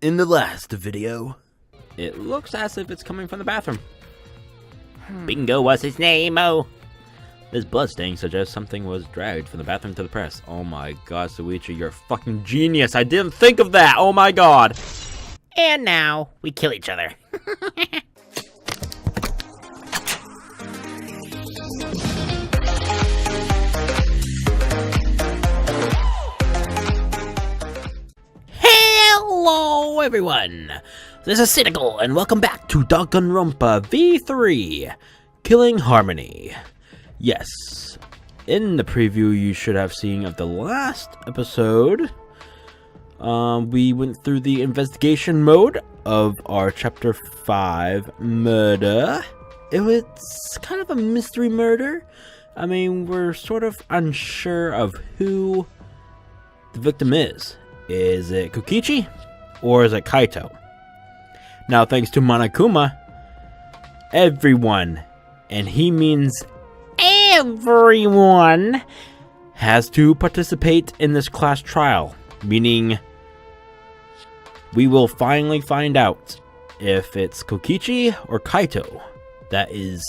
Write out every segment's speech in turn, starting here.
In the last video, it looks as if it's coming from the bathroom. Bingo was his name, oh. This blood stain suggests something was dragged from the bathroom to the press. Oh my god, Suichi, you're a fucking genius. I didn't think of that. Oh my god. And now, we kill each other. Hello, everyone. This is Sinikle, and welcome back to Danganronpa V3, Killing Harmony. Yes, in the preview you should have seen of the last episode, we went through the investigation mode of our Chapter 5 murder. It was kind of a mystery murder. I mean, we're sort of unsure of who the victim is. Is it Kokichi or is it Kaito? Now, thanks to Monokuma, everyone, and he means everyone, has to participate in this class trial, meaning we will finally find out if it's Kokichi or Kaito that is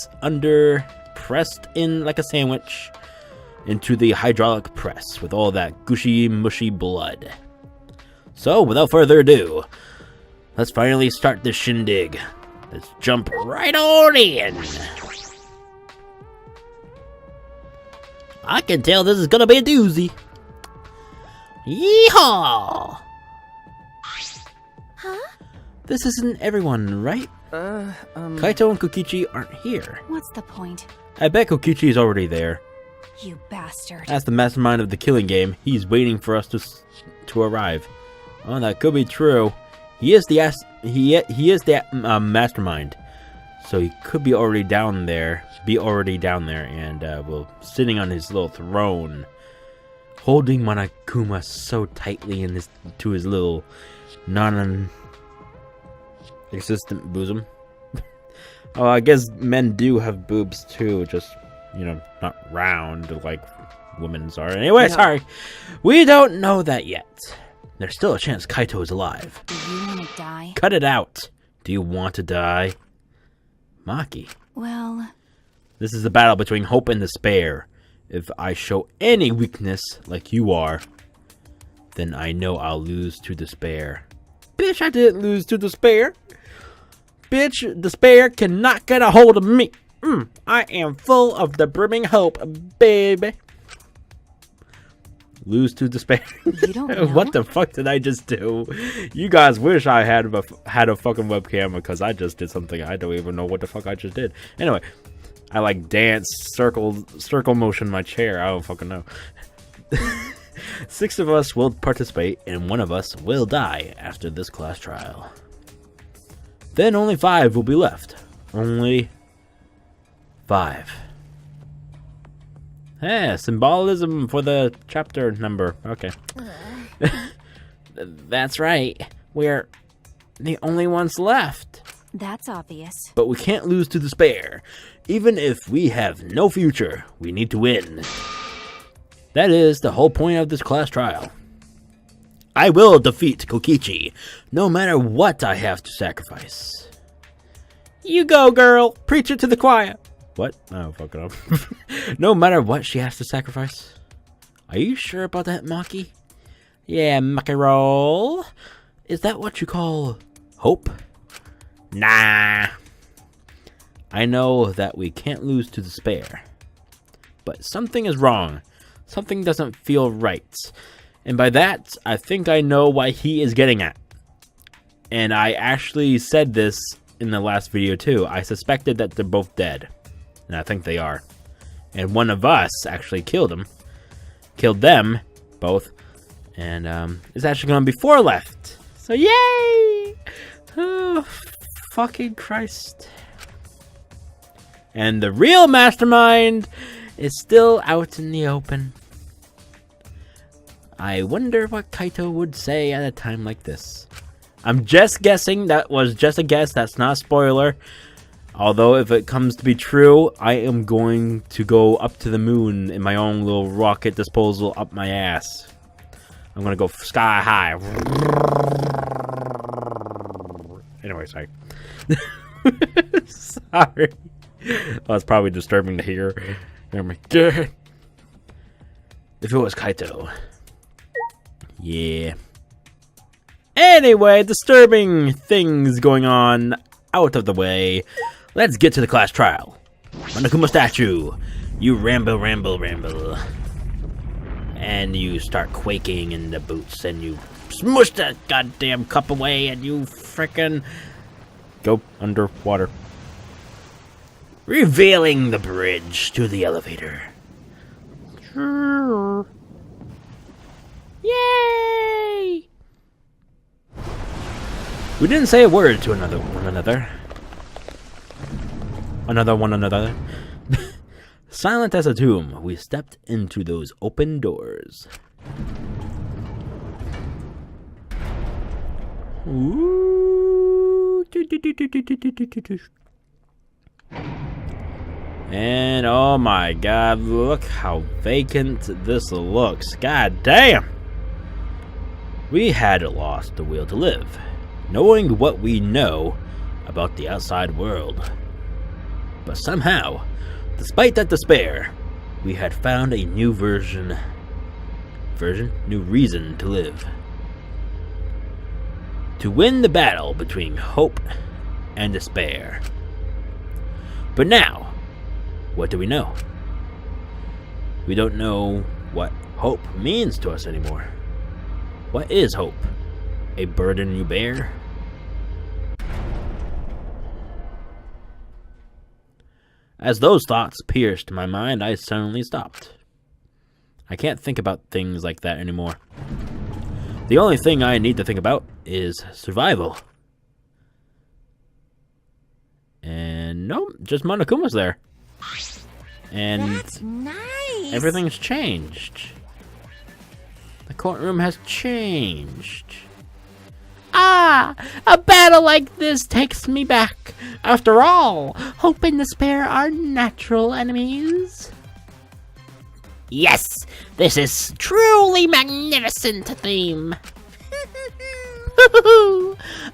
pressed in like a sandwich into the hydraulic press with all that gushy, mushy blood. So, without further ado, let's finally start this shindig. Let's jump right on in. I can tell this is gonna be a doozy. Yeehaw! Huh? This isn't everyone, right? Kaito and Kokichi aren't here. What's the point? I bet Kokichi is already there. You bastard. As the mastermind of the killing game, he's waiting for us to arrive. Oh, that could be true. He is the mastermind, so he could be already down there. And well, sitting on his little throne, holding Monokuma so tightly to his little non-existent bosom. Oh, I guess men do have boobs too, just not round like women's are. Anyway, sorry, we don't know that yet. There's still a chance Kaito is alive. Do you want to die? Cut it out. Do you want to die? Maki. Well... This is a battle between hope and despair. If I show any weakness like you are, then I know I'll lose to despair. Bitch, I didn't lose to despair. Bitch, despair cannot get a hold of me. I am full of the brimming hope, baby. Lose to despair. You don't know? What the fuck did I just do? You guys wish I had a fucking webcam, because I just did something I don't even know what the fuck I just did. Anyway, I like dance circle motion my chair. I don't fucking know. 6 of us will participate and 1 of us will die after this class trial. Then only 5 will be left. Only 5. Yeah, symbolism for the chapter number. Okay. That's right. We're the only ones left. That's obvious. But we can't lose to despair. Even if we have no future, we need to win. That is the whole point of this class trial. I will defeat Kokichi, no matter what I have to sacrifice. You go, girl. Preach it to the choir. What? Oh, fuck it up. No matter what she has to sacrifice. Are you sure about that, Maki? Yeah, Maki roll. Is that what you call hope? Nah. I know that we can't lose to despair. But something is wrong. Something doesn't feel right. And by that, I think I know why he is getting at. And I actually said this in the last video too. I suspected that they're both dead. And I think they are. And one of us actually killed them. Killed them, both. And it's actually going to be 4 left. So yay! Oh, fucking Christ. And the real mastermind is still out in the open. I wonder what Kaito would say at a time like this. I'm just guessing. That was just a guess. That's not a spoiler. Although, if it comes to be true, I am going to go up to the moon in my own little rocket disposal up my ass. I'm going to go sky high. Anyway, sorry. Sorry. Oh, it's probably disturbing to hear. Oh my god. If it was Kaito. Yeah. Anyway, disturbing things going on out of the way. Let's get to the class trial. Monokuma statue. You ramble. And you start quaking in the boots and you smush that goddamn cup away and you frickin' go underwater. Revealing the bridge to the elevator. Yay! We didn't say a word to one another. Silent as a tomb, we stepped into those open doors. Ooh. And oh my god, look how vacant this looks. God damn! We had lost the will to live, knowing what we know about the outside world. But somehow, despite that despair, we had found a new new reason to live. To win the battle between hope and despair. But now, what do we know? We don't know what hope means to us anymore. What is hope? A burden you bear? As those thoughts pierced my mind, I suddenly stopped. I can't think about things like that anymore. The only thing I need to think about is survival. And nope, just Monokuma's there. And That's nice. everything's changed. The courtroom has changed. Ah, a battle like this takes me back. After all, hope and despair are natural enemies. Yes, this is truly magnificent theme.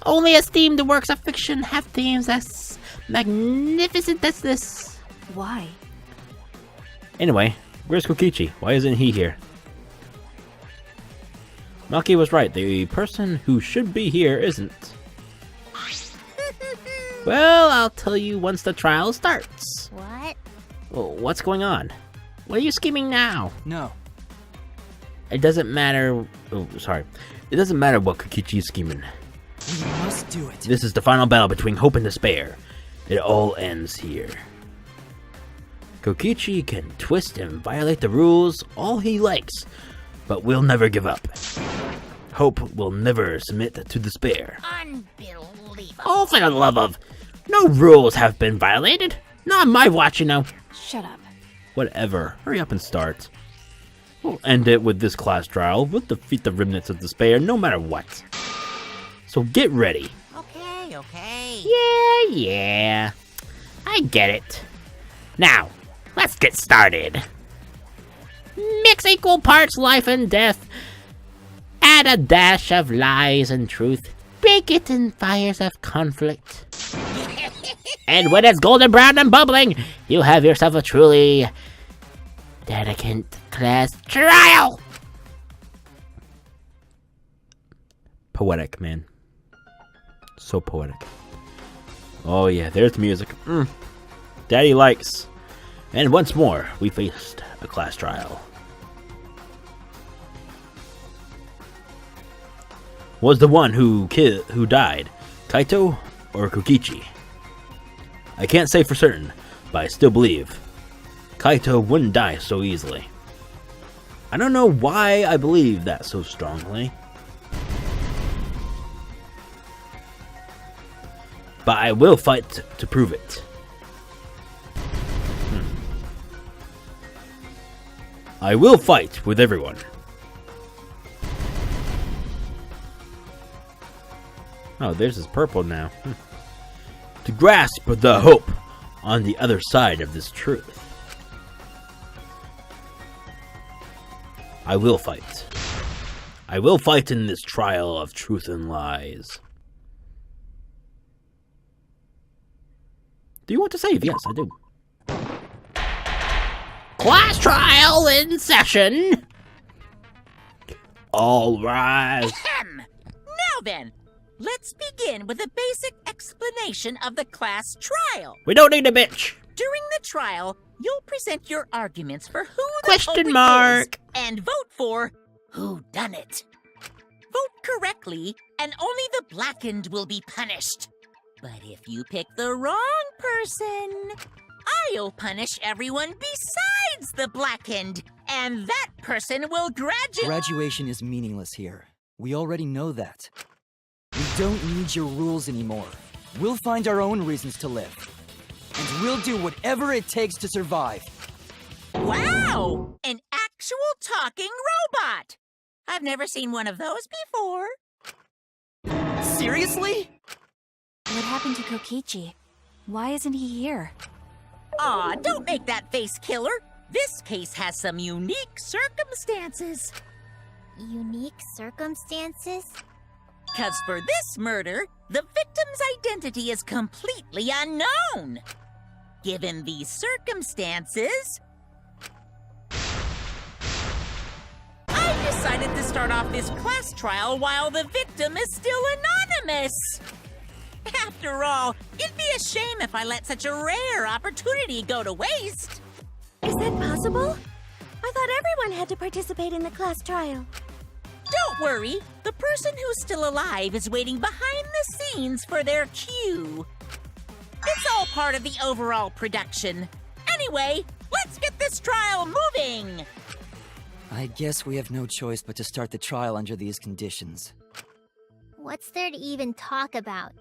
Only esteemed works of fiction have themes as magnificent as this. Why? Anyway, where's Kokichi? Why isn't he here? Maki was right. The person who should be here isn't. Well, I'll tell you once the trial starts. What? Well, what's going on? What are you scheming now? No. It doesn't matter. Oh, sorry. It doesn't matter what Kokichi's scheming. We must do it. This is the final battle between hope and despair. It all ends here. Kokichi can twist and violate the rules all he likes, but we'll never give up. Hope will never submit to despair. Unbelievable. Oh, for the love of... No rules have been violated. Not on my watch, you know. Shut up. Whatever. Hurry up and start. We'll end it with this class trial. We'll defeat the remnants of despair no matter what. So get ready. Okay. Yeah. I get it. Now, let's get started. Mix equal parts life and death. Add a dash of lies and truth. Bake it in fires of conflict. And when it's golden brown and bubbling, you have yourself a truly delicate class trial. Poetic, man. So poetic. Oh yeah, there's the music. Daddy likes. And once more, we faced a class trial. Was the one who died Kaito or Kokichi? I can't say for certain, but I still believe Kaito wouldn't die so easily. I don't know why I believe that so strongly, but I will fight to prove it. I will fight with everyone. Oh, there's his purple now. To grasp the hope on the other side of this truth. I will fight. I will fight in this trial of truth and lies. Do you want to save? Yes, I do. Class trial in session. All rise. Ahem. Now then, let's begin with a basic explanation of the class trial. We don't need a bitch. During the trial, you'll present your arguments for who the Question culprit mark. is and vote for who done it. Vote correctly, and only the blackened will be punished. But if you pick the wrong person, I'll punish everyone besides the blackened, and that person will graduate. Graduation is meaningless here. We already know that. We don't need your rules anymore. We'll find our own reasons to live. And we'll do whatever it takes to survive. Wow! An actual talking robot! I've never seen one of those before. Seriously? What happened to Kokichi? Why isn't he here? Aw, don't make that face, killer. This case has some unique circumstances. Unique circumstances? 'Cause for this murder, the victim's identity is completely unknown. Given these circumstances, I decided to start off this class trial while the victim is still anonymous. After all, it'd be a shame if I let such a rare opportunity go to waste. Is that possible? I thought everyone had to participate in the class trial. Don't worry, the person who's still alive is waiting behind the scenes for their cue. It's all part of the overall production. Anyway, let's get this trial moving! I guess we have no choice but to start the trial under these conditions. What's there to even talk about?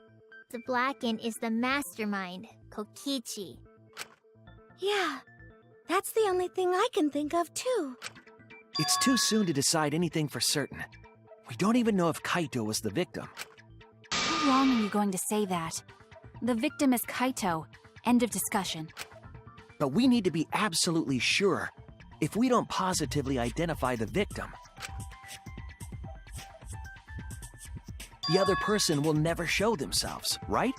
The Blackened is the mastermind, Kokichi. Yeah, that's the only thing I can think of too. It's too soon to decide anything for certain. We don't even know if Kaito was the victim. How long are you going to say that? The victim is Kaito. End of discussion. But we need to be absolutely sure. If we don't positively identify the victim, the other person will never show themselves, right?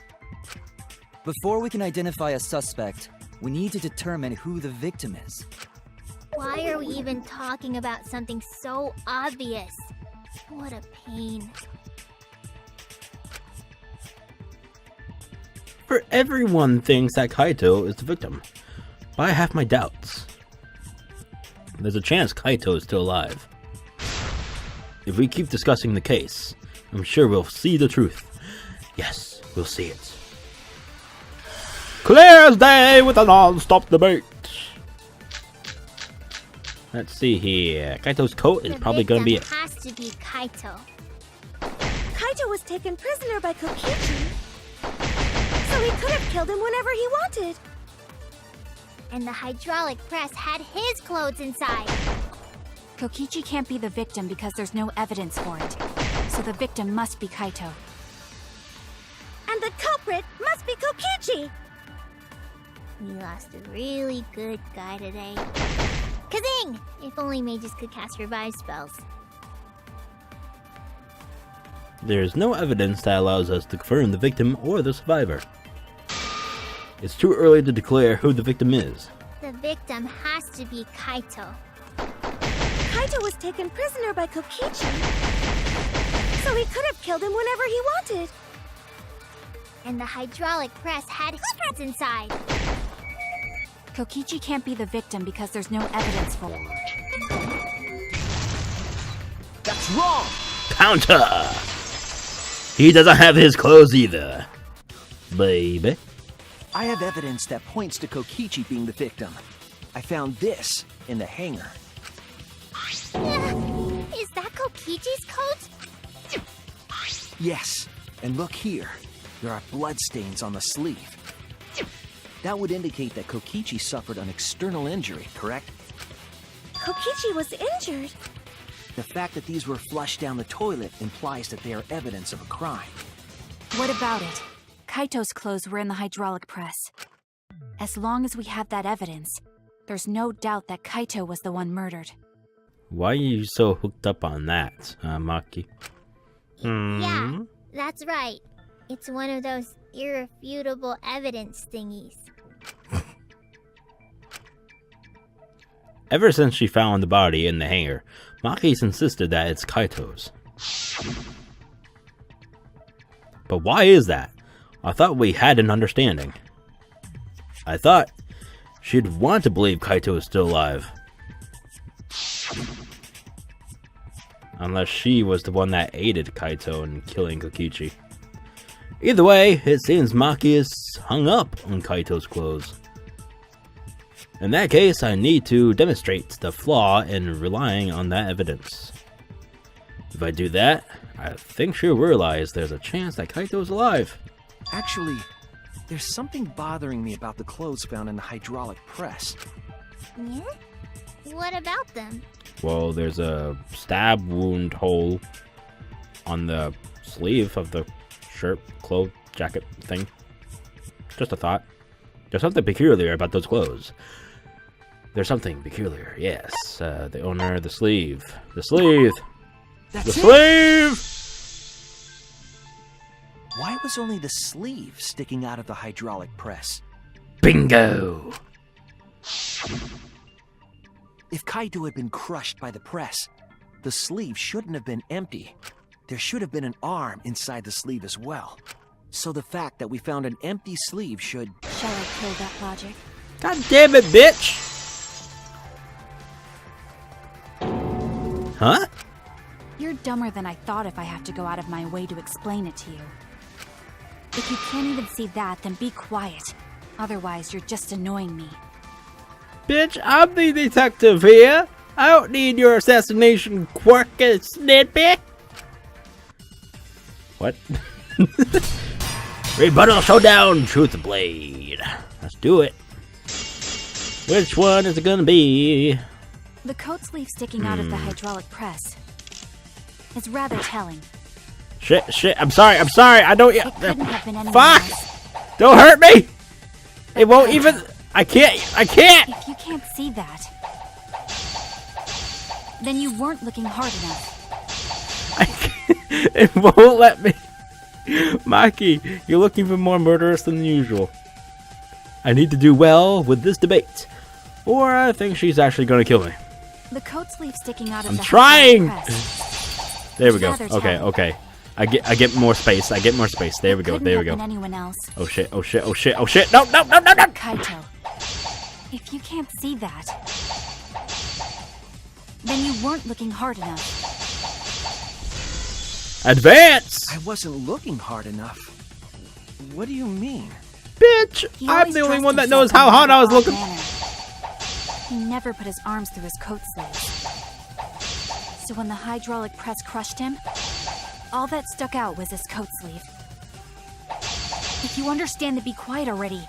Before we can identify a suspect, we need to determine who the victim is. Why are we even talking about something so obvious? What a pain. For everyone thinks that Kaito is the victim, but I have my doubts. There's a chance Kaito is still alive. If we keep discussing the case, I'm sure we'll see the truth. Yes, we'll see it. Clear as day with a non-stop debate. Let's see here. Kaito's coat is probably going to be it. The victim has to be Kaito. Kaito was taken prisoner by Kokichi, so he could have killed him whenever he wanted. And the hydraulic press had his clothes inside. Kokichi can't be the victim because there's no evidence for it. So the victim must be Kaito. And the culprit must be Kokichi! We lost a really good guy today. Kazing! If only mages could cast revive spells. There's no evidence that allows us to confirm the victim or the survivor. It's too early to declare who the victim is. The victim has to be Kaito. Kaito was taken prisoner by Kokichi, so he could have killed him whenever he wanted. And the hydraulic press had his clothes inside. Kokichi can't be the victim because there's no evidence for it. That's wrong! Counter! He doesn't have his clothes either. Baby. I have evidence that points to Kokichi being the victim. I found this in the hangar. Is that Kokichi's coat? Yes, and look here. There are bloodstains on the sleeve. That would indicate that Kokichi suffered an external injury, correct? Kokichi was injured. The fact that these were flushed down the toilet implies that they are evidence of a crime. What about it? Kaito's clothes were in the hydraulic press. As long as we have that evidence, there's no doubt that Kaito was the one murdered. Why are you so hooked up on that, Maki? Yeah, that's right. It's one of those irrefutable evidence thingies. Ever since she found the body in the hangar, Maki's insisted that it's Kaito's. But why is that? I thought we had an understanding. I thought she'd want to believe Kaito is still alive. Unless she was the one that aided Kaito in killing Kokichi. Either way, it seems Maki is hung up on Kaito's clothes. In that case, I need to demonstrate the flaw in relying on that evidence. If I do that, I think she'll realize there's a chance that Kaito is alive. Actually, there's something bothering me about the clothes found in the hydraulic press. Yeah? What about them? Well, there's a stab wound hole on the sleeve of the shirt, cloth, jacket thing. Just a thought. There's something peculiar about those clothes. There's something peculiar, yes. The owner, the sleeve. The sleeve! That's The it. sleeve! Why was only the sleeve sticking out of the hydraulic press? Bingo! If Kaito had been crushed by the press, the sleeve shouldn't have been empty. There should have been an arm inside the sleeve as well. So the fact that we found an empty sleeve should... Shall I kill that logic? God damn it, bitch! Huh? You're dumber than I thought if I have to go out of my way to explain it to you. If you can't even see that, then be quiet. Otherwise, you're just annoying me. Bitch, I'm the detective here. I don't need your assassination quirk and snippet. What? Rebuttal showdown, Truth Blade. Let's do it. Which one is it gonna be? The coat sleeve sticking out of the hydraulic press is rather telling. Shit, I'm sorry, I don't... It couldn't have been anyone Fuck! else. Don't hurt me! It won't even... I can't! If you can't see that, then you weren't looking hard enough. It won't let me. Maki, you're looking for more murderous than usual. I need to do well with this debate, or I think she's actually going to kill me. The coat sleeve sticking out of I'm the trying! hydraulic press. There we go. Rather Okay, telling. okay. I get more space. There we go. Couldn't There have we go. been anyone else. Oh shit! No! Kaito, if you can't see that, then you weren't looking hard enough. Advance! I wasn't looking hard enough. What do you mean? Bitch! He I'm always the only dressed one that himself knows in how a hard I was odd looking. manner. He never put his arms through his coat sleeves. So when the hydraulic press crushed him, all that stuck out was his coat sleeve. If you understand, then be quiet already.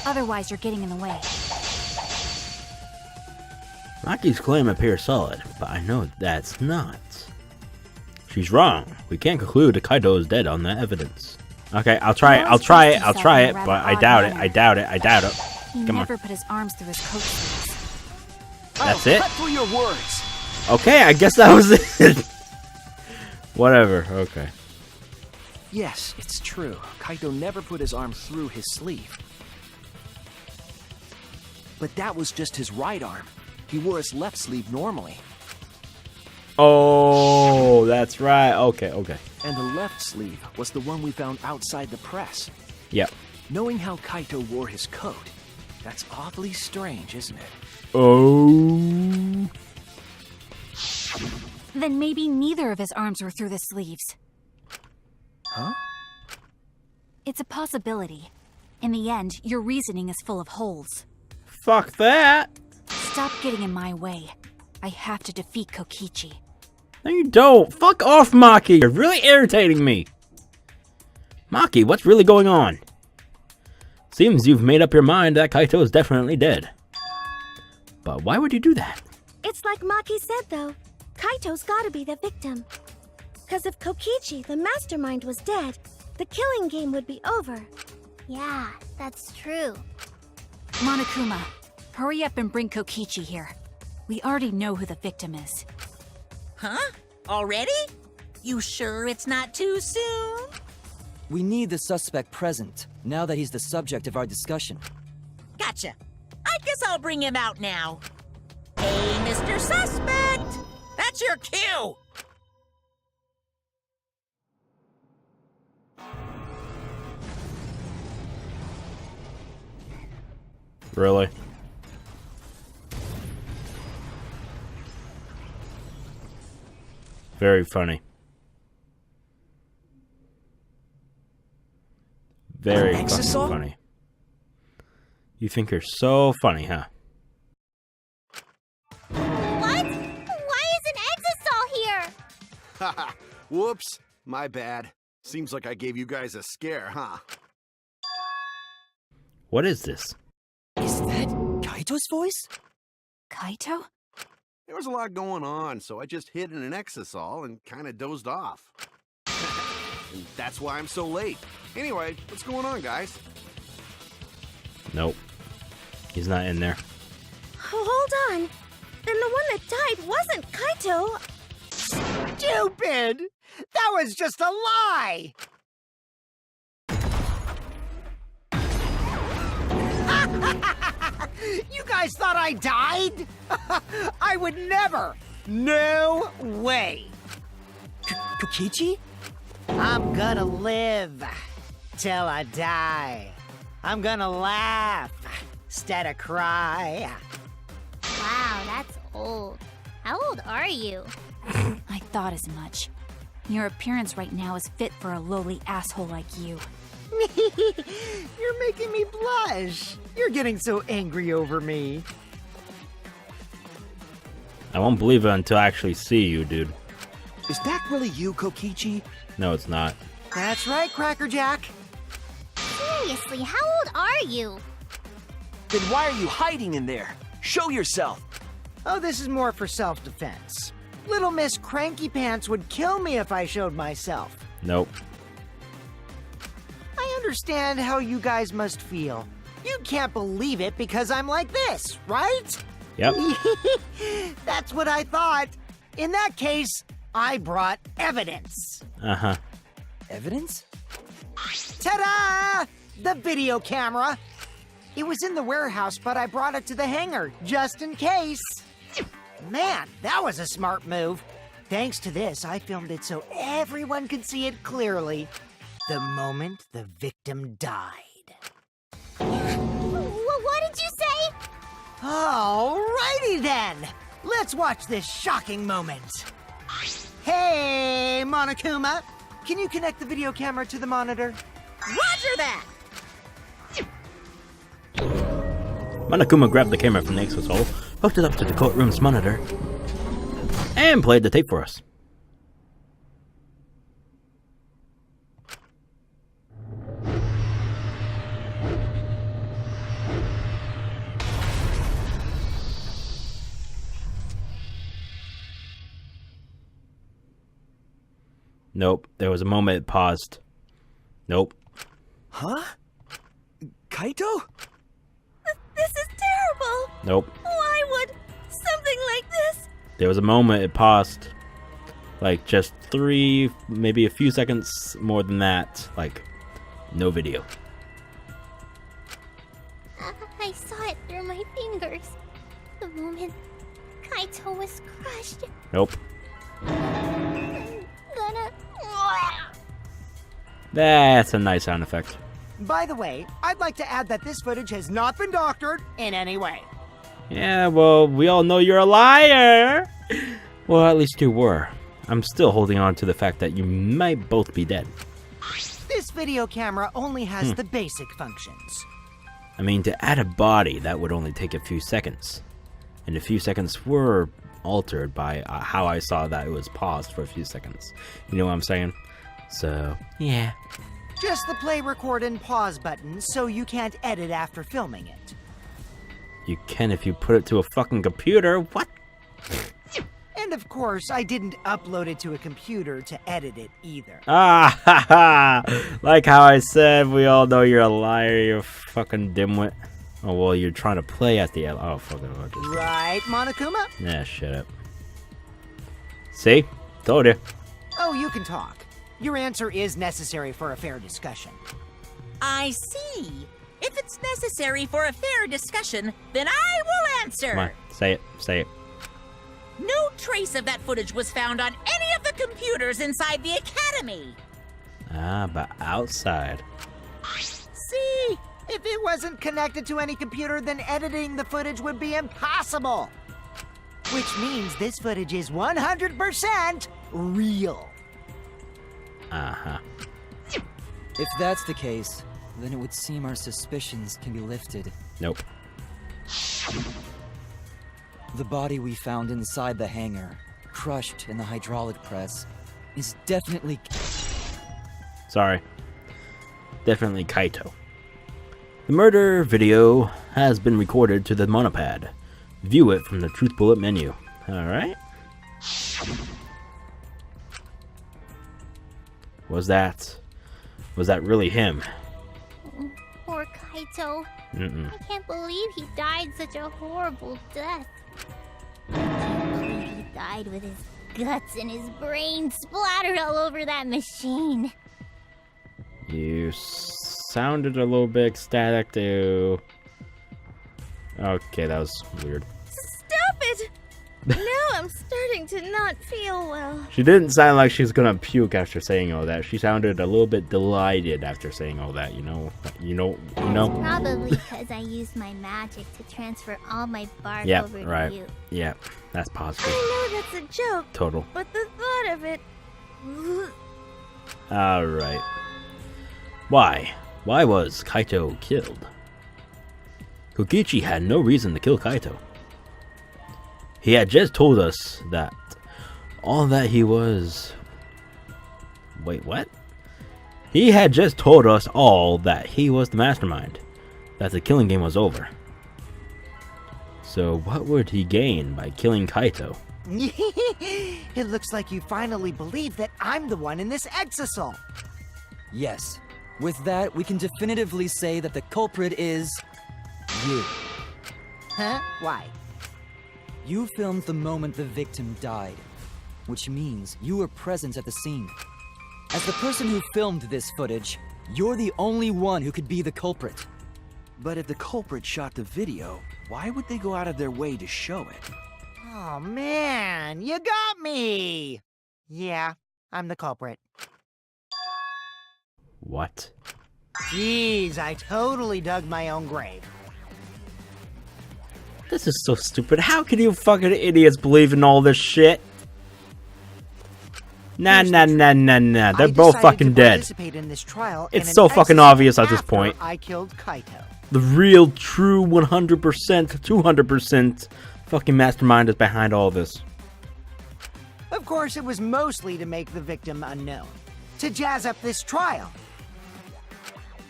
Otherwise, you're getting in the way. Maki's claim appears solid, but I know that's not. She's wrong. We can't conclude that Kaito is dead on that evidence. Okay, I'll try it, but I doubt it. He Come on. never put his arms through his coat sleeves. That's I'll it? cut through your words. Okay, I guess that was it. Whatever, okay. Yes, it's true. Kaito never put his arm through his sleeve. But that was just his right arm. He wore his left sleeve normally. Oh, that's right. Okay. And the left sleeve was the one we found outside the press. Yep. Knowing how Kaito wore his coat, that's awfully strange, isn't it? Oh. Then maybe neither of his arms were through the sleeves. Huh? It's a possibility. In the end, your reasoning is full of holes. Fuck that. Stop getting in my way. I have to defeat Kokichi. No, you don't. Fuck off, Maki. You're really irritating me. Maki, what's really going on? Seems you've made up your mind that Kaito is definitely dead. But why would you do that? It's like Maki said, though. Kaito's gotta be the victim. Because if Kokichi, the mastermind, was dead, the killing game would be over. Yeah, that's true. Monokuma, hurry up and bring Kokichi here. We already know who the victim is. Huh? Already? You sure it's not too soon? We need the suspect present, now that he's the subject of our discussion. Gotcha. I guess I'll bring him out now. Hey, Mr. Suspect! That's your cue! Really? Very funny. Very fucking funny. You think you're so funny, huh? What? Why is an exisal here? Haha, whoops. My bad. Seems like I gave you guys a scare, huh? What is this? Is that Kaito's voice? Kaito? There was a lot going on, so I just hid in an exisal and kinda dozed off. And that's why I'm so late. Anyway, what's going on, guys? Nope. He's not in there. Hold on. Then the one that died wasn't Kaito. Stupid! That was just a lie! You guys thought I died? I would never! No way! Kokichi? I'm gonna live till I die. I'm gonna laugh instead of cry. Wow, that's old. How old are you? I thought as much. Your appearance right now is fit for a lowly asshole like you. You're making me blush. You're getting so angry over me. I won't believe it until I actually see you, dude. Is that really you, Kokichi? No, it's not. That's right, Crackerjack. Seriously, how old are you? Then why are you hiding in there? Show yourself! Oh, this is more for self-defense. Little Miss Cranky Pants would kill me if I showed myself. Nope. I understand how you guys must feel. You can't believe it because I'm like this, right? Yep. That's what I thought. In that case, I brought evidence. Uh-huh. Evidence? Ta-da! The video camera. It was in the warehouse, but I brought it to the hangar, just in case. Man, that was a smart move. Thanks to this, I filmed it so everyone could see it clearly. The moment the victim died. What did you say? Alrighty then. Let's watch this shocking moment. Hey, Monokuma. Can you connect the video camera to the monitor? Roger that! Monokuma grabbed the camera from the exit hole, hooked it up to the courtroom's monitor, and played the tape for us. Nope. There was a moment it paused. Nope. Huh? Kaito? This is terrible. Nope. Why would something like this? There was a moment it paused. Like just 3, maybe a few seconds more than that. Like, no video. I saw it through my fingers. The moment Kaito was crushed. Nope. I'm gonna... That's a nice sound effect. By the way, I'd like to add that this footage has not been doctored in any way. Yeah, well, we all know you're a liar. Well, at least you were. I'm still holding on to the fact that you might both be dead. This video camera only has the basic functions. I mean, to add a body, that would only take a few seconds. And a few seconds were altered by how I saw that it was paused for a few seconds. You know what I'm saying? So, yeah. Just the play, record, and pause buttons, so you can't edit after filming it. You can if you put it to a fucking computer. What? And of course, I didn't upload it to a computer to edit it either. Ah, ha, ha. Like how I said, we all know you're a liar, you fucking dimwit. Oh, well, you're trying to play at the... Oh, fuck it. Right, Monokuma? Nah, shut up. See? Told you. Oh, you can talk. Your answer is necessary for a fair discussion. I see. If it's necessary for a fair discussion, then I will answer. Come on, say it, say it. No trace of that footage was found on any of the computers inside the academy. Ah, but outside. See? If it wasn't connected to any computer, then editing the footage would be impossible. Which means this footage is 100% real. Uh-huh. If that's the case, then it would seem our suspicions can be lifted. Nope. The body we found inside the hangar, crushed in the hydraulic press, is definitely... Sorry. Definitely Kaito. The murder video has been recorded to the monopad. View it from the Truth Bullet menu. Alright. Was that really him? Poor Kaito. Mm-mm. I can't believe he died such a horrible death. I can't believe he died with his guts and his brain splattered all over that machine. You sounded a little bit ecstatic too. Okay, that was weird. Stop it! Now I'm starting to not feel well. She didn't sound like she was gonna puke after saying all that. She sounded a little bit delighted after saying all that, you know? Probably because I used my magic to transfer all my bark Yeah, over right. to you. Yeah, that's possible. I know that's a joke, Total. but the thought of it... Alright. Why? Why was Kaito killed? Kokichi had no reason to kill Kaito. He had just told us that all that he was... Wait, what? He had just told us all that he was the mastermind. That the killing game was over. So what would he gain by killing Kaito? It looks like you finally believe that I'm the one in this exisal. Yes. With that, we can definitively say that the culprit is... you. Huh? Why? You filmed the moment the victim died, which means you were present at the scene. As the person who filmed this footage, you're the only one who could be the culprit. But if the culprit shot the video, why would they go out of their way to show it? Oh man, you got me! Yeah, I'm the culprit. What? Jeez, I totally dug my own grave. This is so stupid. How can you fucking idiots believe in all this shit? Nah. They're both fucking dead. In this trial It's so fucking obvious at this point. I killed Kaito. The real, true, 100%, 200% fucking mastermind is behind all this. Of course, it was mostly to make the victim unknown. To jazz up this trial.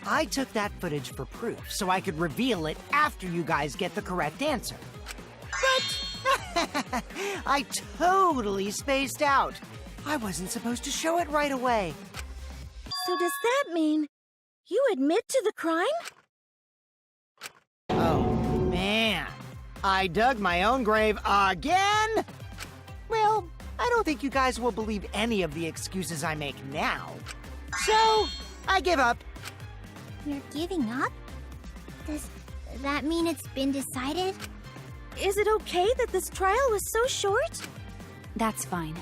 I took that footage for proof, so I could reveal it after you guys get the correct answer. But I totally spaced out. I wasn't supposed to show it right away. So does that mean you admit to the crime? Oh, man. I dug my own grave again? Well, I don't think you guys will believe any of the excuses I make now. So, I give up. You're giving up? Does that mean it's been decided? Is it okay that this trial was so short? That's fine.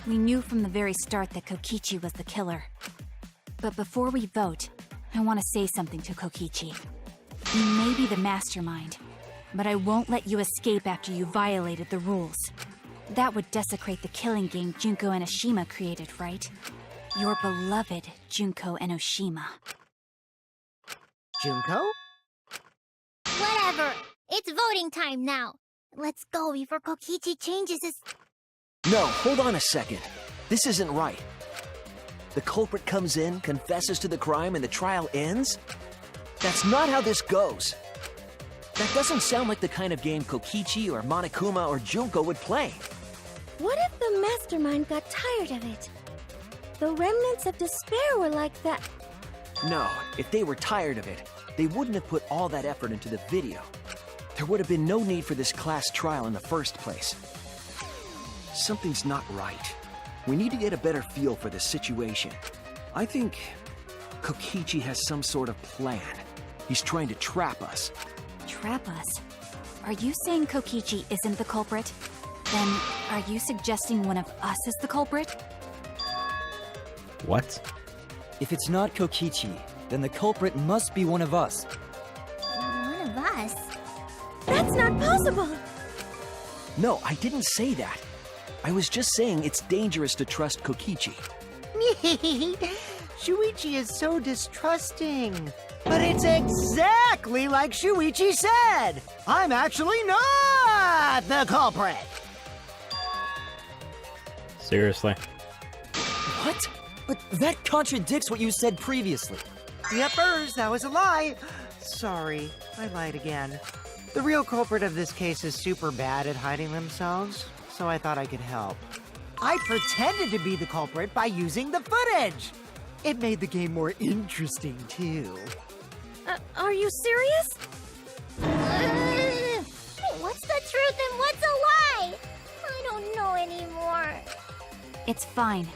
We knew from the very start that Kokichi was the killer. But before we vote, I want to say something to Kokichi. You may be the mastermind, but I won't let you escape after you violated the rules. That would desecrate the killing game Junko Enoshima created, right? Your beloved Junko Enoshima. Junko? Whatever. It's voting time now. Let's go before Kokichi changes his... No, hold on a second. This isn't right. The culprit comes in, confesses to the crime, and the trial ends? That's not how this goes. That doesn't sound like the kind of game Kokichi or Monokuma or Junko would play. What if the mastermind got tired of it? The remnants of despair were like that. No, if they were tired of it, they wouldn't have put all that effort into the video. There would have been no need for this class trial in the first place. Something's not right. We need to get a better feel for the situation. I think Kokichi has some sort of plan. He's trying to trap us. Trap us? Are you saying Kokichi isn't the culprit? Then, are you suggesting one of us is the culprit? What? If it's not Kokichi, then the culprit must be one of us. One of us? That's not possible! No, I didn't say that. I was just saying it's dangerous to trust Kokichi. Shuichi is so distrusting. But it's exactly like Shuichi said! I'm actually not the culprit! Seriously? What? But that contradicts what you said previously. Yepers, that was a lie. Sorry, I lied again. The real culprit of this case is super bad at hiding themselves, so I thought I could help. I pretended to be the culprit by using the footage! It made the game more interesting, too. Are you serious? What's the truth and what's a lie? I don't know anymore. It's fine,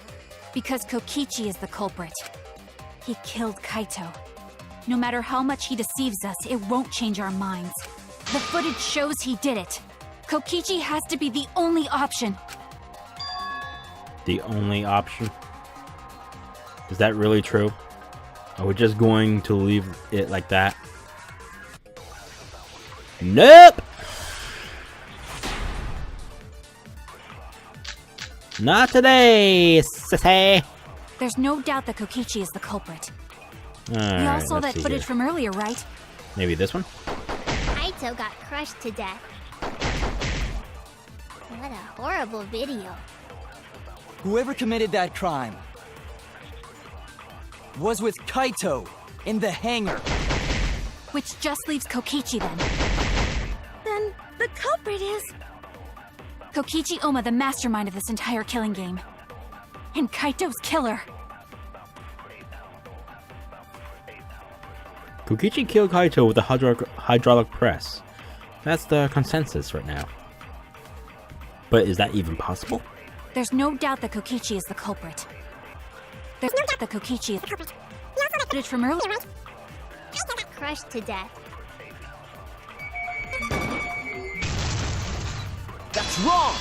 because Kokichi is the culprit. He killed Kaito. No matter how much he deceives us, it won't change our minds. The footage shows he did it. Kokichi has to be the only option. The only option? Is that really true? Are we just going to leave it like that? Nope! Not today, sissy! There's no doubt that Kokichi is the culprit. We all Alright, saw let's that see footage here. from earlier, right? Maybe this one? Kaito got crushed to death. What a horrible video. Whoever committed that crime was with Kaito in the hangar. Which just leaves Kokichi then. Then the culprit is... Kokichi Oma, the mastermind of this entire killing game. And Kaito's killer. Kokichi killed Kaito with a hydraulic press. That's the consensus right now. But is that even possible? There's no doubt that Kokichi is the culprit. There's no doubt that Kokichi is the culprit. Footage from earlier. Crushed to death. That's wrong!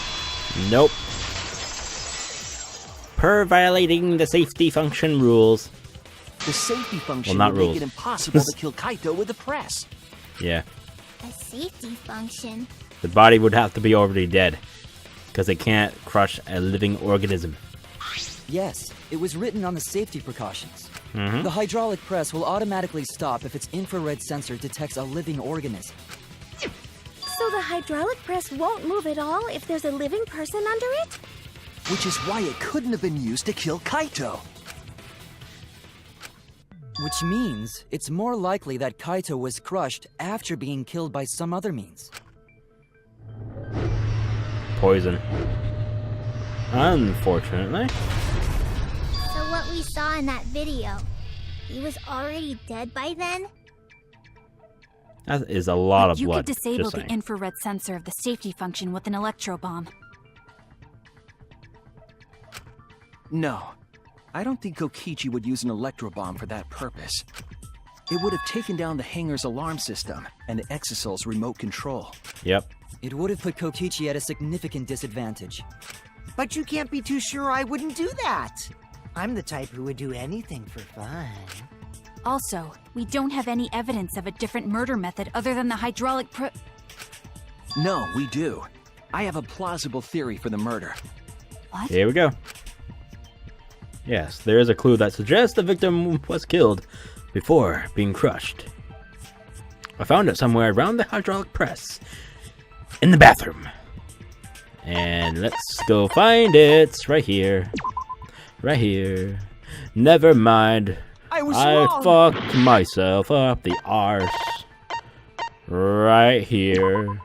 Nope. Per violating the safety function rules. The safety function Well, not would make rules. it impossible to kill Kaito with the press. Yeah. A safety function. The body would have to be already dead. Because it can't crush a living organism. Yes, it was written on the safety precautions. Mm-hmm. The hydraulic press will automatically stop if its infrared sensor detects a living organism. So the hydraulic press won't move at all if there's a living person under it? Which is why it couldn't have been used to kill Kaito. Which means it's more likely that Kaito was crushed after being killed by some other means. Poison. Unfortunately. So what we saw in that video, he was already dead by then? That is a lot of You blood. could disable just the saying. infrared sensor of the safety function with an electro bomb. No. I don't think Kokichi would use an electro bomb for that purpose. It would have taken down the hangar's alarm system and the Exosol's remote control. Yep. It would have put Kokichi at a significant disadvantage. But you can't be too sure I wouldn't do that. I'm the type who would do anything for fun. Also, we don't have any evidence of a different murder method other than the hydraulic No, we do. I have a plausible theory for the murder. What? Here we go. Yes, there is a clue that suggests the victim was killed before being crushed. I found it somewhere around the hydraulic press. In the bathroom. And let's go find it. It's right here. Right here. Never mind. I was I wrong! fucked myself up the arse. Right here.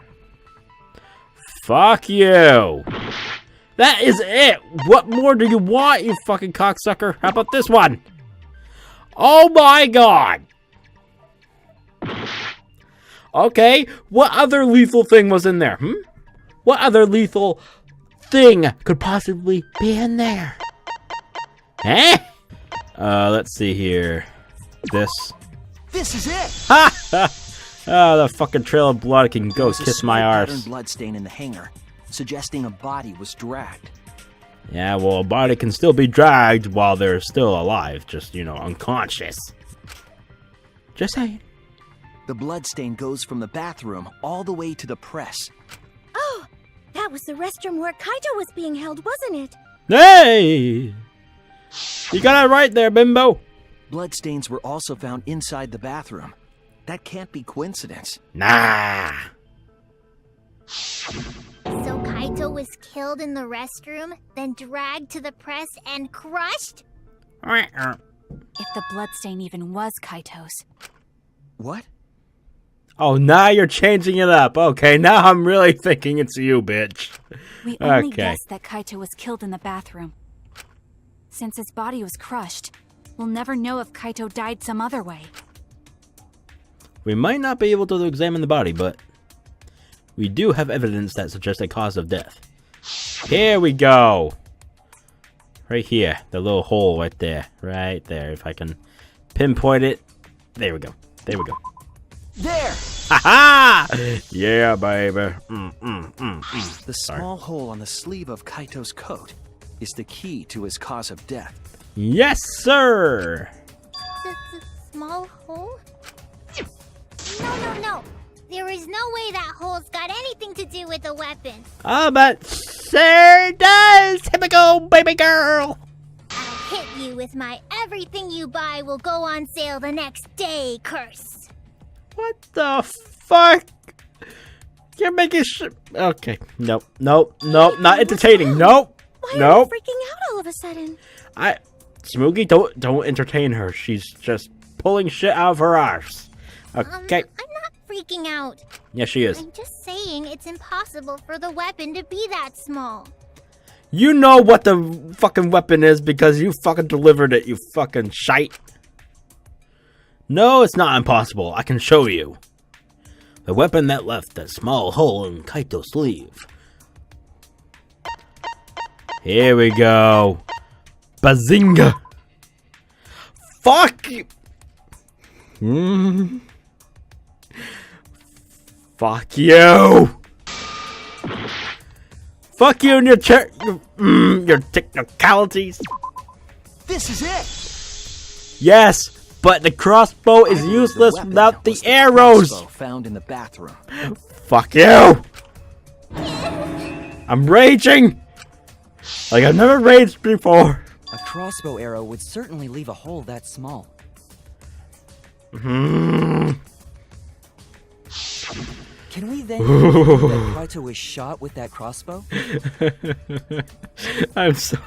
Fuck you! That is it! What more do you want, you fucking cocksucker? How about this one? Oh my god! Okay, what other lethal thing was in there, What other lethal thing could possibly be in there? Eh? Let's see here. This. This is it! Ha! Oh, the fucking trail of blood can go kiss my arse. Blood stain in the hangar, suggesting a body was dragged. Yeah, well, a body can still be dragged while they're still alive, just, you know, unconscious. Just saying. The blood stain goes from the bathroom all the way to the press. Oh, that was the restroom where Kaito was being held, wasn't it? Hey! You got it right there, bimbo. Bloodstains were also found inside the bathroom. That can't be coincidence. Nah. So Kaito was killed in the restroom, then dragged to the press and crushed? If the bloodstain even was Kaito's. What? Oh, now you're changing it up. Okay, now I'm really thinking it's you, bitch. We only Okay. guessed that Kaito was killed in the bathroom. Since his body was crushed, we'll never know if Kaito died some other way. We might not be able to examine the body, but we do have evidence that suggests a cause of death. Here we go. Right here, the little hole right there. Right there, if I can pinpoint it. There we go. There we go. There! Ha-ha! Yeah, baby. The small hole on the sleeve of Kaito's coat is the key to his cause of death. Yes, sir! The small hole? No. There is no way that hole's got anything to do with the weapon. Oh, but sir it does! Typical baby girl! I'll hit you with my everything you buy will go on sale the next day curse. What the fuck? You're making Okay. Nope. Not entertaining. Nope. Why are Nope. you freaking out all of a sudden? Smoogie, don't entertain her. She's just pulling shit out of her arse. Okay. I'm not freaking out. Yeah, she is. I'm just saying it's impossible for the weapon to be that small. You know what the fucking weapon is because you fucking delivered it, you fucking shite. No, it's not impossible. I can show you. The weapon that left that small hole in Kaito's sleeve. Here we go. Bazinga. Fuck you. Fuck you. Fuck you and your technicalities. This is it! Yes, but the crossbow is useless without the arrows. Found in the bathroom. Fuck you. I'm raging. Like I've never raged before. A crossbow arrow would certainly leave a hole that small. Can we then conclude that Kaito was shot with that crossbow? I'm so...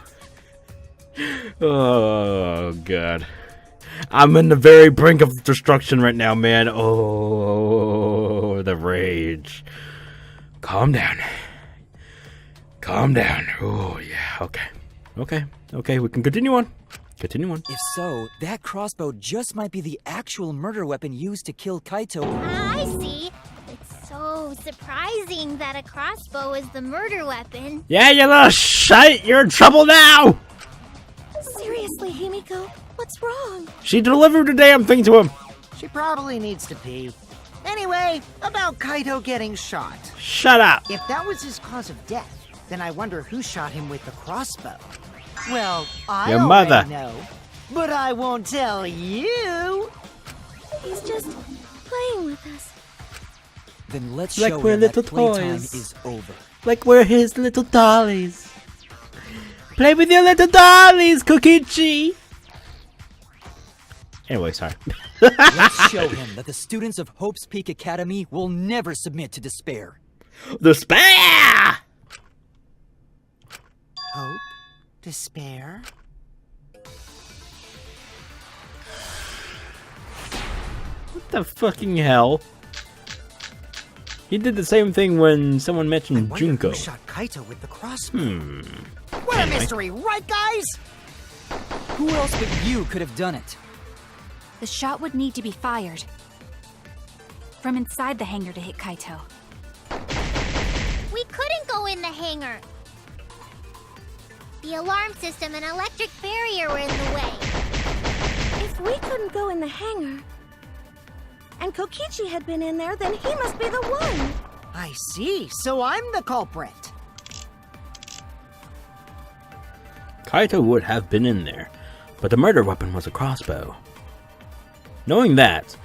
Oh, God. I'm in the very brink of destruction right now, man. Oh, the rage. Calm down. Calm down. Oh, yeah. Okay, we can continue on. If so, that crossbow just might be the actual murder weapon used to kill Kaito. I see. It's so surprising that a crossbow is the murder weapon. Yeah, you little shite. You're in trouble now. Seriously, Himiko, what's wrong? She delivered the damn thing to him. She probably needs to pee. Anyway, about Kaito getting shot. Shut up. If that was his cause of death, then I wonder who shot him with the crossbow. Well, I Your already mother. know, but I won't tell you. He's just playing with us. Then let's Like show we're him that little playtime toys. is over. Like we're his little dollies. Play with your little dollies, Kokichi. Anyway, sorry. Let's show him that the students of Hope's Peak Academy will never submit to despair. Despair! Hope? Despair? What the fucking hell? He did the same thing when someone I mentioned wonder Junko. who shot Kaito with the crossbow. What a mystery, right, guys? Who else but you could have done it? The shot would need to be fired from inside the hangar to hit Kaito. We couldn't go in the hangar. The alarm system and electric barrier were in the way. If we couldn't go in the hangar, and Kokichi had been in there, then he must be the one. I see, so I'm the culprit. Kaito would have been in there, but the murder weapon was a crossbow. Knowing that,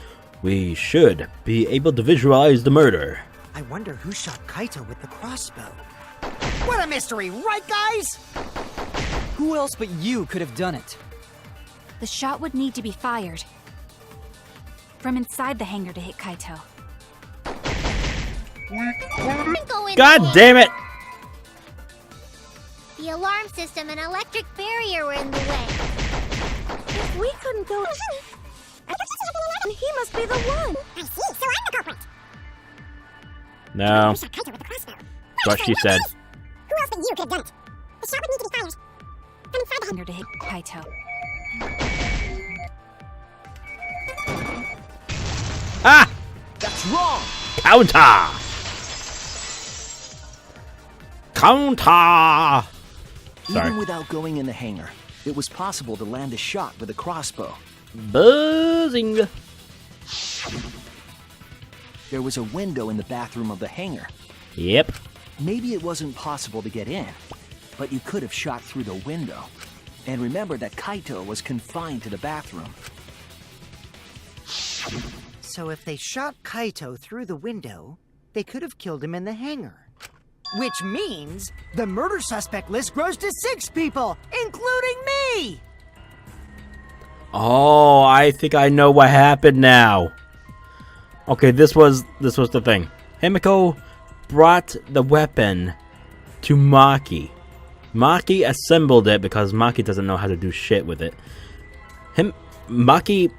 we should be able to visualize the murder. I wonder who shot Kaito with the crossbow. What a mystery, right guys? Who else but you could have done it? The shot would need to be fired from inside the hangar to hit Kaito. God damn it! The alarm system and electric barrier were in the way. If we couldn't go, and he must be the one. I see, so I'm the culprit. No. What she said. Who else but you could have done it? The shot would need to be fired from inside the Hangar to hit Kaito. Ah! That's wrong! Counter! Counter! Sorry. Even without going in the hangar, it was possible to land a shot with a crossbow. Buzzing! There was a window in the bathroom of the hangar. Yep. Maybe it wasn't possible to get in, but you could have shot through the window. And remember that Kaito was confined to the bathroom. So if they shot Kaito through the window, they could have killed him in the hangar. Which means the murder suspect list grows to 6 people, including me! Oh, I think I know what happened now. Okay, this was the thing. Himiko brought the weapon to Maki. Maki assembled it because Maki doesn't know how to do shit with it. Maki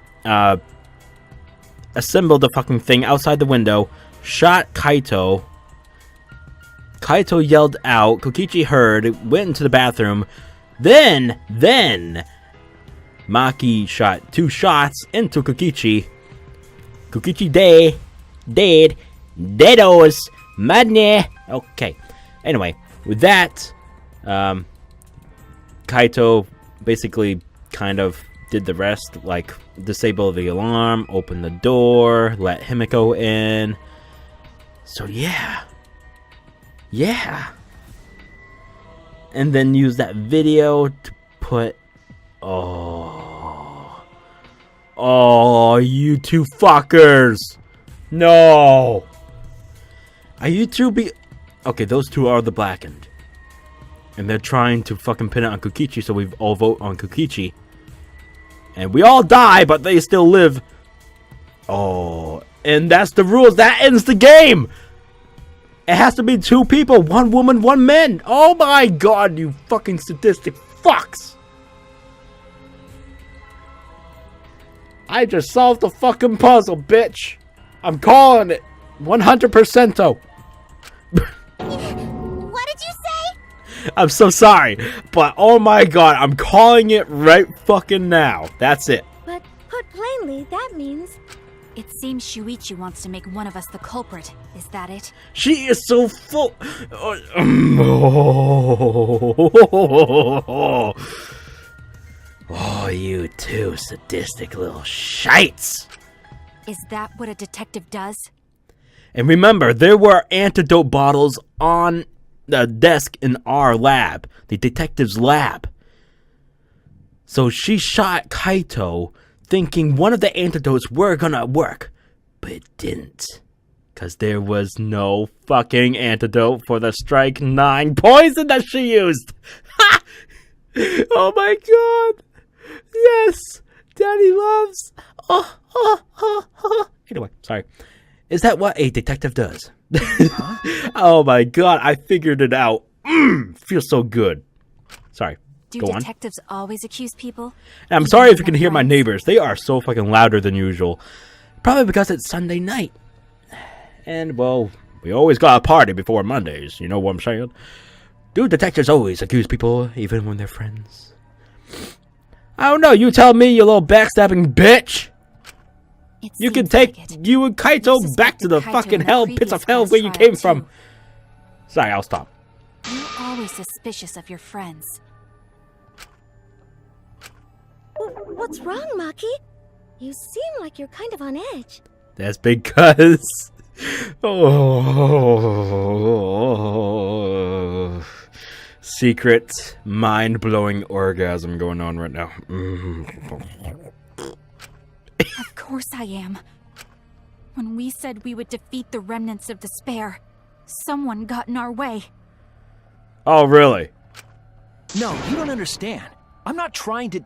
assembled the fucking thing outside the window, shot Kaito. Kaito yelled out, Kokichi heard, went into the bathroom. Then Maki shot 2 shots into Kokichi. Kokichi deados, madne. Okay. Anyway, with that, Kaito basically kind of did the rest, like disable the alarm, open the door, let Himiko in. So yeah. And then use that video to put... Oh, you two fuckers! No! Are you two Okay, those two are the blackened. And they're trying to fucking pin it on Kokichi, so we all vote on Kokichi. And we all die, but they still live. Oh, and that's the rules. That ends the game! It has to be 2 people, 1 woman, 1 man. Oh my god, you fucking sadistic fucks! I just solved the fucking puzzle, bitch. I'm calling it 100%. What did you say? I'm so sorry, but oh my god, I'm calling it right fucking now. That's it. But put plainly, that means... It seems Shuichi wants to make one of us the culprit. Is that it? She is so full. Oh, you two sadistic little shites. Is that what a detective does? And remember, there were antidote bottles on the desk in our lab, the detective's lab. So she shot Kaito thinking one of the antidotes were gonna work, but it didn't. Because there was no fucking antidote for the Strike 9 poison that she used. Ha! Oh my god. Yes. Daddy loves. Anyway, sorry. Is that what a detective does? Oh my god, I figured it out. Feels so good. Sorry. Do Go on. detectives always accuse people? And I'm sorry if you can hear my neighbors. They are so fucking louder than usual. Probably because it's Sunday night. And, well, we always got a party before Mondays. You know what I'm saying? Do detectives always accuse people, even when they're friends? I don't know. You tell me, you little backstabbing bitch. You can take you and Kaito back to the fucking hell, pits of hell where you came from. Sorry, I'll stop. You're always suspicious of your friends. What's wrong, Maki? You seem like you're kind of on edge. That's because... Oh... Secret, mind-blowing orgasm going on right now. Of course I am. When we said we would defeat the remnants of despair, someone got in our way. Oh, really? No, you don't understand. I'm not trying to...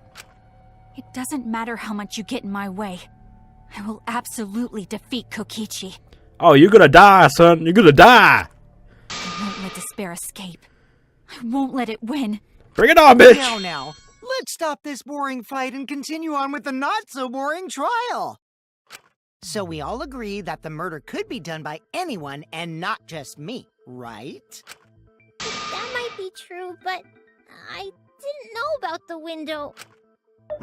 It doesn't matter how much you get in my way. I will absolutely defeat Kokichi. Oh, you're gonna die, son. You're gonna die. I won't let despair escape. I won't let it win. Bring it on, bitch. Now, let's stop this boring fight and continue on with the not-so-boring trial. So we all agree that the murder could be done by anyone and not just me, right? That might be true, but I didn't know about the window.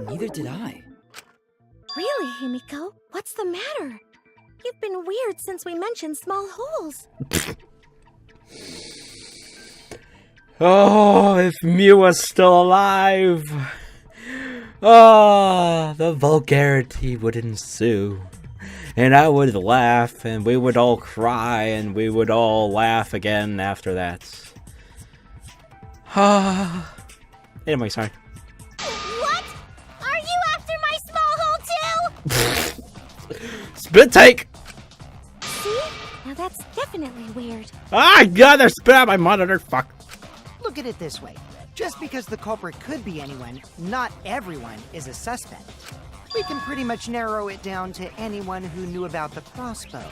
Neither did I. Really, Himiko? What's the matter? You've been weird since we mentioned small holes. Oh, if Mew was still alive. Oh, the vulgarity would ensue. And I would laugh, and we would all cry, and we would all laugh again after that. Ah. Anyway, sorry. What? Are you after my small hole too? Spit take! See? Now that's definitely weird. Ah, God, they're spit out my monitor. Fuck. Look at it this way. Just because the culprit could be anyone, not everyone is a suspect. We can pretty much narrow it down to anyone who knew about the crossbow.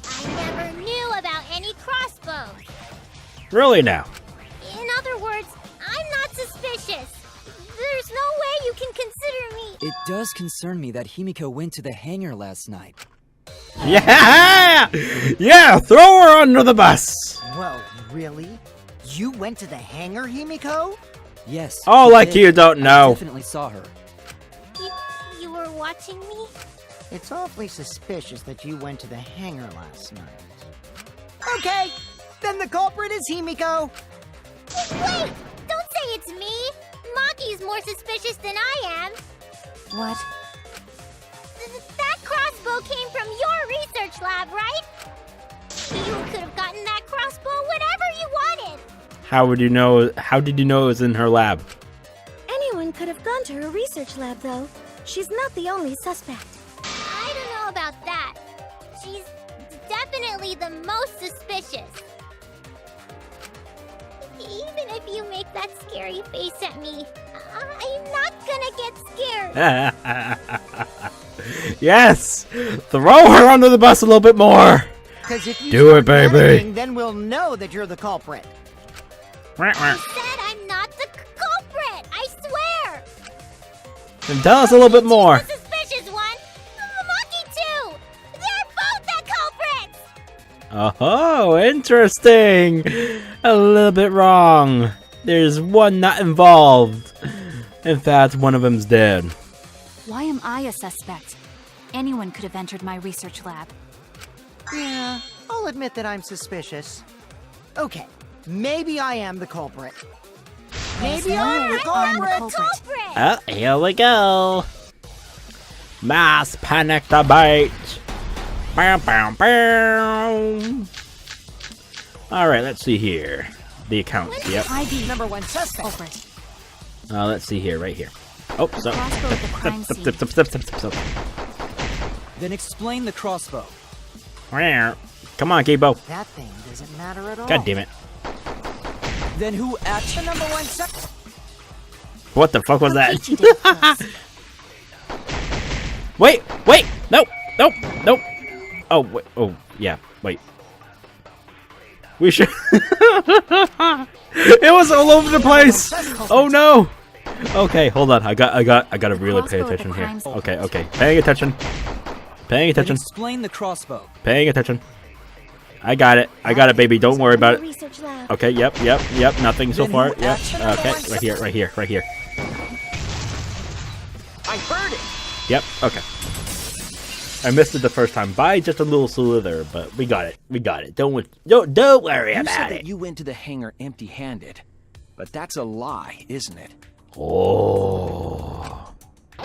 I never knew about any crossbows. Really now? In other words, I'm not suspicious. There's no way you can consider me. It does concern me that Himiko went to the hangar last night. Yeah! Yeah, throw her under the bus! Whoa, really? You went to the hangar, Himiko? Yes. Oh, she like did. you don't I know. definitely saw her. You were watching me? It's awfully suspicious that you went to the hangar last night. Okay, then the culprit is Himiko. Wait! Don't say it's me! Maki's more suspicious than I am. What? That crossbow came from your research lab, right? You could have gotten that crossbow whenever you wanted. How would you know? How did you know it was in her lab? Anyone could have gone to her research lab, though. She's not the only suspect. I don't know about that. She's definitely the most suspicious. Even if you make that scary face at me, I'm not gonna get scared. Yes! Throw her under the bus a little bit more! Because if you Do start it, baby. panicking, then we'll know that you're the culprit. I said I'm not the culprit! I swear! And tell us a little bit more. The suspicious one! Maki too! They're both the culprits! Oh, interesting! A little bit wrong. There's one not involved. In fact, one of them's dead. Why am I a suspect? Anyone could have entered my research lab. Yeah, I'll admit that I'm suspicious. Okay, maybe I am the culprit. Maybe I'm the I'm the culprit. culprit. Oh, here we go. Mass panic debate. Bow, bow, bow. Alright, let's see here. The accounts, yep. I be Number one suspect. culprit. Let's see here, right here. Oh, so. Crossbow at the crime scene. Stop. Then explain the crossbow. Come on, Kibo. That thing doesn't matter at all. God damn it. Then who The actually... number one suspect. What the fuck was that? Kokichi did it first. Wait! Nope! Oh, wait. Oh, yeah, wait. We should... It was all over the place! Oh no! Okay, hold on. I gotta really pay crossbow at the attention here. crime scene. Okay. Paying attention. Then explain the crossbow. Paying attention. I got it, baby. Don't worry about it. Research lab. Okay, yep. Nothing so Then far. who Yep. actually- Okay, right here. I heard it! Yep, okay. I missed it the first time by just a little slither, but we got it. Don't worry You about said it. that you went to the hangar empty-handed. But that's a lie, isn't it? Oh.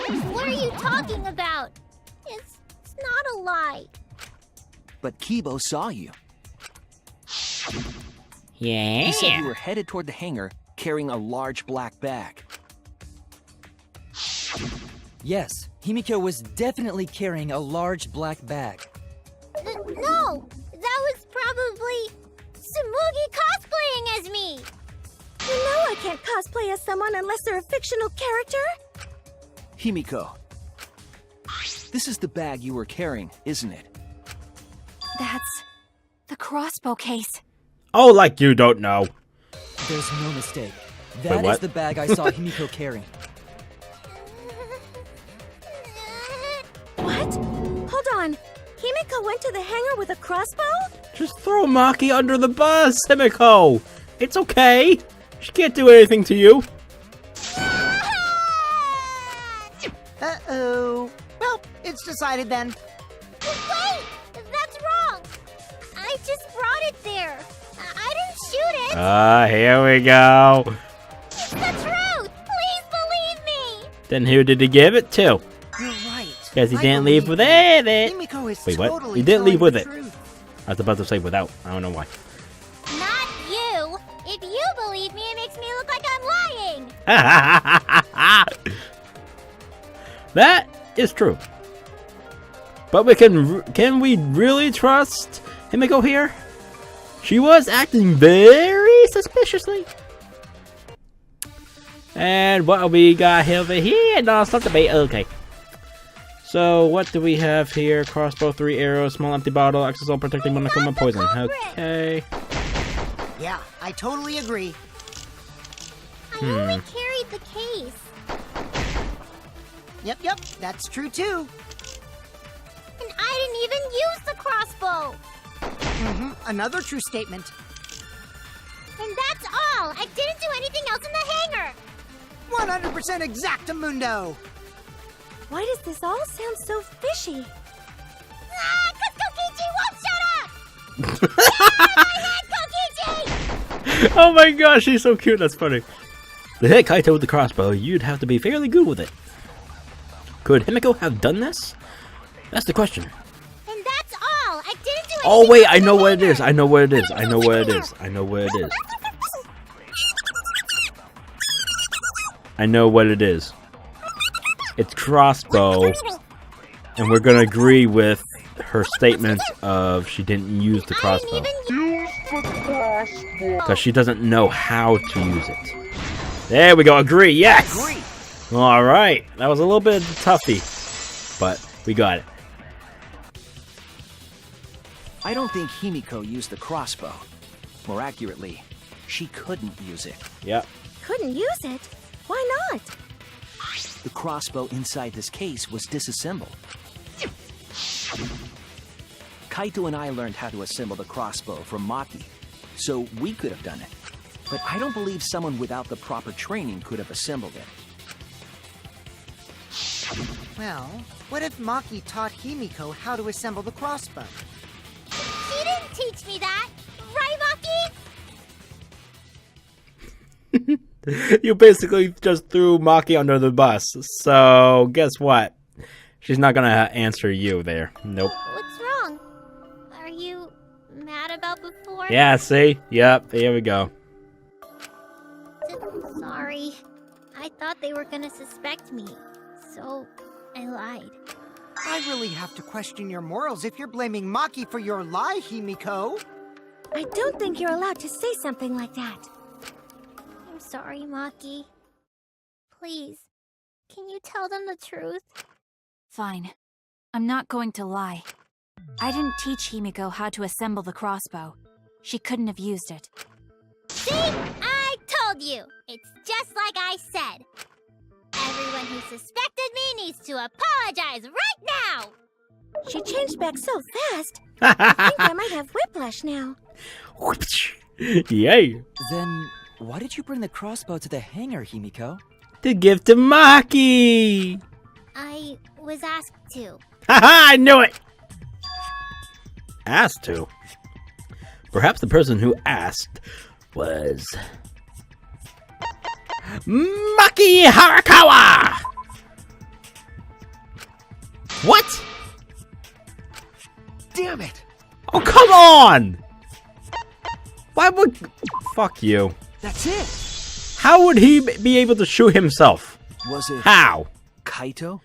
What are you talking about? It's not a lie. But Kibo saw you. Yeah. He said you were headed toward the hangar carrying a large black bag. Yes, Himiko was definitely carrying a large black bag. No! That was probably Tsumugi cosplaying as me! You know I can't cosplay as someone unless they're a fictional character. Himiko, this is the bag you were carrying, isn't it? That's the crossbow case. Oh, like you don't know. There's no mistake. That is what? the bag I saw Himiko carrying. What? Hold on. Himiko went to the hangar with a crossbow? Just throw Maki under the bus, Himiko. It's okay. She can't do anything to you. Uh-oh. Well, it's decided then. Wait! That's wrong! I just brought it there. I didn't shoot it! Here we go. It's the truth! Please believe me! Then who did he give it to? You're right. Because he I didn't leave believe with you. it. Himiko is Wait, what? totally He didn't leave telling with the it. truth. I was about to say without. I don't know why. Not you! If you believe me, it makes me look like I'm lying! That is true. But we can we really trust Himiko here? She was acting very suspiciously. And what we got over here? No, it's not the bait. Okay. So what do we have here? Crossbow, 3 arrows, small empty bottle, accessory protecting Monokuma poison. Okay. Yeah, I totally agree. I only carried the case. Yep, that's true too. And I didn't even use the crossbow! Another true statement. And that's all! I didn't do anything else in the hangar! 100% exactamundo. Why does this all sound so fishy? Ah, 'cause Kokichi won't shut up! Yeah, Kokichi! Oh my gosh, she's so cute. That's funny. To hit Kaito with the crossbow, you'd have to be fairly good with it. Could Himiko have done this? That's the question. And that's all! I didn't do anything Oh wait, else I in know the what it hangar. is. I know what it is. I know what it is. I know what it is. I know what it is. It's crossbow, and we're gonna agree with her statement of she didn't use the crossbow because she doesn't know how to use it. There we go. Agree. Yes. Agree. All right. That was a little bit toughy, but we got it. I don't think Himiko used the crossbow. More accurately, she couldn't use it. Yep. Couldn't use it? Why not? The crossbow inside this case was disassembled. Kaito and I learned how to assemble the crossbow from Maki, so we could have done it. But I don't believe someone without the proper training could have assembled it. Well, what if Maki taught Himiko how to assemble the crossbow? She didn't teach me that! Right, Maki? You basically just threw Maki under the bus. So guess what? She's not gonna answer you there. Nope. What's wrong? Are you mad about before? Yeah. See. Yep. Here we go. Sorry. I thought they were gonna suspect me, so I lied. I really have to question your morals if you're blaming Maki for your lie, Himiko. I don't think you're allowed to say something like that. I'm sorry, Maki. Please, can you tell them the truth? Fine. I'm not going to lie. I didn't teach Himiko how to assemble the crossbow. She couldn't have used it. See? I told you! It's just like I said. Everyone who suspected me needs to apologize right now! She changed back so fast. I think I might have whiplash now. Yay. Then, why did you bring the crossbow to the hangar, Himiko? To give to Maki. I was asked to. Haha! I knew it. Asked to. Perhaps the person who asked was Maki Harakawa. What? Damn it! Oh, come on! Why would... Fuck you. That's it! How would he be able to shoot himself? Was it How? Kaito?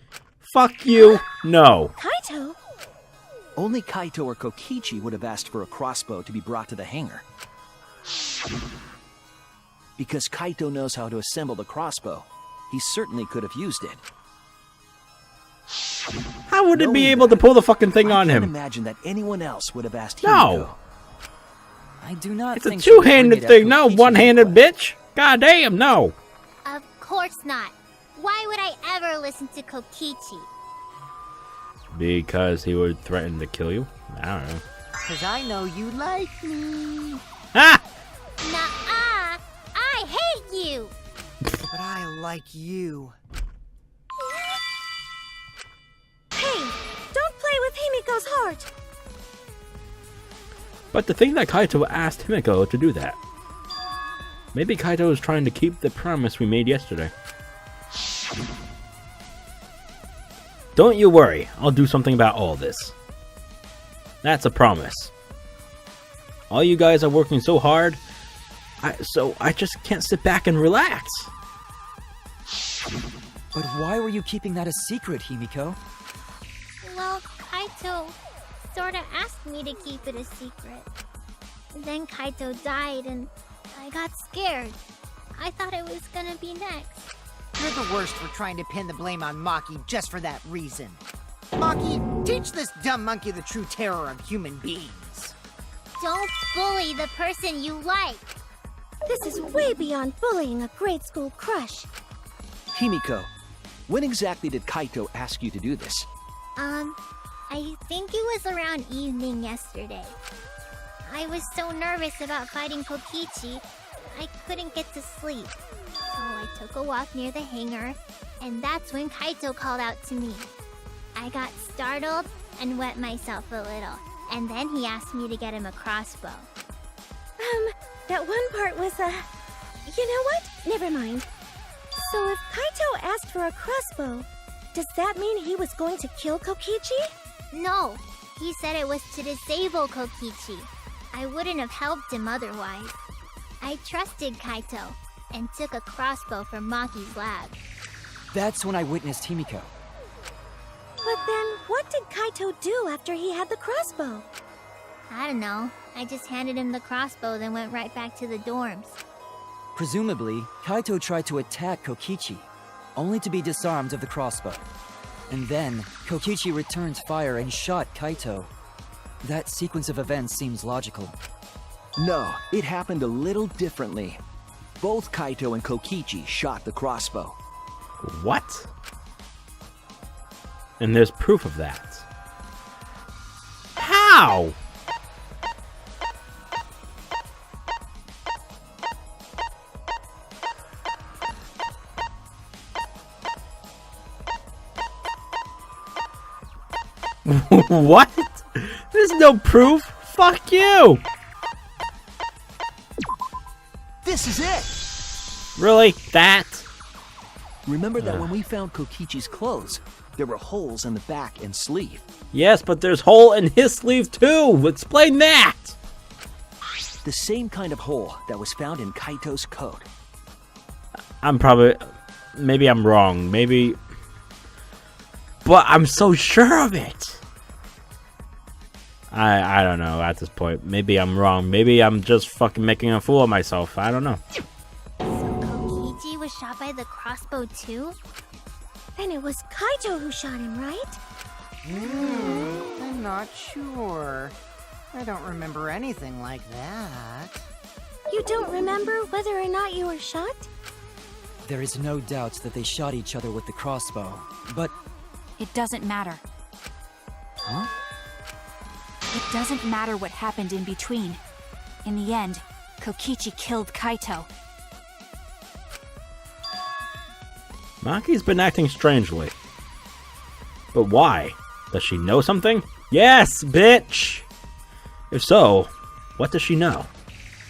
Fuck you. No. Kaito? Only Kaito or Kokichi would have asked for a crossbow to be brought to the hangar. Because Kaito knows how to assemble the crossbow, he certainly could have used it. How would it be Knowing able to that, pull the fucking thing on I can't him? imagine that anyone else would have asked No. Himiko. I do not It's a think she would bring two-handed it at thing, no Kokichi's one-handed request. bitch. God damn, no. Of course not. Why would I ever listen to Kokichi? Because he would threaten to kill you? I don't know. Cause I know you like me. Ah! Nuh-uh! I hate you! But I like you. Hey, don't play with Himiko's heart. But to think that Kaito asked Himiko to do that. Maybe Kaito is trying to keep the promise we made yesterday. Don't you worry, I'll do something about all this. That's a promise. All you guys are working so hard, so I just can't sit back and relax. But why were you keeping that a secret, Himiko? Well, Kaito sorta asked me to keep it a secret. Then Kaito died and I got scared. I thought it was gonna be next. You're the worst for trying to pin the blame on Maki just for that reason. Maki, teach this dumb monkey the true terror of human beings. Don't bully the person you like. This is way beyond bullying a grade school crush. Himiko, when exactly did Kaito ask you to do this? I think it was around evening yesterday. I was so nervous about fighting Kokichi, I couldn't get to sleep. So I took a walk near the hangar, and that's when Kaito called out to me. I got startled and wet myself a little, and then he asked me to get him a crossbow. That one part was, you know what? Never mind. So if Kaito asked for a crossbow, does that mean he was going to kill Kokichi? No, he said it was to disable Kokichi. I wouldn't have helped him otherwise. I trusted Kaito and took a crossbow from Maki's lab. That's when I witnessed Himiko. But then, what did Kaito do after he had the crossbow? I don't know. I just handed him the crossbow, then went right back to the dorms. Presumably, Kaito tried to attack Kokichi, only to be disarmed of the crossbow. And then, Kokichi returned fire and shot Kaito. That sequence of events seems logical. No, it happened a little differently. Both Kaito and Kokichi shot the crossbow. What? And there's proof of that. How? What? There's no proof. Fuck you. This is it! Really? That? Remember that when we found Kokichi's clothes, there were holes in the back and sleeve. Yes, but there's hole in his sleeve too. Explain that. The same kind of hole that was found in Kaito's coat. I'm probably... Maybe I'm wrong. Maybe... But I'm so sure of it. I don't know at this point. Maybe I'm wrong. Maybe I'm just fucking making a fool of myself. I don't know. So Kokichi was shot by the crossbow too? And it was Kaito who shot him, right? I'm not sure. I don't remember anything like that. You don't remember whether or not you were shot? There is no doubt that they shot each other with the crossbow, but... It doesn't matter. Huh? It doesn't matter what happened in between. In the end, Kokichi killed Kaito. Maki's been acting strangely. But why? Does she know something? Yes, bitch! If so, what does she know?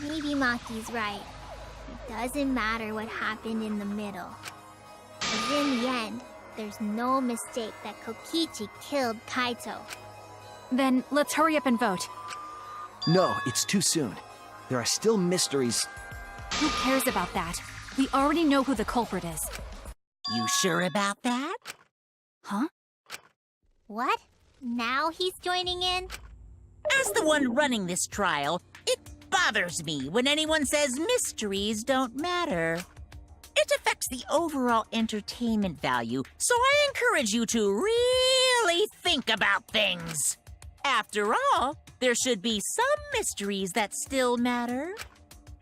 Maybe Maki's right. It doesn't matter what happened in the middle. 'Cause in the end, there's no mistake that Kokichi killed Kaito. Then let's hurry up and vote. No, it's too soon. There are still mysteries. Who cares about that? We already know who the culprit is. You sure about that? Huh? What? Now he's joining in? As the one running this trial, it bothers me when anyone says mysteries don't matter. It affects the overall entertainment value, so I encourage you to really think about things. After all, there should be some mysteries that still matter.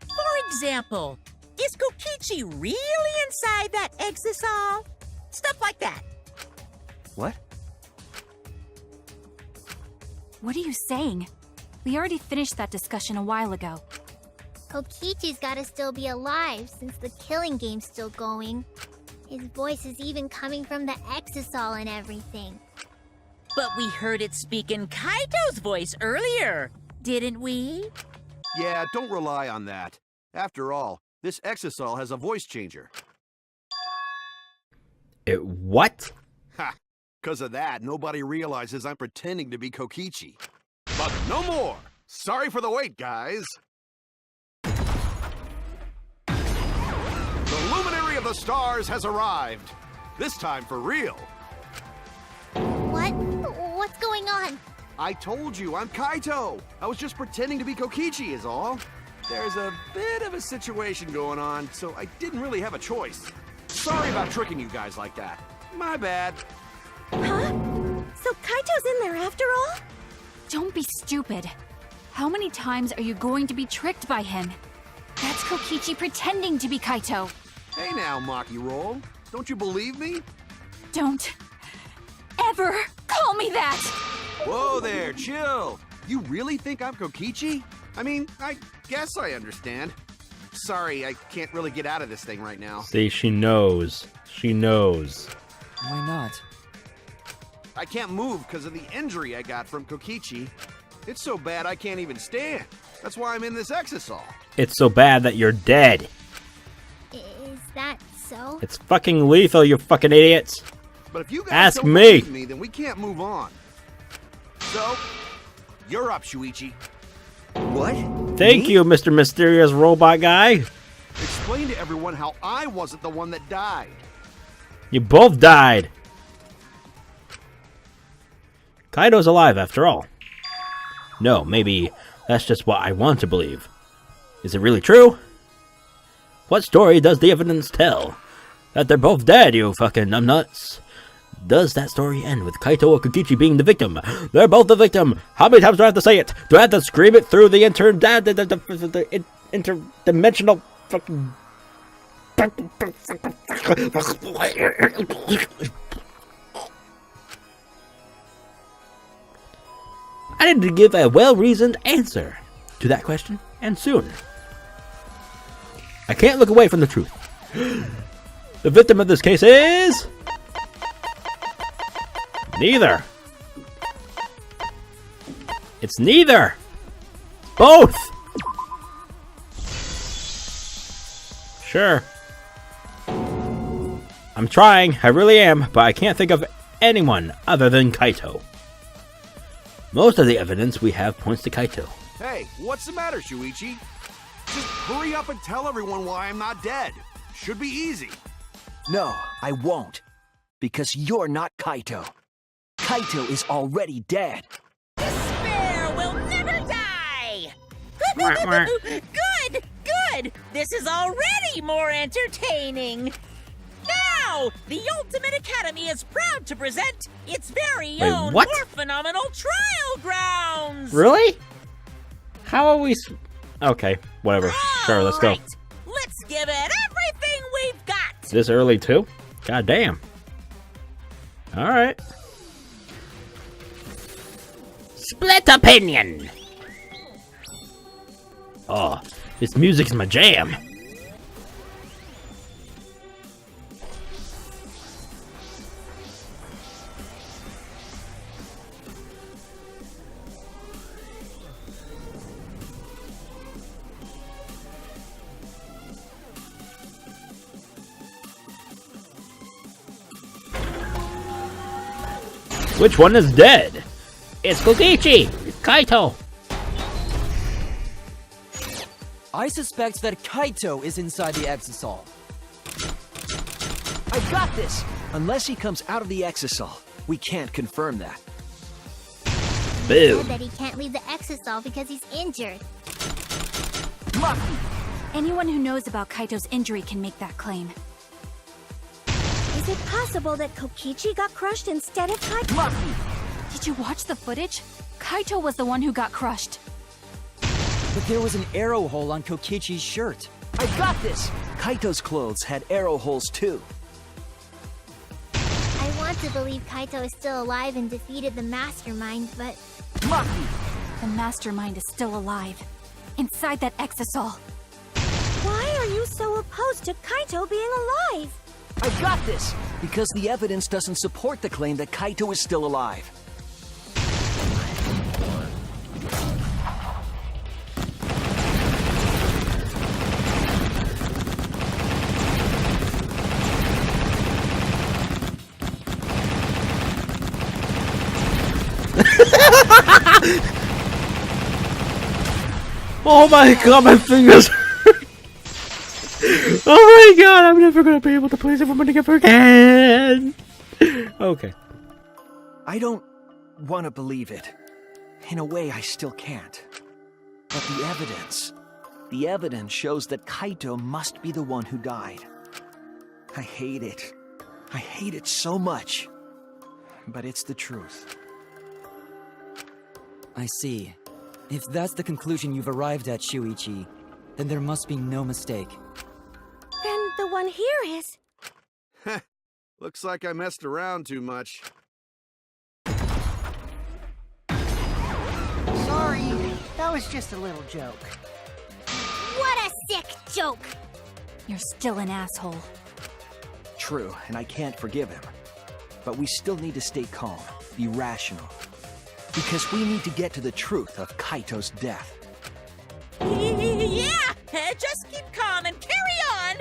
For example, is Kokichi really inside that exisal? Stuff like that. What? What are you saying? We already finished that discussion a while ago. Kokichi's gotta still be alive since the killing game's still going. His voice is even coming from the exisal and everything. But we heard it speak in Kaito's voice earlier, didn't we? Yeah, don't rely on that. After all, this exisal has a voice changer. What? Ha! Because of that, nobody realizes I'm pretending to be Kokichi. But no more! Sorry for the wait, guys! The luminary of the stars has arrived. This time for real. What? What's going on? I told you, I'm Kaito. I was just pretending to be Kokichi is all. There's a bit of a situation going on, so I didn't really have a choice. Sorry about tricking you guys like that. My bad. Huh? So Kaito's in there after all? Don't be stupid. How many times are you going to be tricked by him? That's Kokichi pretending to be Kaito. Hey now, Maki Roll. Don't you believe me? Don't ever call me that! Whoa there, chill. You really think I'm Kokichi? I mean, I guess I understand. Sorry, I can't really get out of this thing right now. See, she knows. She knows. Why not? I can't move because of the injury I got from Kokichi. It's so bad I can't even stand. That's why I'm in this exisal. It's so bad that you're dead. Is that so? It's fucking lethal, you fucking idiots. But if you guys Ask don't me. believe me, then we can't move on. So, you're up, Shuichi. What? Thank Me? you, Mr. Mysterious Robot Guy. Explain to everyone how I wasn't the one that died. You both died. Kaito's alive after all. No, maybe that's just what I want to believe. Is it really true? What story does the evidence tell? That they're both dead, you fucking numbnuts. Does that story end with Kaito or Kokichi being the victim? They're both the victim. How many times do I have to say it? Do I have to scream it through the interdimensional fucking... I need to give a well-reasoned answer to that question, and soon. I can't look away from the truth. The victim of this case is... neither. It's neither. Both. Sure. I'm trying, I really am, but I can't think of anyone other than Kaito. Most of the evidence we have points to Kaito. Hey, what's the matter, Shuichi? Just hurry up and tell everyone why I'm not dead. Should be easy. No, I won't. Because you're not Kaito. Kaito is already dead. Despair will never die! Good! Good! This is already more entertaining! Now, the Ultimate Academy is proud to present its very Wait, own what? more phenomenal trial grounds! Really? How are we... Okay, whatever. Sure, let's go. Alright, let's give it everything we've got! This early too? God damn. Alright. Split opinion. Oh, this music's my jam. Which one is dead? It's Kokichi! It's Kaito! I suspect that Kaito is inside the Exisal. I got this! Unless he comes out of the Exisal, we can't confirm that. Boom. Said that he can't leave the Exisal because he's injured. Maki! Anyone who knows about Kaito's injury can make that claim. Is it possible that Kokichi got crushed instead of Kaito? Maki! Did you watch the footage? Kaito was the one who got crushed. But there was an arrow hole on Kokichi's shirt. I got this! Kaito's clothes had arrow holes too. I want to believe Kaito is still alive and defeated the mastermind, but Maki! The mastermind is still alive. Inside that Exisal. Why are you so opposed to Kaito being alive? I got this! Because the evidence doesn't support the claim that Kaito is still alive. Oh my god, my fingers hurt. Oh my god, I'm never gonna be able to play Super Mario ever again. Okay. I don't want to believe it. In a way, I still can't. But the evidence shows that Kaito must be the one who died. I hate it. I hate it so much. But it's the truth. I see. If that's the conclusion you've arrived at, Shuichi, then there must be no mistake. Then the one here is... Looks like I messed around too much. Sorry, that was just a little joke. what a sick joke! You're still an asshole. True, and I can't forgive him. But we still need to stay calm, be rational. Because we need to get to the truth of Kaito's death. Yeah! Just keep calm and carry on!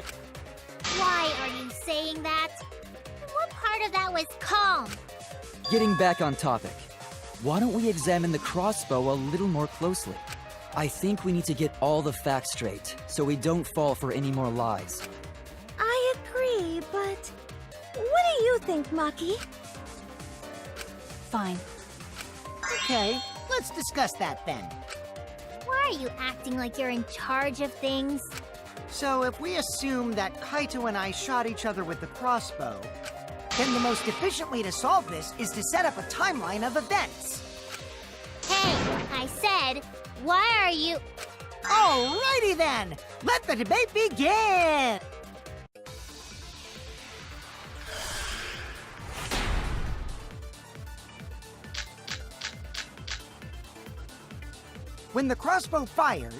Why are you saying that? What part of that was calm? Getting back on topic, why don't we examine the crossbow a little more closely? I think we need to get all the facts straight, so we don't fall for any more lies. I agree, but... what do you think, Maki? Fine. Okay, let's discuss that then. Why are you acting like you're in charge of things? So if we assume that Kaito and I shot each other with the crossbow, then the most efficient way to solve this is to set up a timeline of events. Hey, I said, why are you... Alrighty then! Let the debate begin! When the crossbow fired,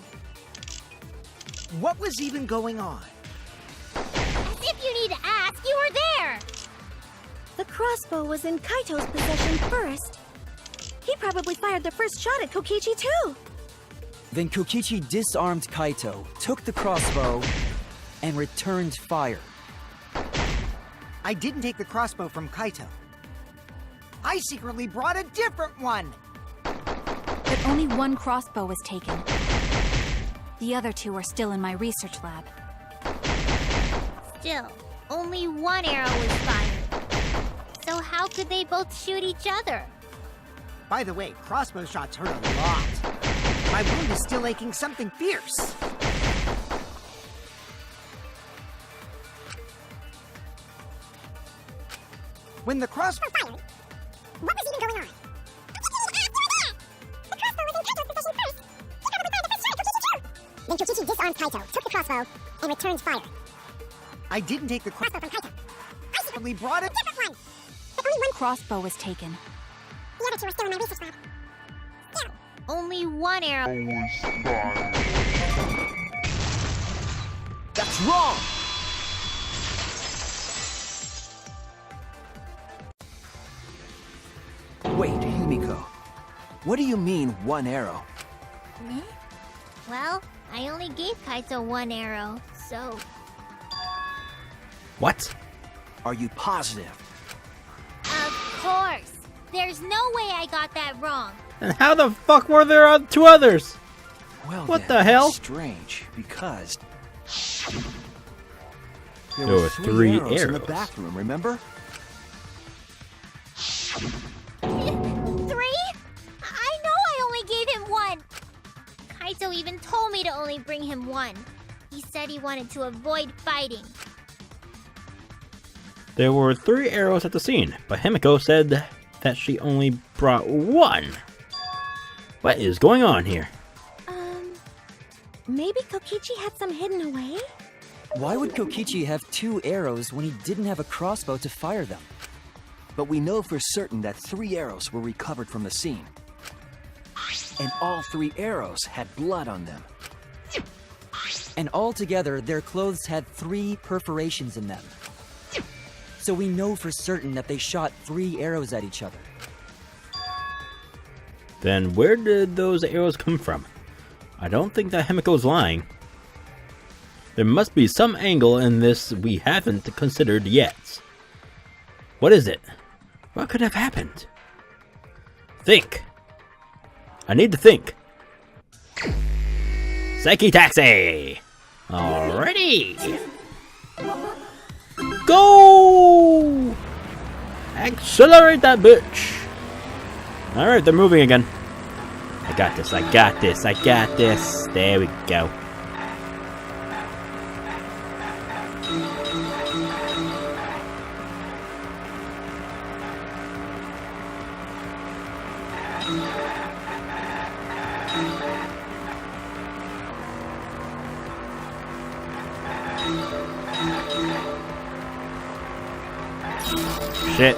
what was even going on? As if you need to ask, you were there! The crossbow was in Kaito's possession first. He probably fired the first shot at Kokichi too. Then Kokichi disarmed Kaito, took the crossbow, and returned fire. I didn't take the crossbow from Kaito. I secretly brought a different one! But only one crossbow was taken. The other two are still in my research lab. Still, only one arrow was fired. So how could they both shoot each other? By the way, crossbow shots hurt a lot. My wound is still aching something fierce. When the crossbow fired, what was even going on? The crossbow was in Kaito's possession first. He probably fired the first shot at Kokichi too. Then Kokichi disarmed Kaito, took the crossbow, and returned fire. I didn't take the crossbow from Kaito. I secretly brought a different one. But only one Crossbow was taken. The other two are still in my research lab. Still, only one arrow. That's wrong! Wait, Himiko. What do you mean, one arrow? Me? Well, I only gave Kaito one arrow, so... What? Are you positive? Of course! There's no way I got that wrong. And how the fuck were there two others? Well, What then, the hell? Strange, because There were three arrows in the arrows. bathroom, remember? 3? I know I only gave him 1. Kaito even told me to only bring him 1. He said he wanted to avoid fighting. There were 3 arrows at the scene, but Himiko said that she only brought 1. What is going on here? Maybe Kokichi had some hidden away? Why would Kokichi have 2 arrows when he didn't have a crossbow to fire them? But we know for certain that 3 arrows were recovered from the scene. And all 3 arrows had blood on them. And altogether, their clothes had 3 perforations in them. So we know for certain that they shot 3 arrows at each other. Then where did those arrows come from? I don't think that Himiko's lying. There must be some angle in this we haven't considered yet. What is it? What could have happened? Think. I need to think. Psyche Taxi! Alrighty! Go! Accelerate that bitch! Alright, they're moving again. I got this, I got this, I got this. There we go. Shit.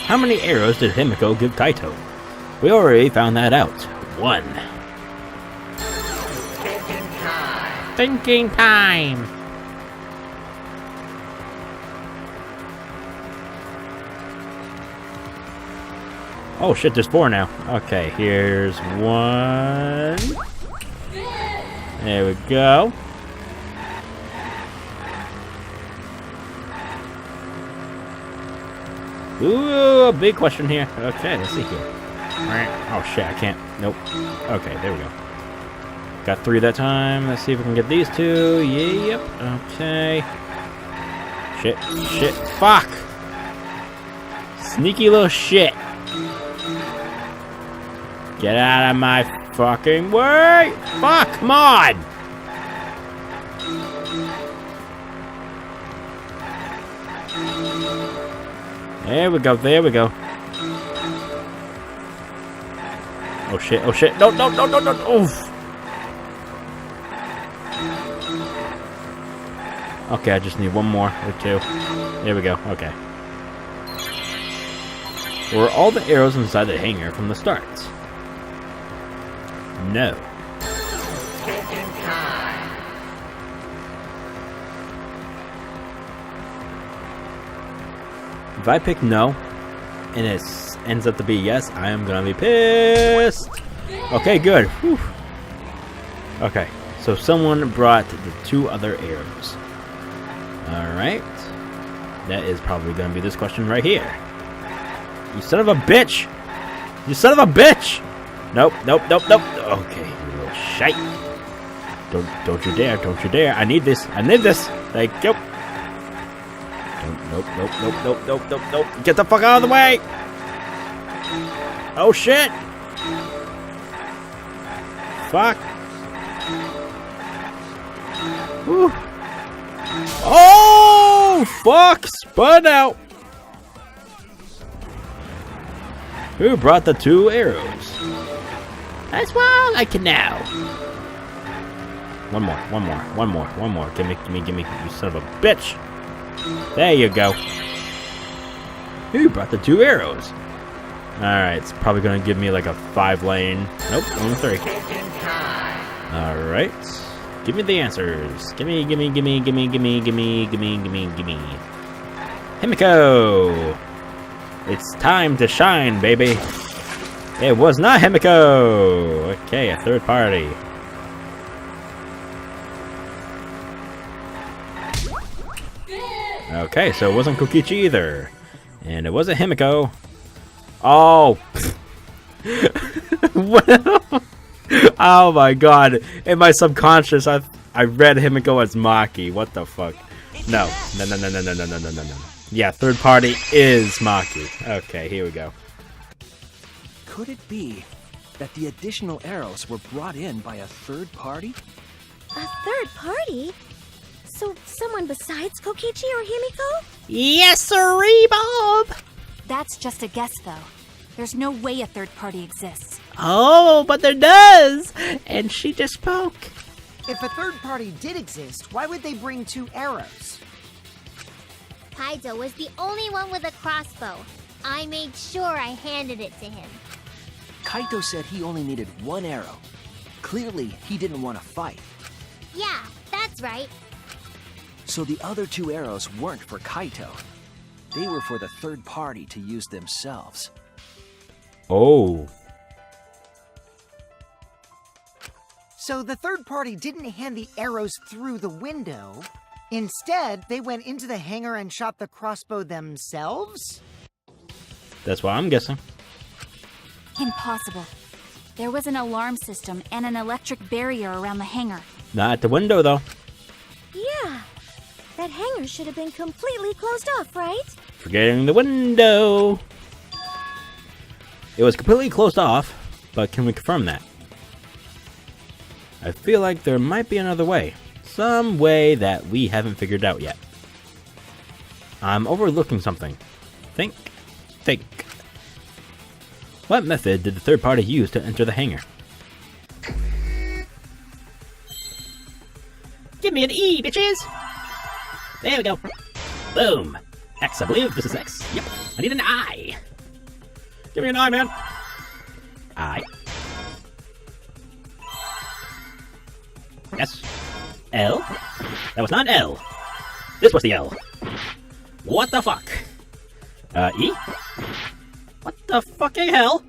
How many arrows did Himiko give Kaito? We already found that out. 1. Thinking time. Oh shit, there's 4 now. Okay, here's 1. There we go. Ooh, a big question here. Okay, let's see here. Oh shit, I can't. Nope. Okay, there we go. Got 3 that time. Let's see if we can get these 2. Yep. Okay. Shit. Shit. Fuck. Sneaky little shit. Get out of my fucking way. Fuck, come on. There we go, there we go. Oh shit, oh shit. No, no, no, no, no. Oof. Okay, I just need 1 more or 2. There we go, okay. Were all the arrows inside the hangar from the start? No. If I pick no, and it ends up to be yes, I am gonna be pissed. Okay, good. Whew. Okay, so someone brought the 2 other arrows. Alright. That is probably gonna be this question right here. You son of a bitch! You son of a bitch! Nope, nope, nope, nope. Okay, you little shite. Don't you dare, don't you dare. I need this, I need this. Thank you. Nope, nope, nope, nope, nope, nope, nope. Get the fuck out of the way! Oh shit! Fuck. Whew. Oh fuck! Spun out! Who brought the 2 arrows? That's why I can now. 1 more, 1 more, 1 more, 1 more. Gimme, gimme, gimme, you son of a bitch! There you go. Who brought the 2 arrows? Alright, it's probably gonna give me like a 5 lane. Nope, only 3. Alright. Give me the answers. Gimme, gimme, gimme, gimme, gimme, gimme, gimme, gimme, gimme. Himiko! It's time to shine, baby. It was not Himiko! Okay, a 3rd party. Okay, so it wasn't Kokichi either. And it wasn't Himiko. Oh! What? Oh my god. In my subconscious, I read Himiko as Maki. What the fuck? No. No. Yeah, third party is Maki. Okay, here we go. Could it be that the additional arrows were brought in by a third party? A third party? So someone besides Kokichi or Himiko? Yes, sirree, Bob! That's just a guess, though. There's no way a third party exists. Oh, but there does! And she just spoke. If a third party did exist, why would they bring 2 arrows? Kaido was the only one with a crossbow. I made sure I handed it to him. Kaito said he only needed 1 arrow. Clearly, he didn't want to fight. Yeah, that's right. So the other 2 arrows weren't for Kaito. They were for the third party to use themselves. Oh. So the third party didn't hand the arrows through the window. Instead, they went into the hangar and shot the crossbow themselves? That's what I'm guessing. Impossible. There was an alarm system and an electric barrier around the hangar. Not at the window, though. Yeah. That hangar should have been completely closed off, right? Forgetting the window. It was completely closed off, but can we confirm that? I feel like there might be another way. Some way that we haven't figured out yet. I'm overlooking something. Think. What method did the third party use to enter the hangar? Give me an E, bitches! There we go. Boom. X, I believe this is X. Yep. I need an I. Give me an I, man. I. S. L. That was not an L. This was the L. What the fuck? E? What the fucking hell?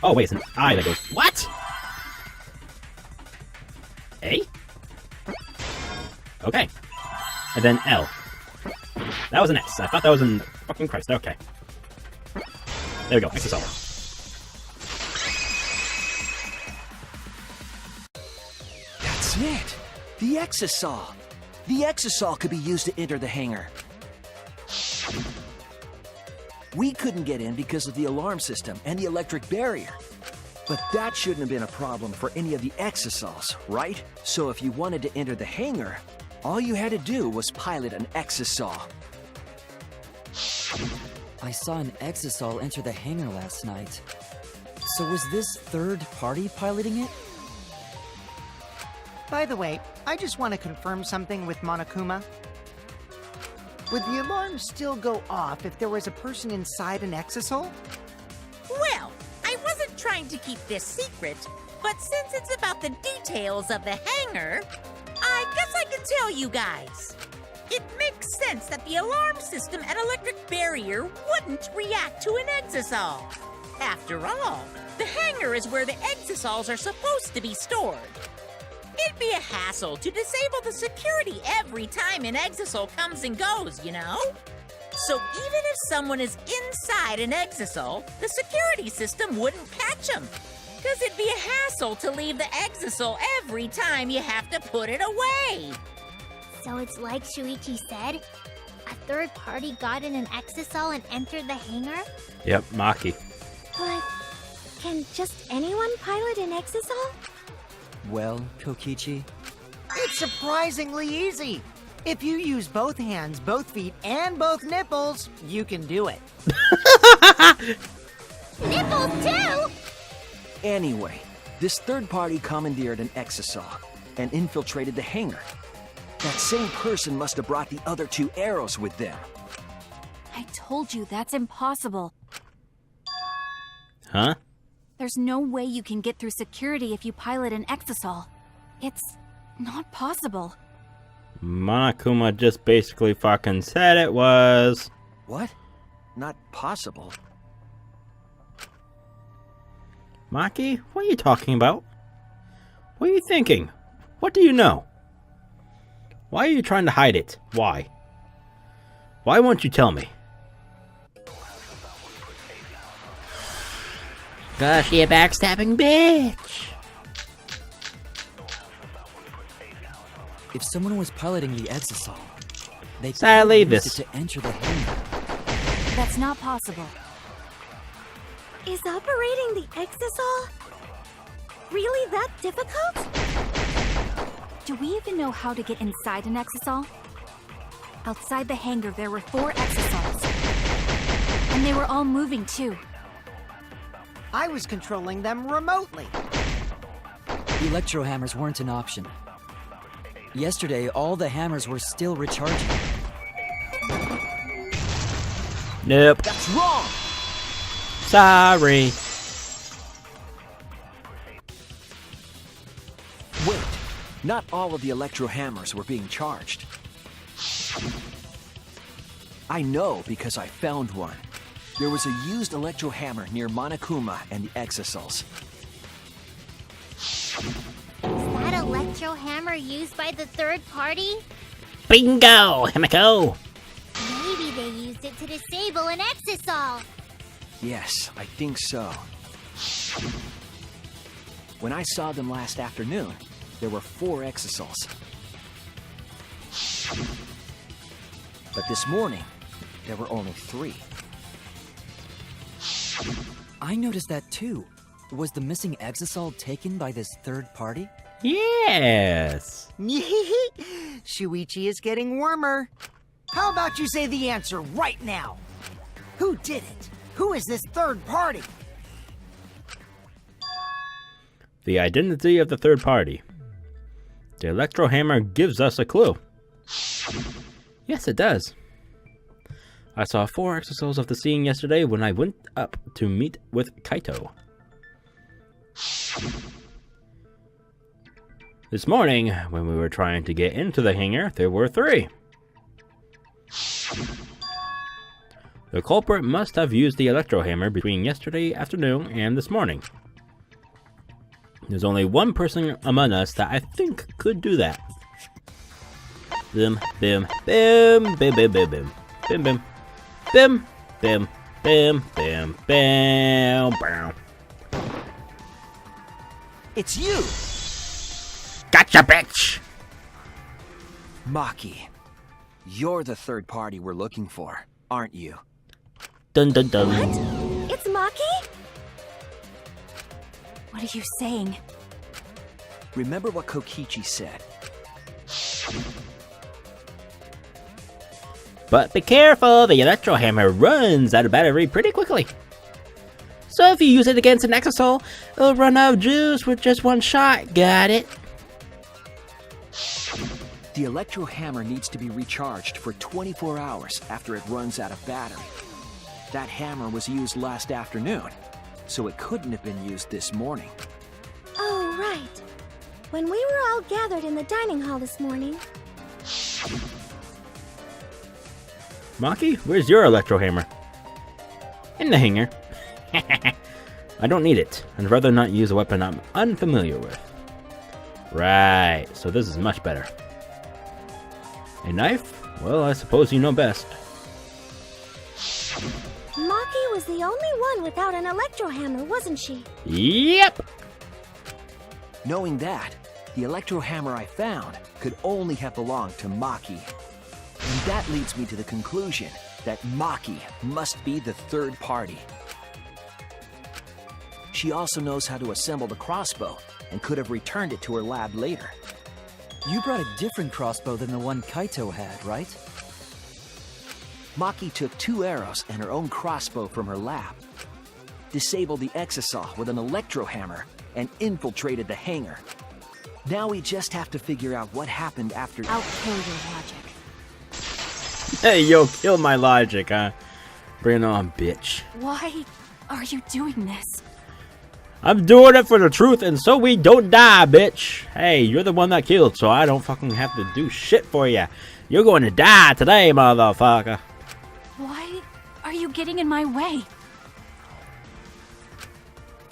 Oh, wait, it's an I that goes. What? A? Okay. And then L. That was an S. I thought that was an fucking Christ. Okay. There we go. XSL. That's it! The Exisal! The Exisal could be used to enter the hangar. We couldn't get in because of the alarm system and the electric barrier. But that shouldn't have been a problem for any of the Exisals, right? So if you wanted to enter the hangar, all you had to do was pilot an Exisal. I saw an Exisal enter the hangar last night. So was this third party piloting it? By the way, I just want to confirm something with Monokuma. Would the alarm still go off if there was a person inside an Exisal? Well, I wasn't trying to keep this secret, but since it's about the details of the hangar, I guess I can tell you guys. It makes sense that the alarm system and electric barrier wouldn't react to an Exisal. After all, the hangar is where the Exisals are supposed to be stored. It'd be a hassle to disable the security every time an Exisal comes and goes, you know? So even if someone is inside an Exisal, the security system wouldn't catch them. Because it'd be a hassle to leave the Exisal every time you have to put it away. So it's like Shuichi said? A third party got in an Exisal and entered the hangar? Yep, Maki. But can just anyone pilot an Exisal? Well, Kokichi, It's surprisingly easy. If you use both hands, both feet, and both nipples, you can do it. Nipples too? Anyway, this third party commandeered an Exisal and infiltrated the hangar. That same person must have brought the other 2 arrows with them. I told you that's impossible. Huh? There's no way you can get through security if you pilot an Exisal. It's not possible. Monokuma just basically fucking said it was. What? Not possible. Maki, what are you talking about? What are you thinking? What do you know? Why are you trying to hide it? Why? Why won't you tell me? Gosh, you backstabbing bitch. If someone was piloting the exisal, they Sadly, could have used this- it to enter the hangar. That's not possible. Is operating the exisal really that difficult? Do we even know how to get inside an exisal? Outside the hangar, there were 4 exisals. And they were all moving too. I was controlling them remotely. Electro hammers weren't an option. Yesterday, all the hammers were still recharging. Nope. That's wrong! Sorry. Wait, not all of the electro hammers were being charged. I know because I found one. There was a used electro hammer near Monokuma and the exisals. Is that electro hammer used by the third party? Bingo, Himiko. Maybe they used it to disable an exisal. Yes, I think so. When I saw them last afternoon, there were 4 exisals. But this morning, there were only 3. I noticed that too. Was the missing exisal taken by this third party? Yes. Shuichi is getting warmer. How about you say the answer right now? Who did it? Who is this third party? The identity of the third party. The electro hammer gives us a clue. Yes, it does. I saw 4 exisals of the scene yesterday when I went up to meet with Kaito. This morning, when we were trying to get into the hangar, there were 3. The culprit must have used the electro hammer between yesterday afternoon and this morning. There's only one person among us that I think could do that. Bim, bim, bim, bim, bim, bim, bim, bim, bim, bim, bim, bim, bim, bim, bam. It's you! Gotcha, bitch. Maki. You're the third party we're looking for, aren't you? Dun dun dun. What? It's Maki? What are you saying? Remember what Kokichi said. But be careful, the electro hammer runs out of battery pretty quickly. So if you use it against an exisal, it'll run out of juice with just one shot. Got it? The electro hammer needs to be recharged for 24 hours after it runs out of battery. That hammer was used last afternoon, so it couldn't have been used this morning. Oh, right. When we were all gathered in the dining hall this morning. Maki, where's your electro hammer? In the hangar. I don't need it. I'd rather not use a weapon I'm unfamiliar with. Right, so this is much better. A knife? Well, I suppose you know best. Maki was the only one without an electro hammer, wasn't she? Yep! Knowing that, the electro hammer I found could only have belonged to Maki. And that leads me to the conclusion that Maki must be the third party. She also knows how to assemble the crossbow and could have returned it to her lab later. You brought a different crossbow than the one Kaito had, right? Maki took 2 arrows and her own crossbow from her lab, disabled the exisal with an electro hammer, and infiltrated the hangar. Now we just have to figure out what happened after— I'll kill your logic. Hey, yo, kill my logic, huh? Bring it on, bitch. Why are you doing this? I'm doing it for the truth and so we don't die, bitch. Hey, you're the one that killed, so I don't fucking have to do shit for you. You're going to die today, motherfucker. Why are you getting in my way?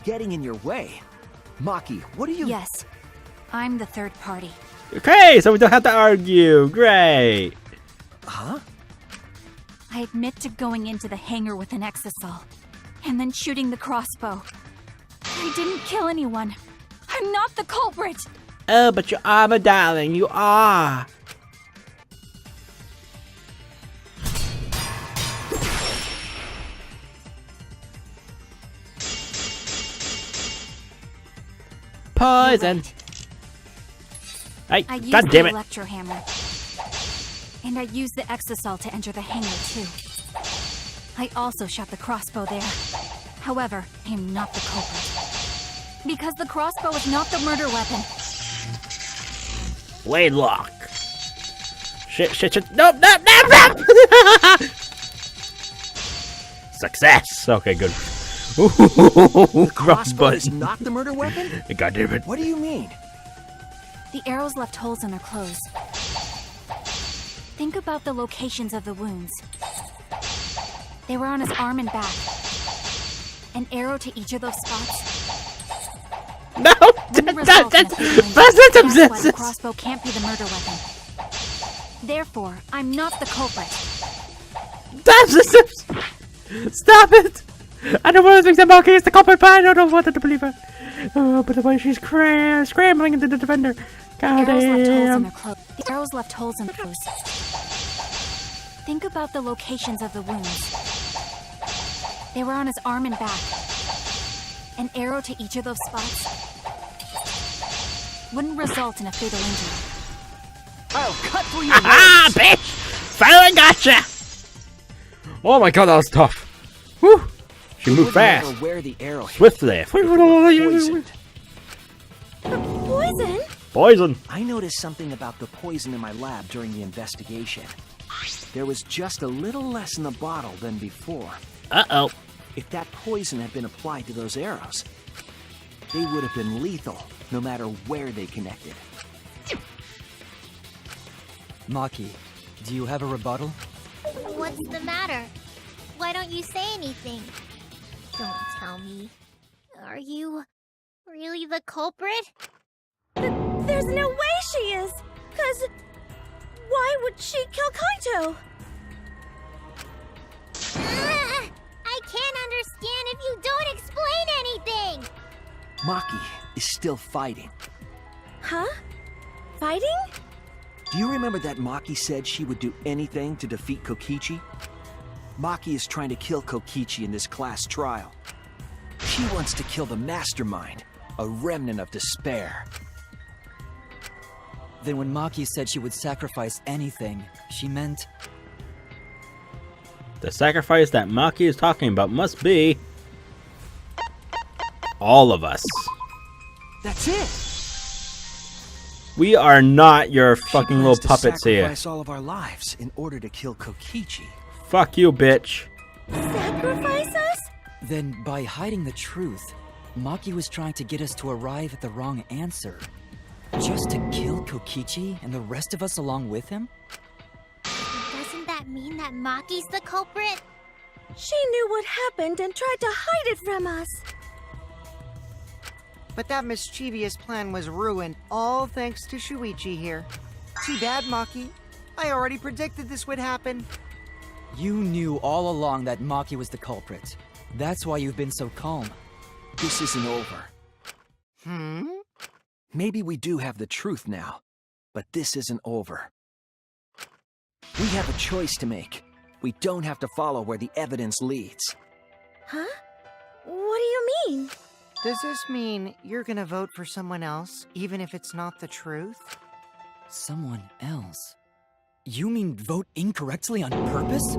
Getting in your way? Maki, what are you— Yes, I'm the third party. Okay, so we don't have to argue. Great. Huh? I admit to going into the hangar with an exisal, and then shooting the crossbow. I didn't kill anyone. I'm not the culprit! Oh, but you are, my darling, you are. Poison. Hey, I used God the damn it. electro hammer. And I used the exisal to enter the hangar too. I also shot the crossbow there. However, I am not the culprit. Because the crossbow is not the murder weapon. Blade lock. Shit. Nope. Success. Okay, good. The Cross crossbow is button. not the murder weapon? God damn it. What do you mean? The arrows left holes in their clothes. Think about the locations of the wounds. They were on his arm and back. An arrow to each of those spots. No! Wouldn't result in a fatal injury. That's why the crossbow can't be the murder weapon. Therefore, I'm not the culprit. Stop it! I don't want to think that Maki is the culprit, but I don't want to believe her. Oh, but the way she's scrambling into the defender. God damn. The arrows left holes in their clothes. Think about the locations of the wounds. They were on his arm and back. An arrow to each of those spots wouldn't result in a fatal injury. I'll cut through your Ah, bitch! Finally gotcha! Oh my god, that was tough. Whew! She moved fast. Where the arrow hit. Swiftly. Poisoned. Poison? Poison. I noticed something about the poison in my lab during the investigation. There was just a little less in the bottle than before. Uh-oh. If that poison had been applied to those arrows, they would have been lethal, no matter where they connected. Maki, do you have a rebuttal? What's the matter? Why don't you say anything? Don't tell me. Are you really the culprit? There's no way she is! 'Cause why would she kill Kaito? I can't understand if you don't explain anything! Maki is still fighting. Huh? Fighting? Do you remember that Maki said she would do anything to defeat Kokichi? Maki is trying to kill Kokichi in this class trial. She wants to kill the mastermind, a remnant of despair. Then when Maki said she would sacrifice anything, she meant... The sacrifice that Maki is talking about must be... all of us. That's it! We are not your fucking She little plans to puppets here. sacrifice all of our lives in order to kill Kokichi. Fuck you, bitch. Sacrifice us? Then by hiding the truth, Maki was trying to get us to arrive at the wrong answer. Just to kill Kokichi and the rest of us along with him? Doesn't that mean that Maki's the culprit? She knew what happened and tried to hide it from us. But that mischievous plan was ruined, all thanks to Shuichi here. Too bad, Maki. I already predicted this would happen. You knew all along that Maki was the culprit. That's why you've been so calm. This isn't over. Maybe we do have the truth now, but this isn't over. We have a choice to make. We don't have to follow where the evidence leads. Huh? What do you mean? Does this mean you're gonna vote for someone else, even if it's not the truth? Someone else? You mean vote incorrectly on purpose?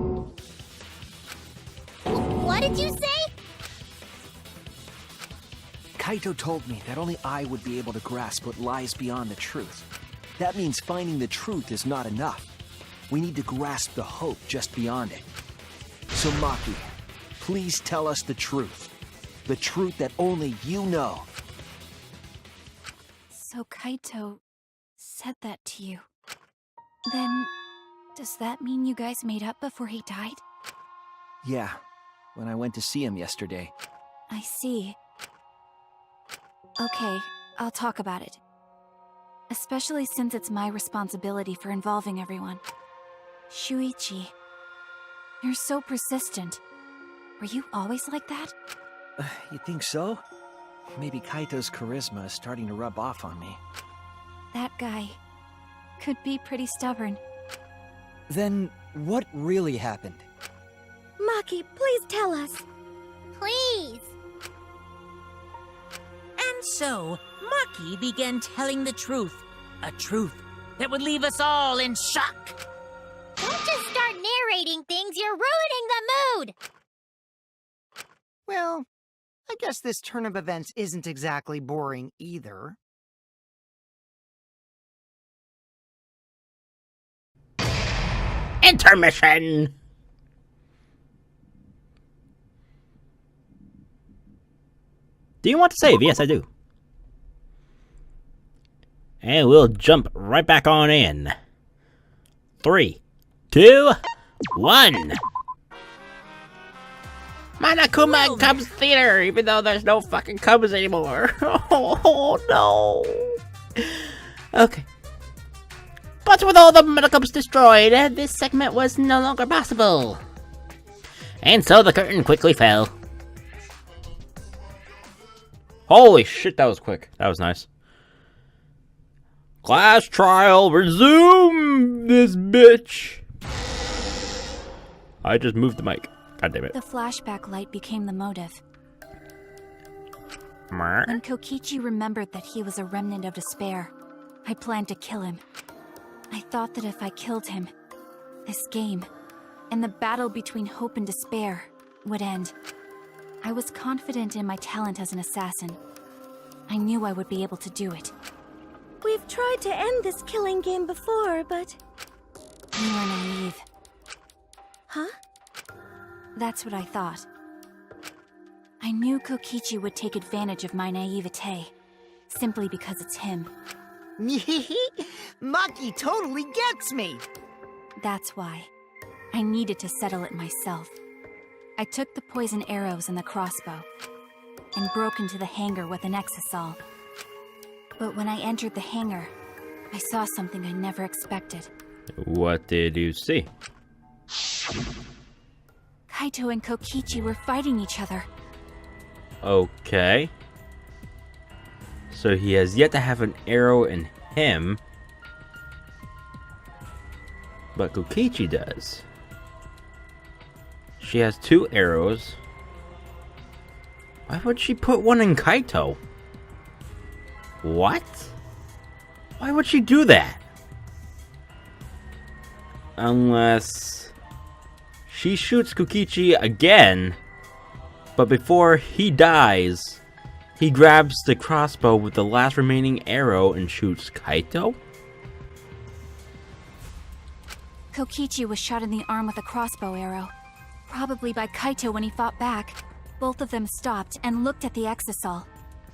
What did you say? Kaito told me that only I would be able to grasp what lies beyond the truth. That means finding the truth is not enough. We need to grasp the hope just beyond it. So Maki, please tell us the truth. The truth that only you know. So Kaito said that to you. Then, does that mean you guys made up before he died? Yeah, when I went to see him yesterday. I see. Okay, I'll talk about it. Especially since it's my responsibility for involving everyone. Shuichi, You're so persistent. Were you always like that? You think so? Maybe Kaito's charisma is starting to rub off on me. That guy could be pretty stubborn. Then, what really happened? Maki, please tell us. Please! And so, Maki began telling the truth. A truth that would leave us all in shock. Don't just start narrating things, you're ruining the mood! Well, I guess this turn of events isn't exactly boring either. Intermission! Do you want to save? Yes, I do. And we'll jump right back on in. 3, 2, 1. Monokuma Cubs Theater, even though there's no fucking Cubs anymore. Oh no. Okay. But with all the Monokums destroyed, this segment was no longer possible. And so the curtain quickly fell. Holy shit, that was quick. That was nice. Class trial, resume this bitch. I just moved the mic. God damn it. The flashback light became the motive. Mer. When Kokichi remembered that he was a remnant of despair, I planned to kill him. I thought that if I killed him, this game, and the battle between hope and despair, would end. I was confident in my talent as an assassin. I knew I would be able to do it. We've tried to end this killing game before, but... You were naive. Huh? That's what I thought. I knew Kokichi would take advantage of my naivete, simply because it's him. Maki totally gets me! That's why. I needed to settle it myself. I took the poison arrows and the crossbow, and broke into the hangar with an exisal. But when I entered the hangar, I saw something I never expected. What did you see? Kaito and Kokichi were fighting each other. Okay. So he has yet to have an arrow in him. But Kokichi does. She has 2 arrows. Why would she put one in Kaito? What? Why would she do that? Unless she shoots Kokichi again, but before he dies, he grabs the crossbow with the last remaining arrow and shoots Kaito? Kokichi was shot in the arm with a crossbow arrow. Probably by Kaito when he fought back. Both of them stopped and looked at the exisal,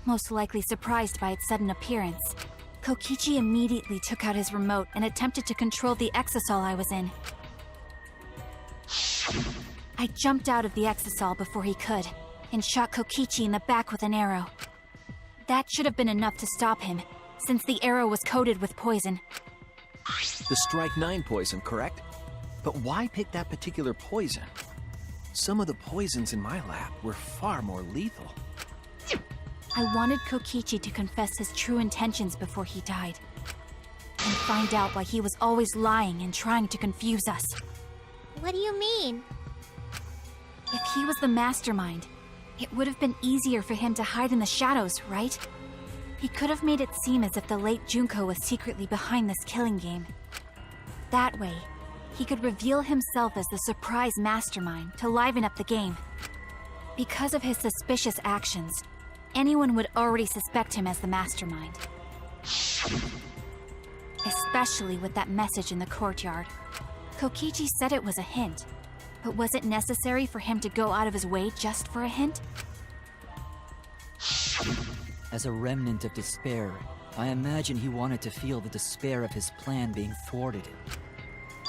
most likely surprised by its sudden appearance. Kokichi immediately took out his remote and attempted to control the exisal I was in. I jumped out of the exisal before he could, and shot Kokichi in the back with an arrow. That should have been enough to stop him, since the arrow was coated with poison. The Strike 9 poison, correct? But why pick that particular poison? Some of the poisons in my lab were far more lethal. I wanted Kokichi to confess his true intentions before he died, and find out why he was always lying and trying to confuse us. What do you mean? If he was the mastermind, it would have been easier for him to hide in the shadows, right? He could have made it seem as if the late Junko was secretly behind this killing game. That way, he could reveal himself as the surprise mastermind to liven up the game. Because of his suspicious actions, anyone would already suspect him as the mastermind. Especially with that message in the courtyard. Kokichi said it was a hint, but was it necessary for him to go out of his way just for a hint? As a remnant of despair, I imagine he wanted to feel the despair of his plan being thwarted.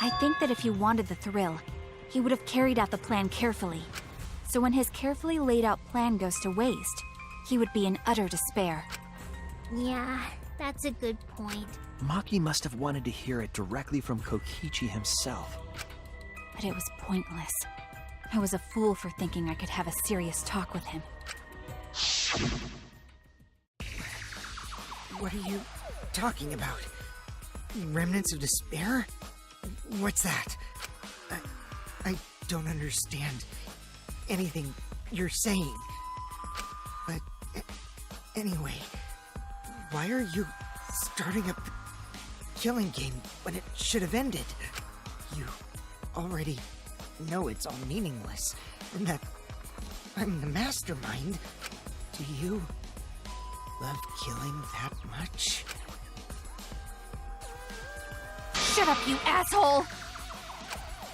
I think that if he wanted the thrill, he would have carried out the plan carefully. So when his carefully laid out plan goes to waste, he would be in utter despair. Yeah, that's a good point. Maki must have wanted to hear it directly from Kokichi himself. But it was pointless. I was a fool for thinking I could have a serious talk with him. What are you talking about? Remnants of despair? What's that? I don't understand anything you're saying. But anyway, why are you starting up the killing game when it should have ended? You already know it's all meaningless, and that I'm the mastermind. Do you love killing that much? Shut up, you asshole!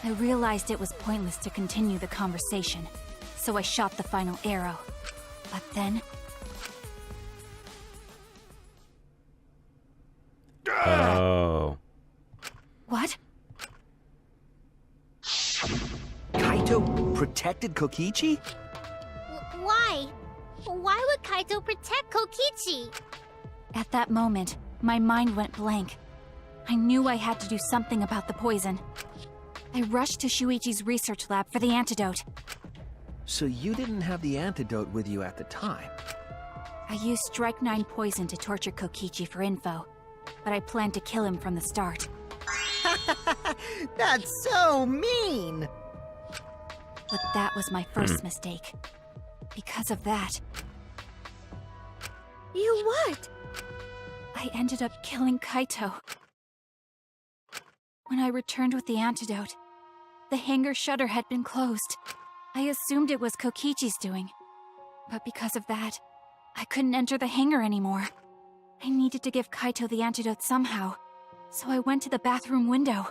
I realized it was pointless to continue the conversation, so I shot the final arrow. But then... Oh. What? Kaito protected Kokichi? Why? Why would Kaito protect Kokichi? At that moment, my mind went blank. I knew I had to do something about the poison. I rushed to Shuichi's research lab for the antidote. So you didn't have the antidote with you at the time? I used Strike 9 poison to torture Kokichi for info, but I planned to kill him from the start. That's so mean! But that was my first mistake. Because of that, You what? I ended up killing Kaito. When I returned with the antidote, the hangar shutter had been closed. I assumed it was Kokichi's doing. But because of that, I couldn't enter the hangar anymore. I needed to give Kaito the antidote somehow, so I went to the bathroom window.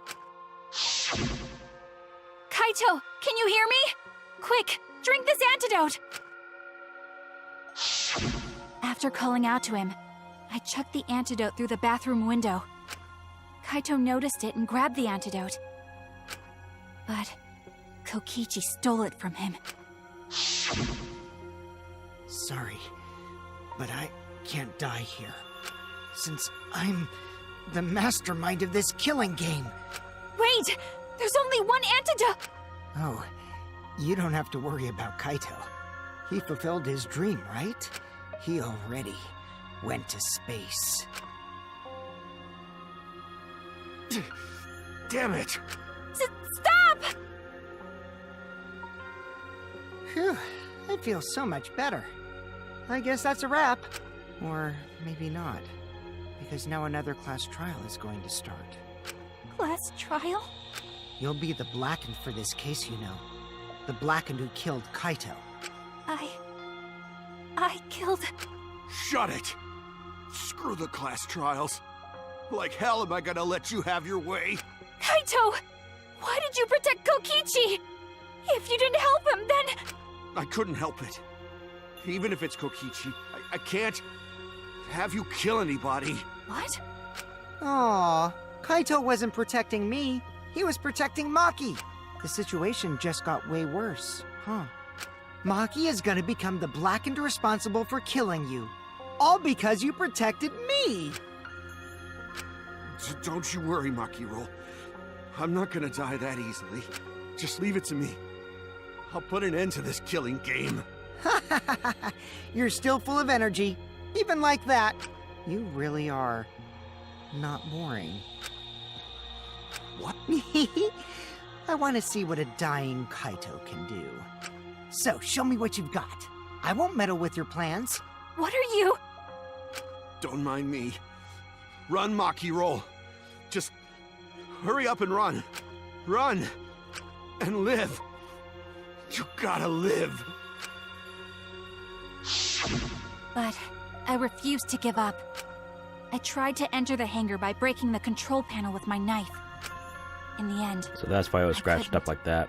Kaito, can you hear me? Quick, drink this antidote! After calling out to him, I chucked the antidote through the bathroom window. Kaito noticed it and grabbed the antidote. But Kokichi stole it from him. Sorry, but I can't die here, since I'm the mastermind of this killing game. Wait! There's only one antidote! Oh, you don't have to worry about Kaito. He fulfilled his dream, right? He already went to space. Damn it! Stop! Phew, I feel so much better. I guess that's a wrap. Or maybe not, because now another class trial is going to start. Class trial? You'll be the Blackened for this case, you know. The Blackened who killed Kaito. I killed... Shut it! Screw the class trials. Like hell am I gonna let you have your way? Kaito! Why did you protect Kokichi? If you didn't help him, then... I couldn't help it. Even if it's Kokichi, I can't have you kill anybody. What? Aw, Kaito wasn't protecting me. He was protecting Maki. The situation just got way worse, huh? Maki is gonna become the Blackened responsible for killing you. All because you protected me! Don't you worry, Maki-Roll. I'm not gonna die that easily. Just leave it to me. I'll put an end to this killing game. You're still full of energy. Even like that. You really are not boring. What? I want to see what a dying Kaito can do. So, show me what you've got. I won't meddle with your plans. What are you... Don't mind me. Run, Maki-Roll. Just hurry up and run. Run! And live. You gotta live. But I refused to give up. I tried to enter the hangar by breaking the control panel with my knife. In the end... So that's why it was I scratched up couldn't. like that.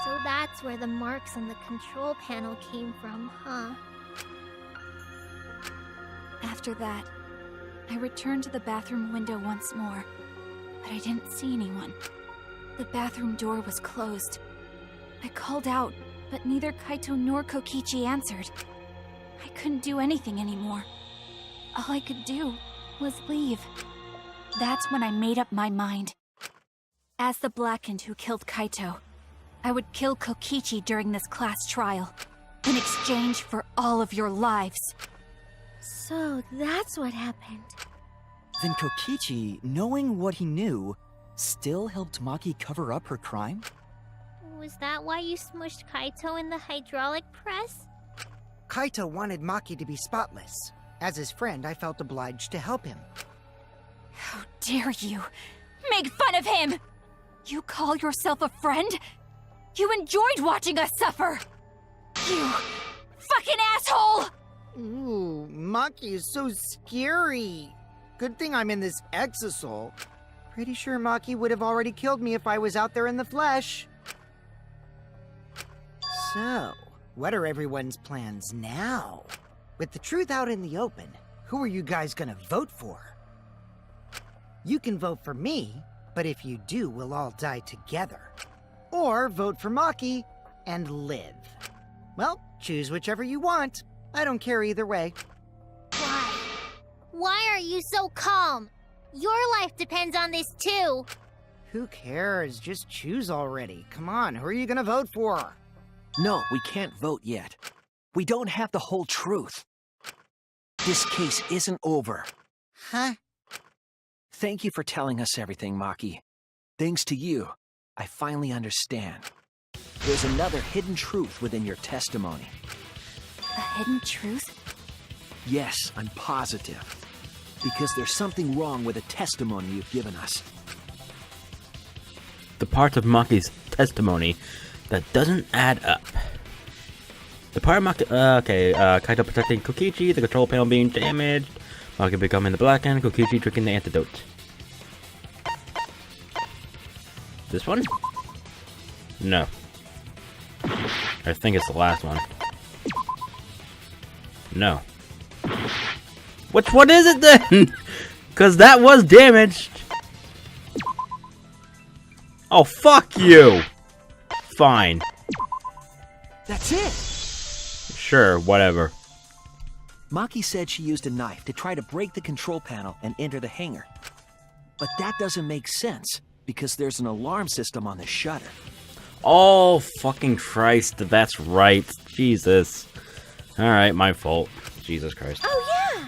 So that's where the marks on the control panel came from, huh? After that, I returned to the bathroom window once more, but I didn't see anyone. The bathroom door was closed. I called out, but neither Kaito nor Kokichi answered. I couldn't do anything anymore. All I could do was leave. That's when I made up my mind. As the Blackened who killed Kaito, I would kill Kokichi during this class trial, in exchange for all of your lives. So that's what happened. Then Kokichi, knowing what he knew, still helped Maki cover up her crime? Was that why you smushed Kaito in the hydraulic press? Kaito wanted Maki to be spotless. As his friend, I felt obliged to help him. How dare you make fun of him! You call yourself a friend? You enjoyed watching us suffer! You fucking asshole! Ooh, Maki is so scary. Good thing I'm in this exosol. Pretty sure Maki would have already killed me if I was out there in the flesh. So, what are everyone's plans now? With the truth out in the open, who are you guys gonna vote for? You can vote for me, but if you do, we'll all die together. Or vote for Maki and live. Well, choose whichever you want. I don't care either way. Why? Why are you so calm? Your life depends on this too. Who cares? Just choose already. Come on, who are you gonna vote for? No, we can't vote yet. We don't have the whole truth. This case isn't over. Huh? Thank you for telling us everything, Maki. Thanks to you, I finally understand. There's another hidden truth within your testimony. A hidden truth? Yes, I'm positive. Because there's something wrong with the testimony you've given us. The part of Maki's testimony that doesn't add up. The part of Maki... Kaito protecting Kokichi, the control panel being damaged, Maki becoming the Blackened, Kokichi drinking the antidote. This one? No. I think it's the last one. No. Which one is it then? Because that was damaged. Oh, fuck you. Fine. That's it! Sure, whatever. Maki said she used a knife to try to break the control panel and enter the hangar. But that doesn't make sense, because there's an alarm system on the shutter. Oh, fucking Christ, that's right. Jesus. Alright, my fault. Jesus Christ. Oh yeah!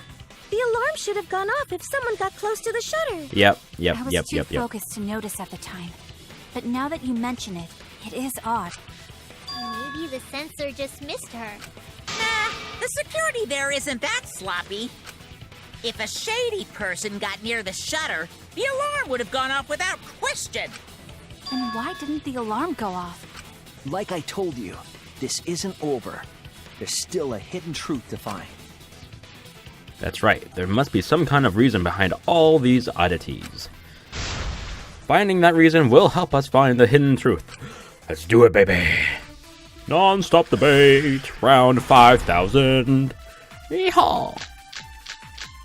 The alarm should have gone off if someone got close to the shutter. Yep. I was too focused to notice at the time. But now that you mention it, it is odd. Maybe the sensor just missed her. Nah, the security there isn't that sloppy. If a shady person got near the shutter, the alarm would have gone off without question. Then why didn't the alarm go off? Like I told you, this isn't over. There's still a hidden truth to find. That's right. There must be some kind of reason behind all these oddities. Finding that reason will help us find the hidden truth. Let's do it, baby. Non-stop debate. Round 5,000. Yeehaw.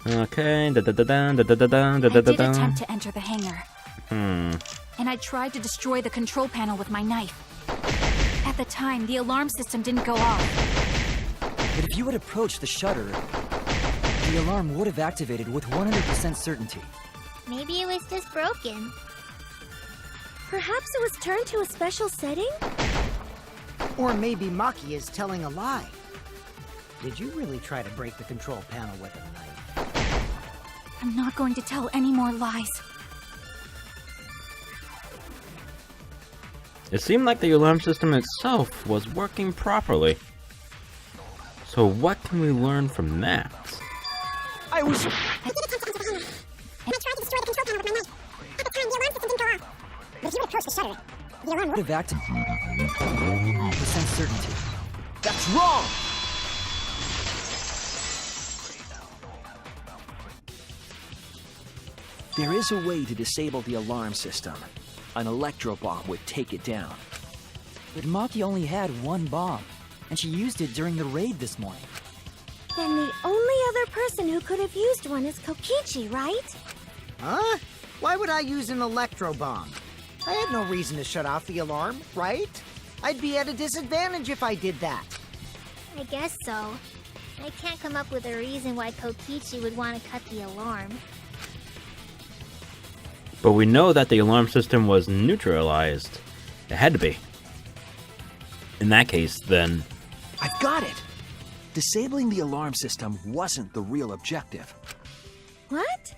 Okay. I did attempt to enter the hangar. And I tried to destroy the control panel with my knife. At the time, the alarm system didn't go off. But if you had approached the shutter, the alarm would have activated with 100% certainty. Maybe it was just broken. Perhaps it was turned to a special setting? Or maybe Maki is telling a lie. Did you really try to break the control panel with a knife? I'm not going to tell any more lies. It seemed like the alarm system itself was working properly. So what can we learn from that? I was... I tried to destroy the control panel with my knife. At the time, the alarm system didn't go off. But if you had approached the shutter, the alarm would have activated 100% certainty. That's wrong! There is a way to disable the alarm system. An electro bomb would take it down. But Maki only had one bomb, and she used it during the raid this morning. Then the only other person who could have used one is Kokichi, right? Huh? Why would I use an electro bomb? I had no reason to shut off the alarm, right? I'd be at a disadvantage if I did that. I guess so. I can't come up with a reason why Kokichi would want to cut the alarm. But we know that the alarm system was neutralized. It had to be. In that case, then... I've got it! Disabling the alarm system wasn't the real objective. What?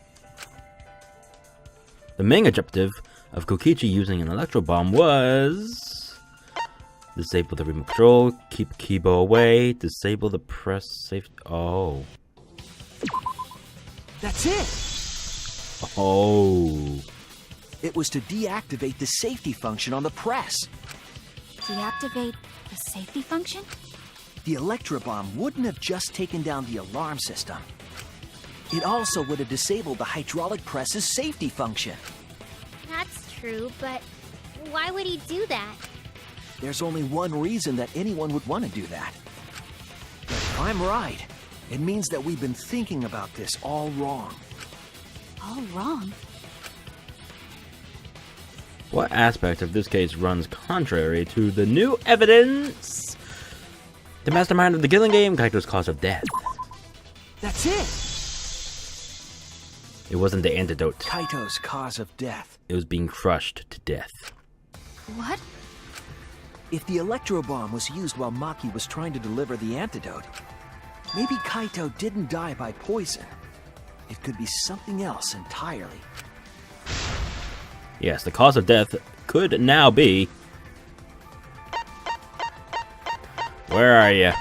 The main objective of Kokichi using an electro bomb was... disable the remote control, keep Kibo away, disable the press safe... Oh. That's it! Oh. It was to deactivate the safety function on the press. Deactivate the safety function? The electro bomb wouldn't have just taken down the alarm system. It also would have disabled the hydraulic press's safety function. That's true, but why would he do that? There's only one reason that anyone would want to do that. If I'm right, it means that we've been thinking about this all wrong. All wrong? What aspect of this case runs contrary to the new evidence? The mastermind of the killing game, Kaito's cause of death. That's it! It wasn't the antidote. Kaito's cause of death. It was being crushed to death. What? If the electro bomb was used while Maki was trying to deliver the antidote, maybe Kaito didn't die by poison. It could be something else entirely. Yes, the cause of death could now be... Where are you?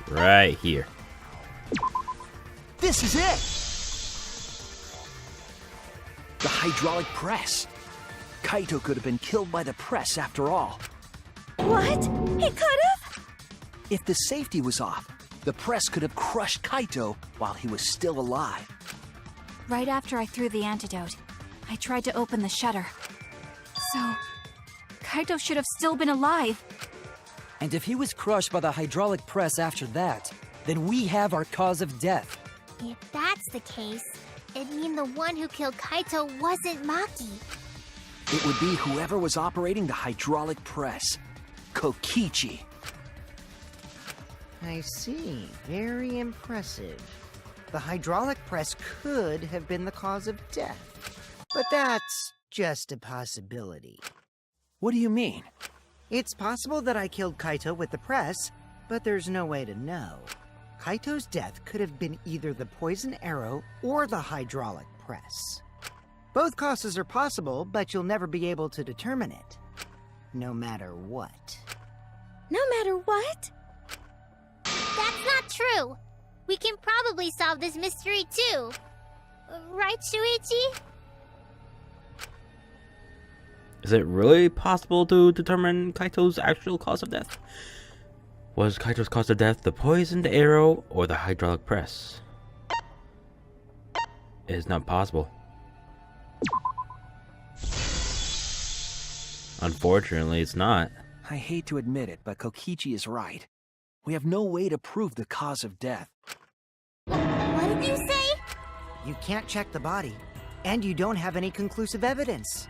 Right here. This is it! The hydraulic press. Kaito could have been killed by the press after all. What? He could have? If the safety was off, the press could have crushed Kaito while he was still alive. Right after I threw the antidote, I tried to open the shutter. So, Kaito should have still been alive. And if he was crushed by the hydraulic press after that, then we have our cause of death. If that's the case, it'd mean the one who killed Kaito wasn't Maki. It would be whoever was operating the hydraulic press. Kokichi. I see. Very impressive. The hydraulic press could have been the cause of death. But that's just a possibility. What do you mean? It's possible that I killed Kaito with the press, but there's no way to know. Kaito's death could have been either the poison arrow or the hydraulic press. Both causes are possible, but you'll never be able to determine it. No matter what. No matter what? That's not true. We can probably solve this mystery too. Right, Shuichi? Is it really possible to determine Kaito's actual cause of death? Was Kaito's cause of death the poisoned arrow or the hydraulic press? It is not possible. Unfortunately, it's not. I hate to admit it, but Kokichi is right. We have no way to prove the cause of death. What did you say? You can't check the body, and you don't have any conclusive evidence.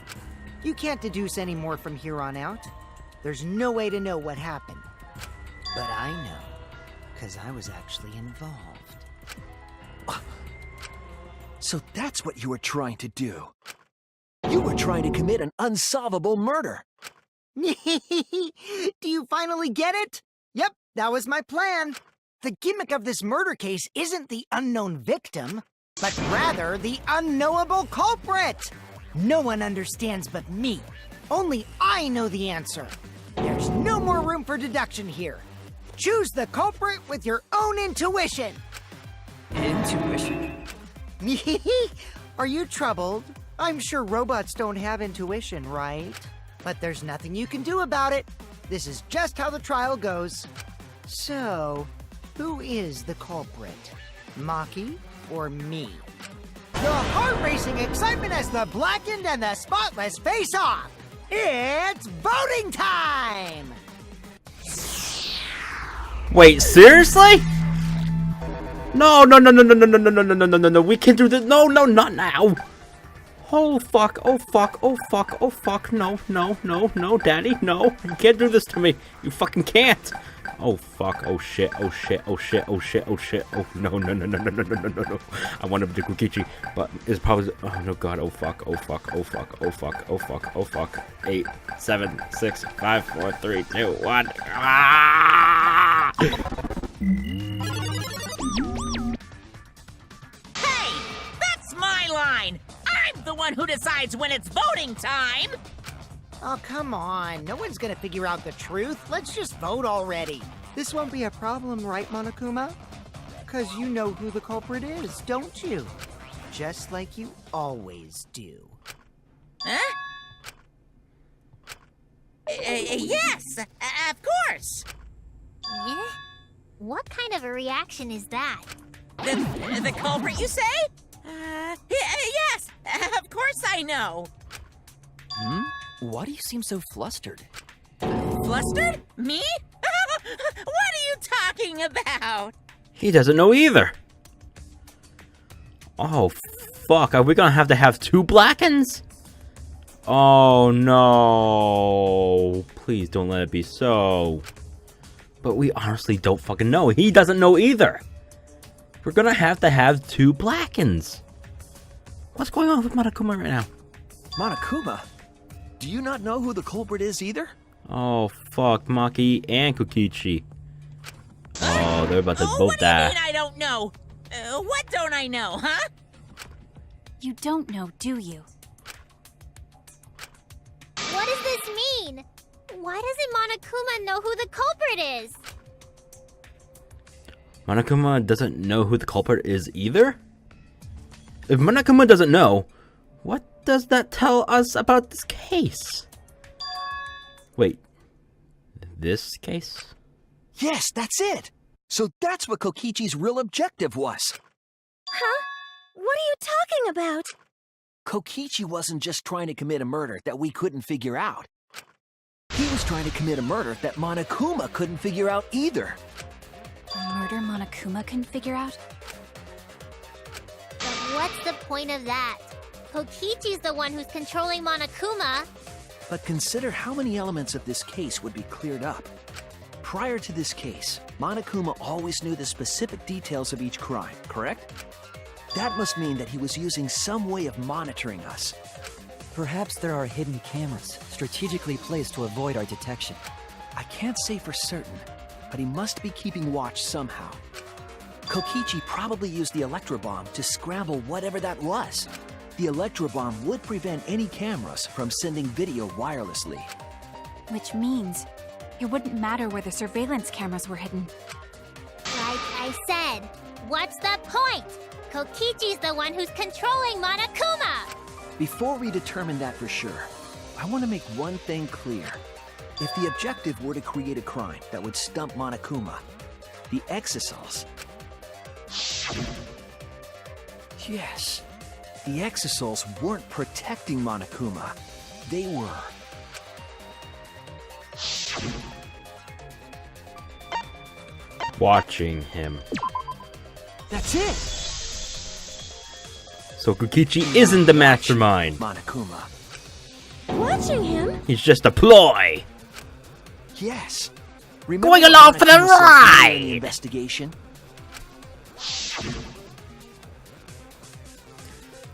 You can't deduce any more from here on out. There's no way to know what happened. But I know, because I was actually involved. So that's what you were trying to do. You were trying to commit an unsolvable murder. Do you finally get it? Yep, that was my plan. The gimmick of this murder case isn't the unknown victim, but rather the unknowable culprit. No one understands but me. Only I know the answer. There's no more room for deduction here. Choose the culprit with your own intuition. Intuition? Are you troubled? I'm sure robots don't have intuition, right? But there's nothing you can do about it. This is just how the trial goes. So, who is the culprit? Maki or me? The heart-racing excitement as the blackened and the spotless face off. It's voting time! Wait, seriously? No, we can't do this. No, not now. Oh fuck, oh fuck, no, daddy, no. You can't do this to me. You fucking can't. Oh fuck, oh shit, oh shit, oh shit, oh shit, oh shit, oh no, no, no, no, no, no, no, no, no, no. I want to be Kokichi, but it's probably, oh no god, oh fuck, oh fuck, oh fuck, oh fuck, oh fuck, oh fuck. 8, 7, 6, 5, 4, 3, 2, 1. Ah! Hey, that's my line. I'm the one who decides when it's voting time. Oh, come on. No one's gonna figure out the truth. Let's just vote already. This won't be a problem, right, Monokuma? Because you know who the culprit is, don't you? Just like you always do. Huh? Yes, of course. Yeah? What kind of a reaction is that? The culprit, you say? Yes, of course I know. Why do you seem so flustered? Flustered? Me? What are you talking about? He doesn't know either. Oh fuck, are we gonna have to have 2 Blackens? Oh no. Please don't let it be so. But we honestly don't fucking know. He doesn't know either. We're gonna have to have 2 Blackens. What's going on with Monokuma right now? Monokuma? Do you not know who the culprit is either? Oh fuck, Maki and Kokichi. Oh, they're about to both die. What do you mean I don't know? What don't I know, huh? You don't know, do you? What does this mean? Why doesn't Monokuma know who the culprit is? Monokuma doesn't know who the culprit is either? If Monokuma doesn't know, what does that tell us about this case? Wait, this case? Yes, that's it! So that's what Kokichi's real objective was. Huh? What are you talking about? Kokichi wasn't just trying to commit a murder that we couldn't figure out. He was trying to commit a murder that Monokuma couldn't figure out either. A murder Monokuma couldn't figure out? But what's the point of that? Kokichi's the one who's controlling Monokuma. But consider how many elements of this case would be cleared up. Prior to this case, Monokuma always knew the specific details of each crime, correct? That must mean that he was using some way of monitoring us. Perhaps there are hidden cameras, strategically placed to avoid our detection. I can't say for certain, but he must be keeping watch somehow. Kokichi probably used the electrobomb to scramble whatever that was. The electrobomb would prevent any cameras from sending video wirelessly. Which means it wouldn't matter where the surveillance cameras were hidden. Like I said, what's the point? Kokichi's the one who's controlling Monokuma! Before we determine that for sure, I want to make one thing clear. If the objective were to create a crime that would stump Monokuma, the Exosols... Yes, the Exosols weren't protecting Monokuma. They were. Watching him. That's it! So Kokichi isn't the mastermind. Monokuma. Watching him? He's just a ploy. Yes. Going along for the ride! Investigation.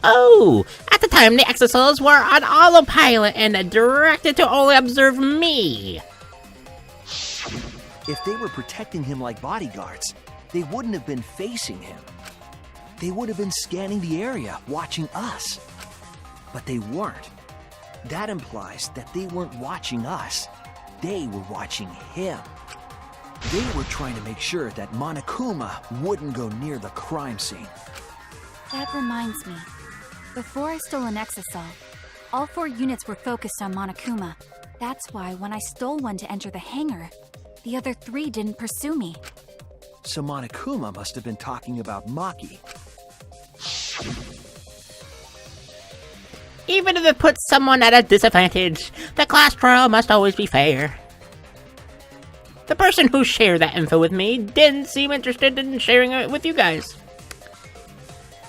Oh, at the time the Exosouls were on autopilot and directed to only observe me. If they were protecting him like bodyguards, they wouldn't have been facing him. They would have been scanning the area, watching us. But they weren't. That implies that they weren't watching us. They were watching him. They were trying to make sure that Monokuma wouldn't go near the crime scene. That reminds me. Before I stole an Exosol, all 4 units were focused on Monokuma. That's why when I stole one to enter the hangar, the other 3 didn't pursue me. So Monokuma must have been talking about Maki. Even if it puts someone at a disadvantage, the class trial must always be fair. The person who shared that info with me didn't seem interested in sharing it with you guys.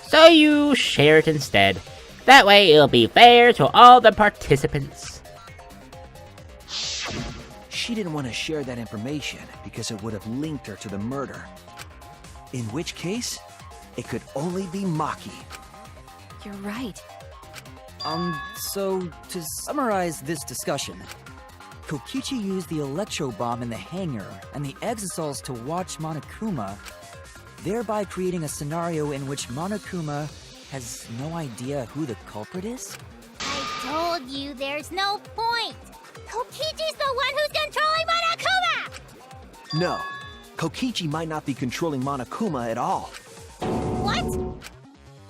So you share it instead. That way it'll be fair to all the participants. she didn't want to share that information because it would have linked her to the murder. In which case, it could only be Maki. You're right. So to summarize this discussion, Kokichi used the electro bomb in the hangar and the exosols to watch Monokuma, thereby creating a scenario in which Monokuma has no idea who the culprit is? I told you there's no point. Kokichi's the one who's controlling Monokuma! No, Kokichi might not be controlling Monokuma at all. What?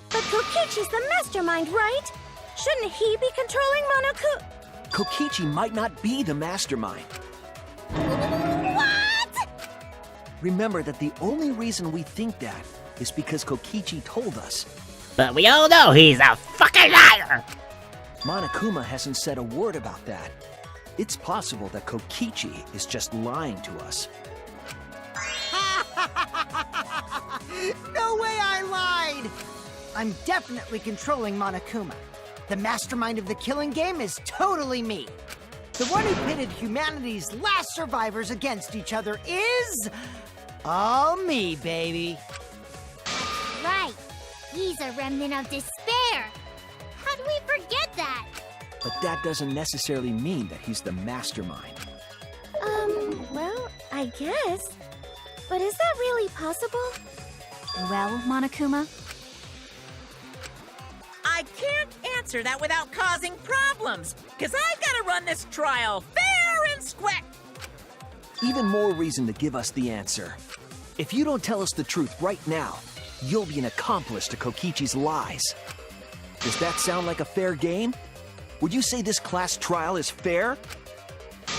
But Kokichi's the mastermind, right? Shouldn't he be controlling Monokuma? Kokichi might not be the mastermind. What? Remember that the only reason we think that is because Kokichi told us. But we all know he's a fucking liar! Monokuma hasn't said a word about that. It's possible that Kokichi is just lying to us. No way I lied! I'm definitely controlling Monokuma. The mastermind of the killing game is totally me. The one who pitted humanity's last survivors against each other is... all me, baby. Right. He's a remnant of despair. How do we forget that? But that doesn't necessarily mean that he's the mastermind. Well, I guess. But is that really possible? Well, Monokuma? I can't answer that without causing problems, because I gotta run this trial fair and square. Even more reason to give us the answer. If you don't tell us the truth right now, you'll be an accomplice to Kokichi's lies. Does that sound like a fair game? Would you say this class trial is fair?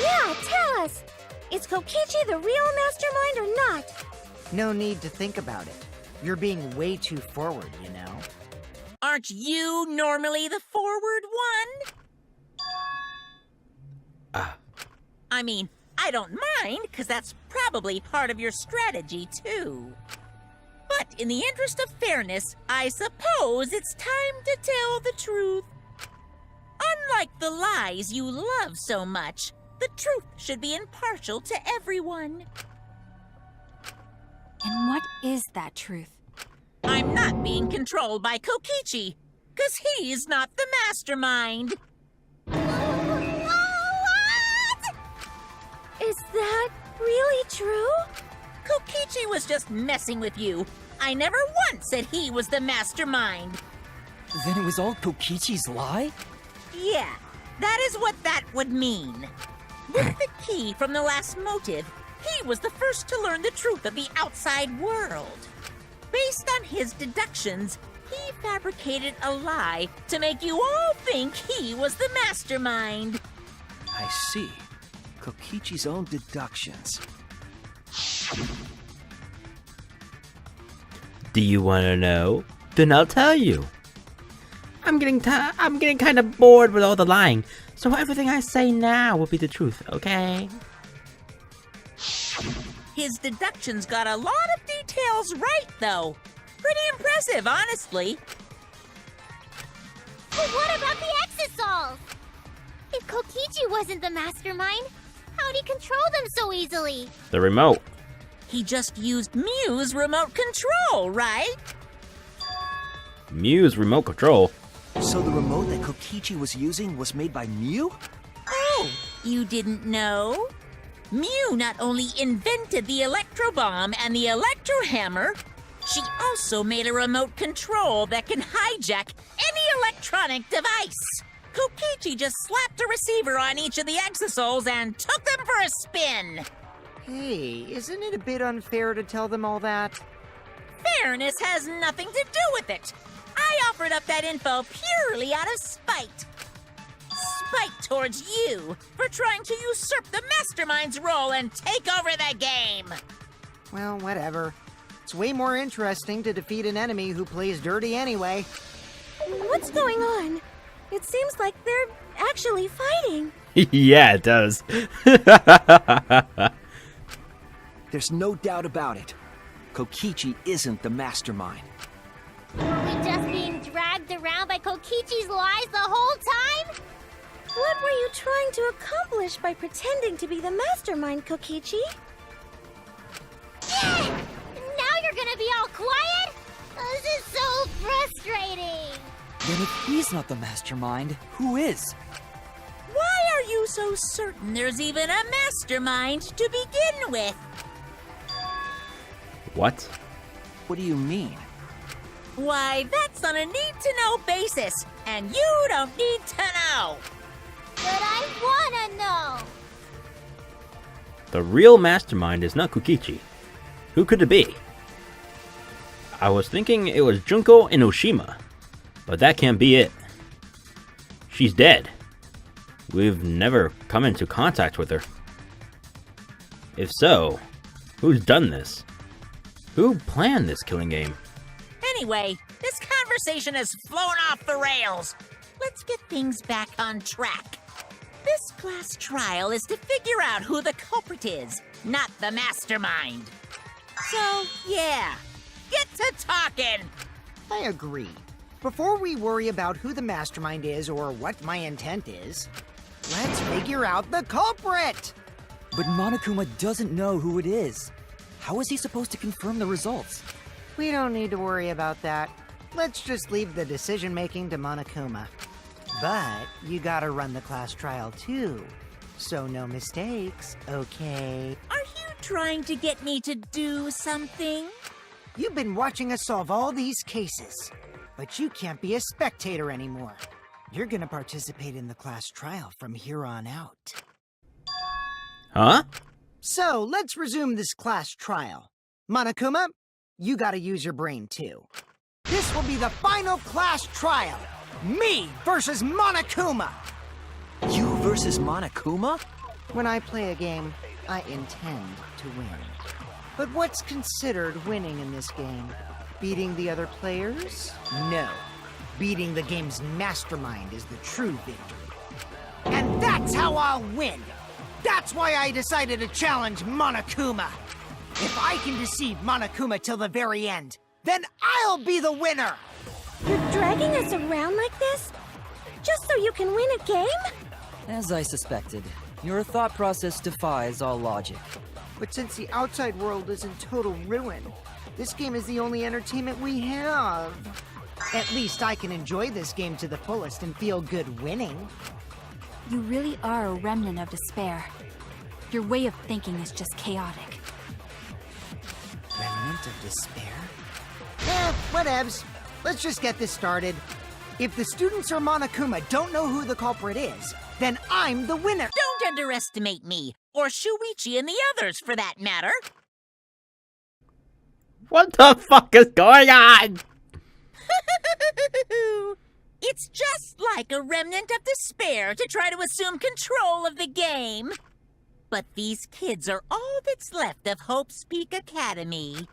Yeah, tell us! Is Kokichi the real mastermind or not? No need to think about it. You're being way too forward, you know? Aren't you normally the forward one? I mean, I don't mind, because that's probably part of your strategy, too. But in the interest of fairness, I suppose it's time to tell the truth. Unlike the lies you love so much, the truth should be impartial to everyone. And what is that truth? I'm not being controlled by Kokichi, because he's not the mastermind. What? Is that really true? Kokichi was just messing with you. I never once said he was the mastermind. Then it was all Kokichi's lie? Yeah, that is what that would mean. With the key from the last motive, he was the first to learn the truth of the outside world. Based on his deductions, he fabricated a lie to make you all think he was the mastermind. I see. Kokichi's own deductions. Do you want to know? Then I'll tell you. I'm getting kind of bored with all the lying, so everything I say now will be the truth, okay? His deductions got a lot of details right, though. Pretty impressive, honestly. But what about the exosols? If Kokichi wasn't the mastermind, how'd he control them so easily? The remote. He just used Mew's remote control, right? Mew's remote control. So the remote that Kokichi was using was made by Mew? Oh, you didn't know? Mew not only invented the electro bomb and the electro hammer, she also made a remote control that can hijack any electronic device. Kokichi just slapped a receiver on each of the exosols and took them for a spin. Hey, isn't it a bit unfair to tell them all that? Fairness has nothing to do with it. I offered up that info purely out of spite. Spite towards you for trying to usurp the mastermind's role and take over the game. Well, whatever. It's way more interesting to defeat an enemy who plays dirty anyway. What's going on? It seems like they're actually fighting. Yeah, it does. There's no doubt about it. Kokichi isn't the mastermind. Were we just being dragged around by Kokichi's lies the whole time? What were you trying to accomplish by pretending to be the mastermind, Kokichi? Now you're gonna be all quiet? This is so frustrating. Then if he's not the mastermind, who is? Why are you so certain there's even a mastermind to begin with? What? What do you mean? Why, that's on a need-to-know basis, and you don't need to know. But I wanna know. The real mastermind is not Kokichi. Who could it be? I was thinking it was Junko Enoshima, but that can't be it. She's dead. We've never come into contact with her. If so, who's done this? Who planned this killing game? Anyway, this conversation has flown off the rails. Let's get things back on track. This class trial is to figure out who the culprit is, not the mastermind. So, yeah, get to talking. I agree. Before we worry about who the mastermind is or what my intent is, let's figure out the culprit! But Monokuma doesn't know who it is. How is he supposed to confirm the results? We don't need to worry about that. Let's just leave the decision-making to Monokuma. But you gotta run the class trial too. So no mistakes, okay? Are you trying to get me to do something? You've been watching us solve all these cases, but you can't be a spectator anymore. You're gonna participate in the class trial from here on out. Huh? So, let's resume this class trial. Monokuma, you gotta use your brain too. This will be the final class trial. Me versus Monokuma. You versus Monokuma? When I play a game, I intend to win. But what's considered winning in this game? Beating the other players? No. Beating the game's mastermind is the true victory. And that's how I'll win! That's why I decided to challenge Monokuma! If I can deceive Monokuma till the very end, then I'll be the winner! You're dragging us around like this? Just so you can win a game? As I suspected, your thought process defies all logic. But since the outside world is in total ruin, this game is the only entertainment we have. At least I can enjoy this game to the fullest and feel good winning. You really are a remnant of despair. Your way of thinking is just chaotic. Remnant of despair? Whatevs. Let's just get this started. If the students or Monokuma don't know who the culprit is, then I'm the winner. Don't underestimate me, or Shuichi and the others for that matter. What the fuck is going on? It's just like a remnant of despair to try to assume control of the game. But these kids are all that's left of Hope's Peak Academy.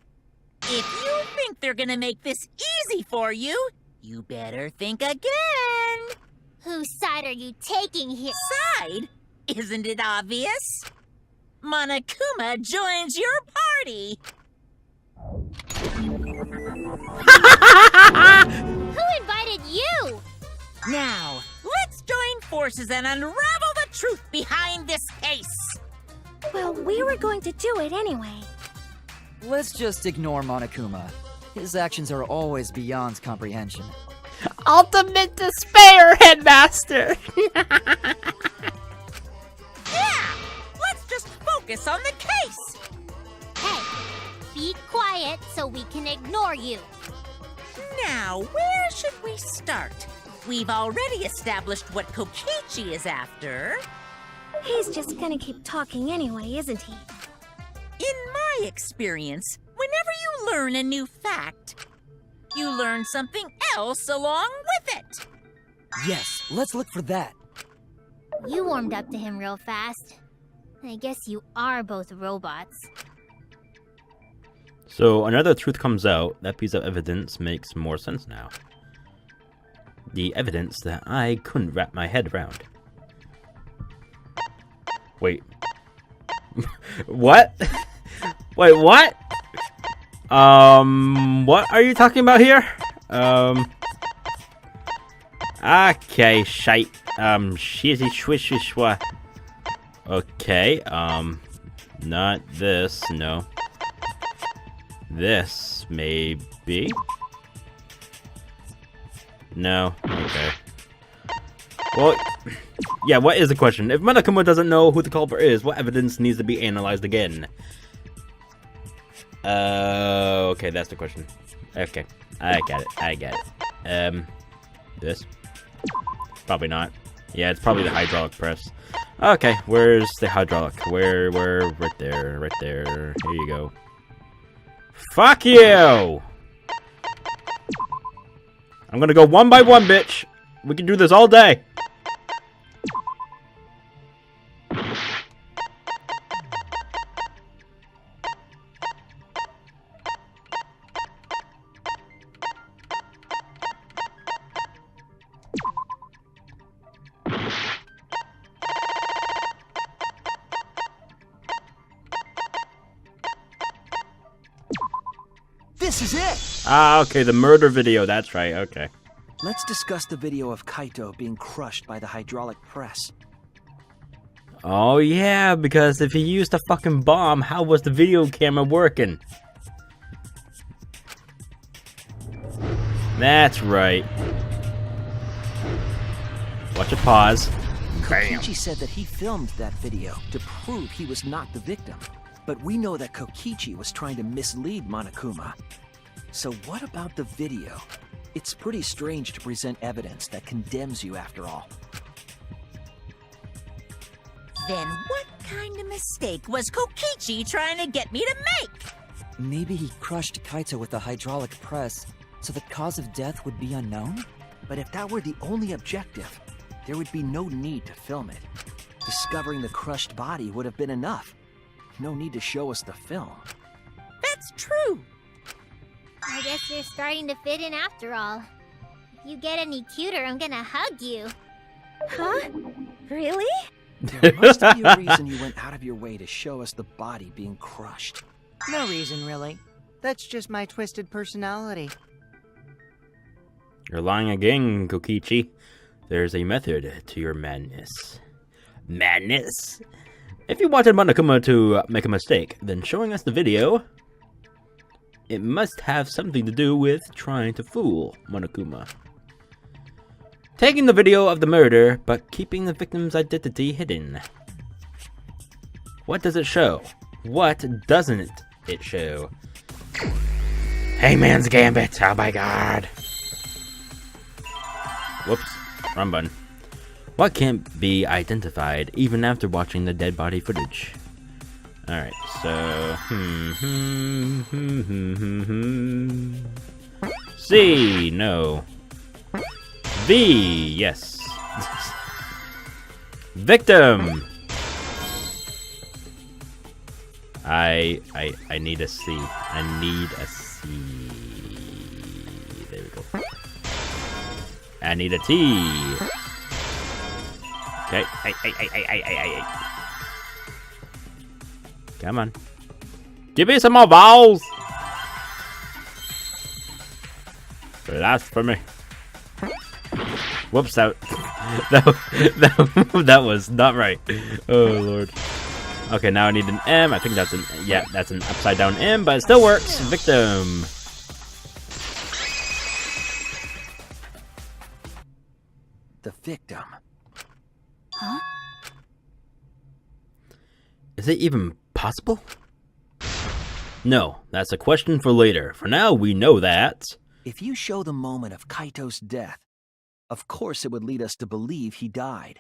If you think they're gonna make this easy for you, you better think again. Whose side are you taking here? Side? Isn't it obvious? Monokuma joins your party. Who invited you? Now, let's join forces and unravel the truth behind this case. Well, we were going to do it anyway. Let's just ignore Monokuma. His actions are always beyond comprehension. Ultimate despair, Headmaster! Yeah! Let's just focus on the case. Hey, be quiet so we can ignore you. Now, where should we start? We've already established what Kokichi is after. He's just gonna keep talking anyway, isn't he? In my experience, whenever you learn a new fact, you learn something else along with it. Yes, let's look for that. You warmed up to him real fast. I guess you are both robots. So another truth comes out. That piece of evidence makes more sense now. The evidence that I couldn't wrap my head around. Wait. What? Wait, what? What are you talking about here? Okay, shite. Shishishwishishwa. Okay, not this, no. This, maybe? No, okay. Well, yeah, what is the question? If Monokuma doesn't know who the culprit is, what evidence needs to be analyzed again? Okay, that's the question. Okay, I get it. This? Probably not. Yeah, it's probably the hydraulic press. Okay, where's the hydraulic? Where, right there, right there. Here you go. Fuck you! I'm gonna go one by one, bitch. We can do this all day. This is it! Ah, okay, the murder video, that's right, okay. Let's discuss the video of Kaito being crushed by the hydraulic press. Oh yeah, because if he used a fucking bomb, how was the video camera working? That's right. Watch it pause. Kokichi said that he filmed that video to prove he was not the victim. But we know that Kokichi was trying to mislead Monokuma. So what about the video? It's pretty strange to present evidence that condemns you after all. Then what kind of mistake was Kokichi trying to get me to make? Maybe he crushed Kaito with the hydraulic press, so the cause of death would be unknown? But if that were the only objective, there would be no need to film it. Discovering the crushed body would have been enough. No need to show us the film. That's true. I guess you're starting to fit in after all. If you get any cuter, I'm gonna hug you. Huh? Really? There must be a reason you went out of your way to show us the body being crushed. No reason, really. That's just my twisted personality. You're lying again, Kokichi. There's a method to your madness. Madness? If you wanted Monokuma to make a mistake, then showing us the video, it must have something to do with trying to fool Monokuma. Taking the video of the murder, but keeping the victim's identity hidden. What does it show? What doesn't it show? Hangman's Gambit, oh my god. Whoops, wrong button. What can't be identified even after watching the dead body footage? Alright, so... C, no. V, yes. Victim! I need a C. I need a C. There we go. I need a T. Okay, hey. Come on. Give me some more vowels! Blasphemy. Whoops, that was not right. Oh, Lord. Okay, now I need an M. I think that's an... Yeah, that's an upside down M, but it still works. Victim. The victim. Huh? Is it even possible? No, that's a question for later. For now, we know that... If you show the moment of Kaito's death, of course it would lead us to believe he died.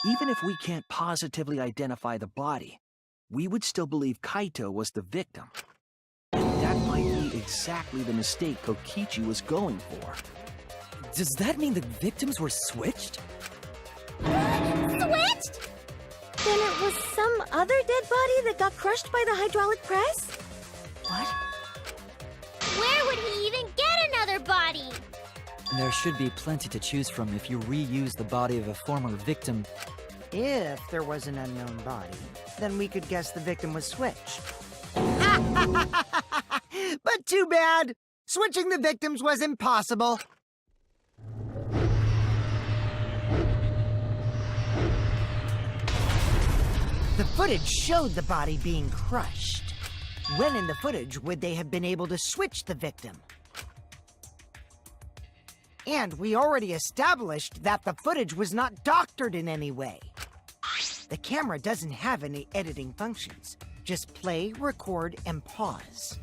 Even if we can't positively identify the body, we would still believe Kaito was the victim. And that might be exactly the mistake Kokichi was going for. Does that mean the victims were switched? Switched? Then it was some other dead body that got crushed by the hydraulic press? What? Where would he even get another body? There should be plenty to choose from if you reuse the body of a former victim. If there was an unknown body, then we could guess the victim was switched. But too bad! Switching the victims was impossible. The footage showed the body being crushed. When in the footage would they have been able to switch the victim? And we already established that the footage was not doctored in any way. The camera doesn't have any editing functions. Just play, record, and pause.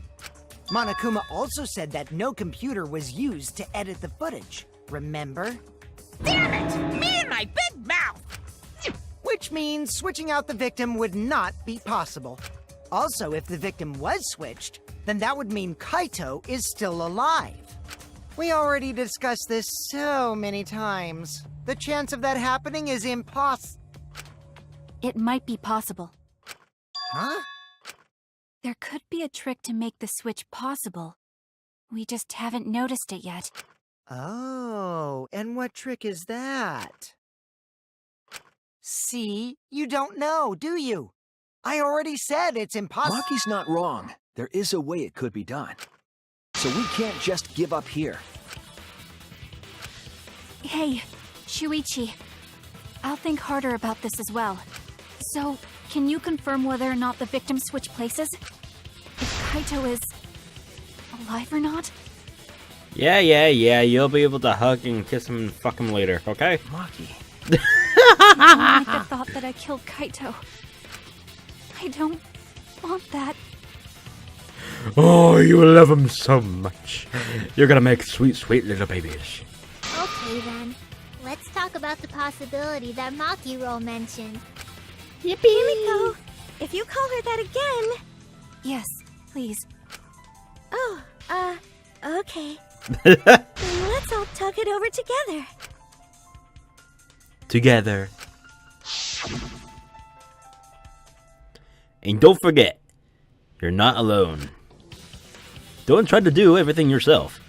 Monokuma also said that no computer was used to edit the footage, remember? Damn it! Me and my big mouth! Which means switching out the victim would not be possible. Also, if the victim was switched, then that would mean Kaito is still alive. We already discussed this so many times. The chance of that happening is impossible. It might be possible. Huh? There could be a trick to make the switch possible. We just haven't noticed it yet. Oh, and what trick is that? See? You don't know, do you? I already said it's impossible. Maki's not wrong. There is a way it could be done. So we can't just give up here. Hey, Shuichi. I'll think harder about this as well. So, can you confirm whether or not the victims switch places? If Kaito is alive or not? Yeah, you'll be able to hug and kiss him and fuck him later, okay? Maki. I don't like the thought that I killed Kaito. I don't want that. Oh, you love him so much. You're gonna make sweet, sweet little babies. Okay then. Let's talk about the possibility that Maki mentioned. Himiko, if you call her that again... Yes, please. Oh, okay. Then let's all talk it over together. Together. And don't forget, you're not alone. Don't try to do everything yourself.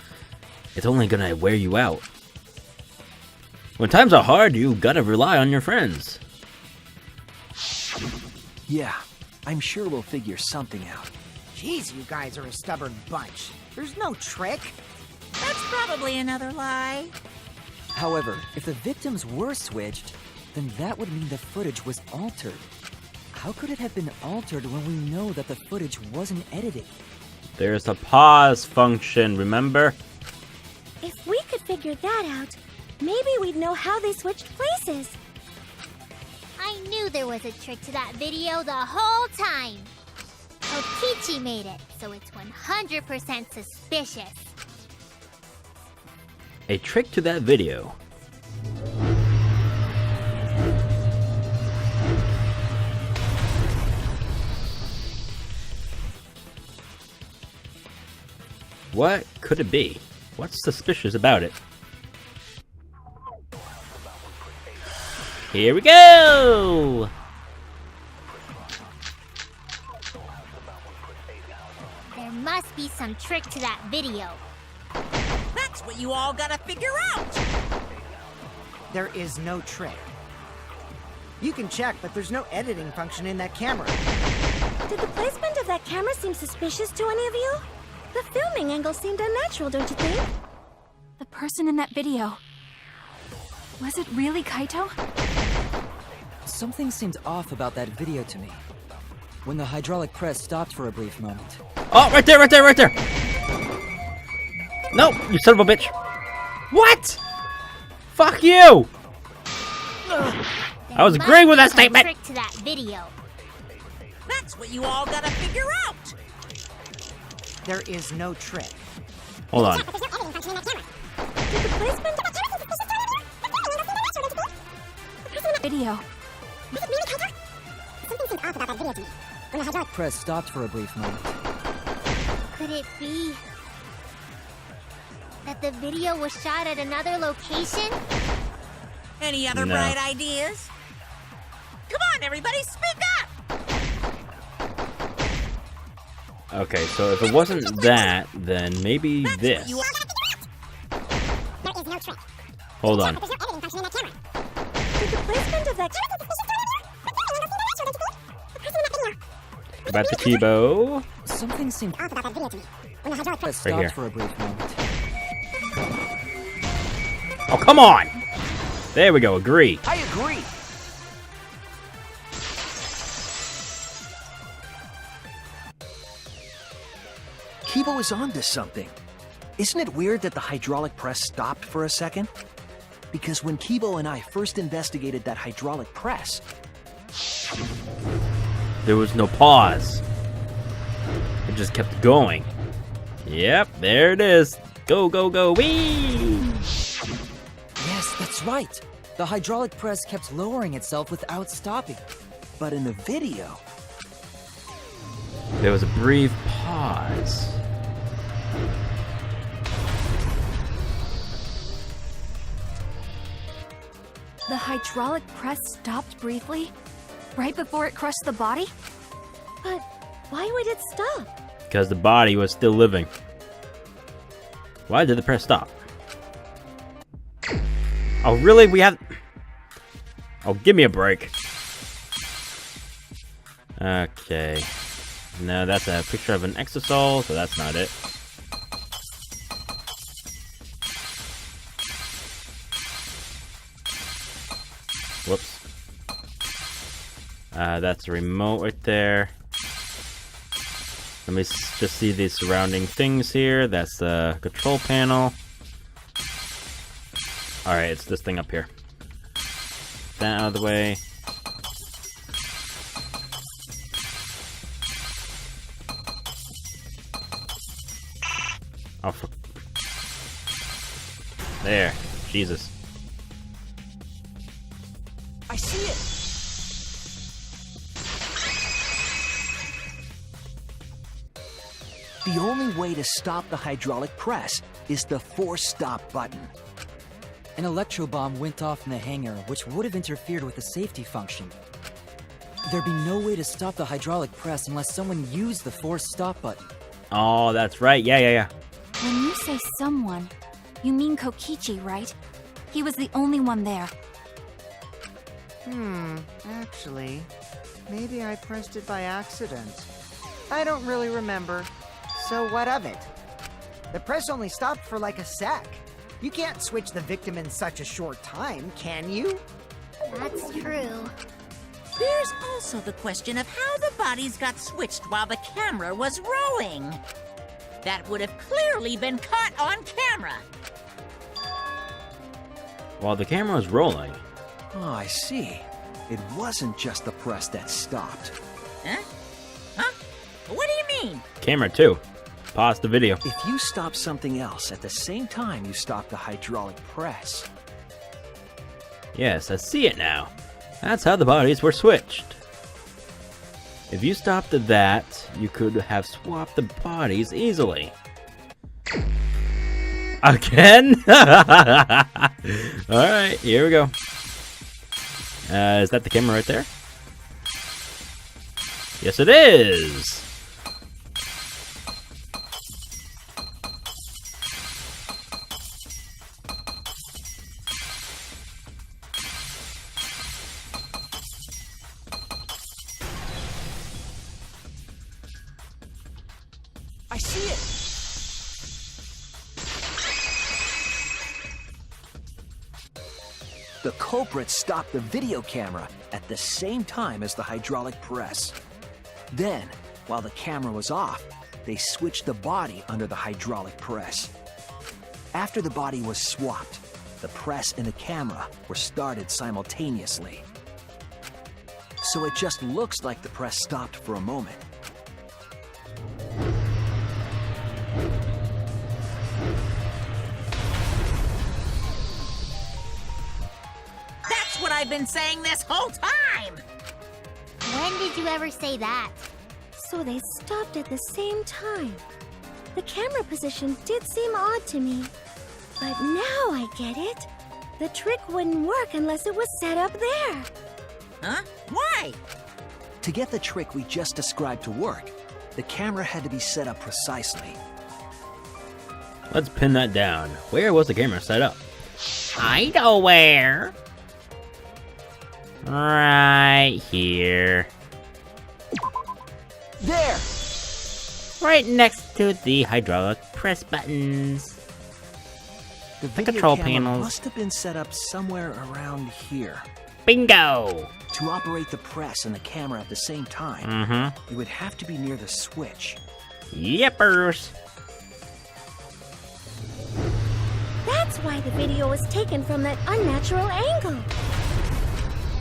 It's only gonna wear you out. When times are hard, you gotta rely on your friends. Yeah, I'm sure we'll figure something out. Jeez, you guys are a stubborn bunch. There's no trick. That's probably another lie. However, if the victims were switched, then that would mean the footage was altered. How could it have been altered when we know that the footage wasn't edited? There's a pause function, remember? If we could figure that out, maybe we'd know how they switched places. I knew there was a trick to that video the whole time. Kokichi made it, so it's 100% suspicious. A trick to that video. What could it be? What's suspicious about it? Here we go! There must be some trick to that video. That's what you all gotta figure out! There is no trick. You can check, but there's no editing function in that camera. Did the placement of that camera seem suspicious to any of you? The filming angle seemed unnatural, don't you think? The person in that video. Was it really Kaito? Something seemed off about that video to me. When the hydraulic press stopped for a brief moment. Oh, right there! No, you son of a bitch! What? Fuck you! I was agreeing with that statement! Trick to that video. That's what you all gotta figure out! There is no trick. Hold on. Did the placement Video. Press stopped for a brief moment. Could it be that the video was shot at another location? Any other No. bright ideas? Come on, everybody, speak up! Okay, so if it wasn't that, then maybe That's this. what you all... Hold on. Did the placement of that Go back to Kibo. Something seemed press Right stopped here. for a brief moment. Oh, come on! There we go, agree. I agree. Kibo is onto something. Isn't it weird that the hydraulic press stopped for a second? Because when Kibo and I first investigated that hydraulic press, There was no pause. It just kept going. Yep, there it is. Go, go, go, whee! Yes, that's right. The hydraulic press kept lowering itself without stopping. but in the video, There was a brief pause. The hydraulic press stopped briefly, right before it crushed the body? But why would it stop? Because the body was still living. Why did the press stop? Oh, really? We have... Oh, give me a break. Okay. No, that's a picture of an exosol, so that's not it. Whoops. That's a remote right there. Let me just see the surrounding things here. That's the control panel. Alright, it's this thing up here. That out of the way. Oh, there. Jesus. I see it! the only way to stop the hydraulic press is the force stop button. An electro bomb went off in the hangar, which would have interfered with the safety function. There'd be no way to stop the hydraulic press unless someone used the force stop button. Oh, that's right. Yeah. When you say someone, you mean Kokichi, right? He was the only one there. Actually, maybe I pressed it by accident. I don't really remember. So what of it? The press only stopped for like a sec. You can't switch the victim in such a short time, can you? That's true. There's also the question of how the bodies got switched while the camera was rolling. That would have clearly been caught on camera. While the camera was rolling. Oh, I see. It wasn't just the press that stopped. Huh? Huh? What do you mean? Camera 2. Pause the video. If you stop something else at the same time you stop the hydraulic press, Yes, I see it now. That's how the bodies were switched. If you stopped at that, you could have swapped the bodies easily. Again? Alright, here we go. Is that the camera right there? Yes, it is! I see it! the culprit stopped the video camera at the same time as the hydraulic press. Then, while the camera was off, they switched the body under the hydraulic press. After the body was swapped, the press and the camera were started simultaneously. So it just looks like the press stopped for a moment. That's what I've been saying this whole time! When did you ever say that? So they stopped at the same time. The camera position did seem odd to me. But now I get it. The trick wouldn't work unless it was set up there. Huh? Why? To get the trick we just described to work, the camera had to be set up precisely. Let's pin that down. Where was the camera set up? I know where. Right here. There! Right next to the hydraulic press buttons. The video control camera panels. must have been set up somewhere around here. Bingo! To operate the press and the camera at the same time, Mm-hmm. you would have to be near the switch. Yippers! why the video was taken from that unnatural angle.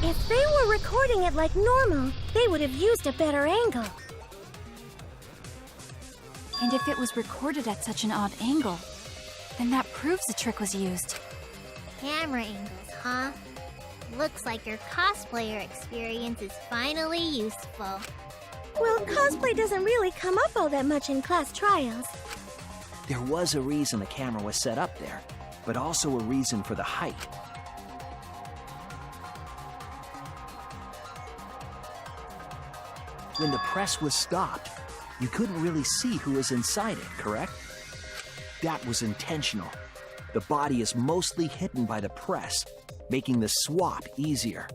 If they were recording it like normal, they would have used a better angle. And if it was recorded at such an odd angle, then that proves the trick was used. Camera angles, huh? Looks like your cosplayer experience is finally useful. Well, cosplay doesn't really come up all that much in class trials. There was a reason the camera was set up there, but also a reason for the height. When the press was stopped, you couldn't really see who was inside it, correct? That was intentional. The body is mostly hidden by the press, making the swap easier.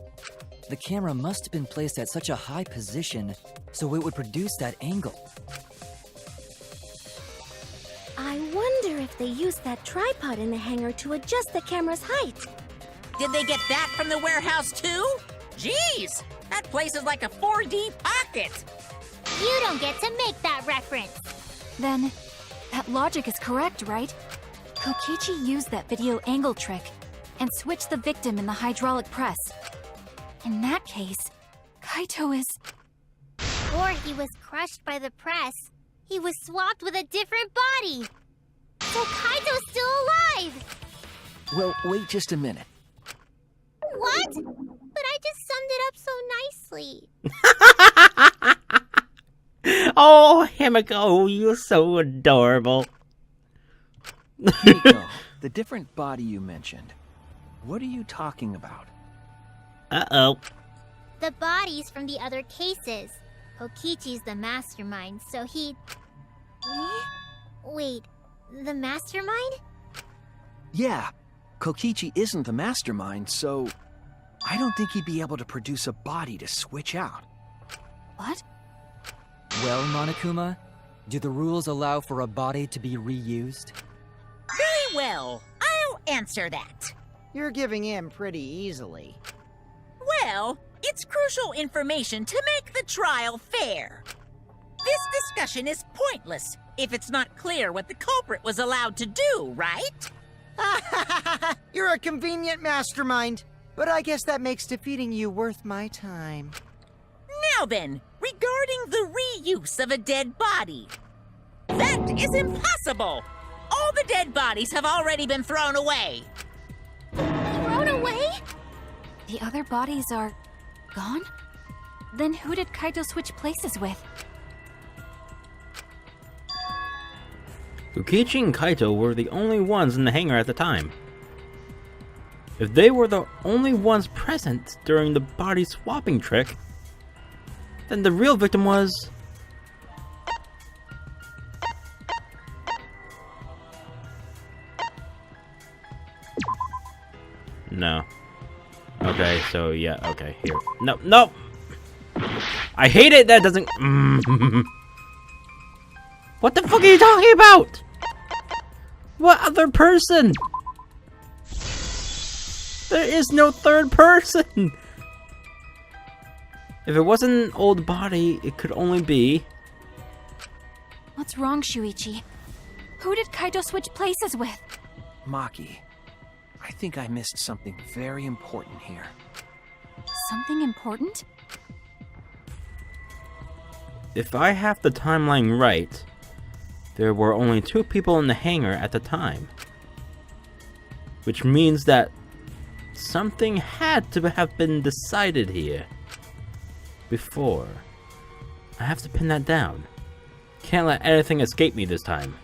The camera must have been placed at such a high position, so it would produce that angle. I wonder if they used that tripod in the hangar to adjust the camera's height. Did they get that from the warehouse too? Jeez, that place is like a 4D pocket. You don't get to make that reference. Then, that logic is correct, right? Kokichi used that video angle trick and switched the victim in the hydraulic press. In that case, Kaito is... Or he was crushed by the press. He was swapped with a different body. So Kaito's still alive! Well, wait just a minute. What? But I just summed it up so nicely. Oh, Himiko, you're so adorable. Nico, the different body you mentioned, what are you talking about? Uh-oh. The bodies from the other cases. Kokichi's the mastermind, so he... Wait, the mastermind? Yeah, Kokichi isn't the mastermind, so I don't think he'd be able to produce a body to switch out. What? Well, Monokuma, do the rules allow for a body to be reused? Very well, I'll answer that. You're giving in pretty easily. Well, it's crucial information to make the trial fair. This discussion is pointless if it's not clear what the culprit was allowed to do, right? You're a convenient mastermind, but I guess that makes defeating you worth my time. Now then, regarding the reuse of a dead body. That is impossible! All the dead bodies have already been thrown away. Thrown away? The other bodies are... gone? Then who did Kaito switch places with? Kokichi and Kaito were the only ones in the hangar at the time. If they were the only ones present during the body swapping trick, then the real victim was... No. Okay, so yeah, okay, here. No, no! I hate it, that doesn't... What the fuck are you talking about? What other person? There is no third person! If it wasn't an old body, it could only be... What's wrong, Shuichi? Who did Kaito switch places with? Maki, I think I missed something very important here. Something important? If I have the timeline right, there were only 2 people in the hangar at the time. Which means that something had to have been decided here before. I have to pin that down. Can't let anything escape me this time.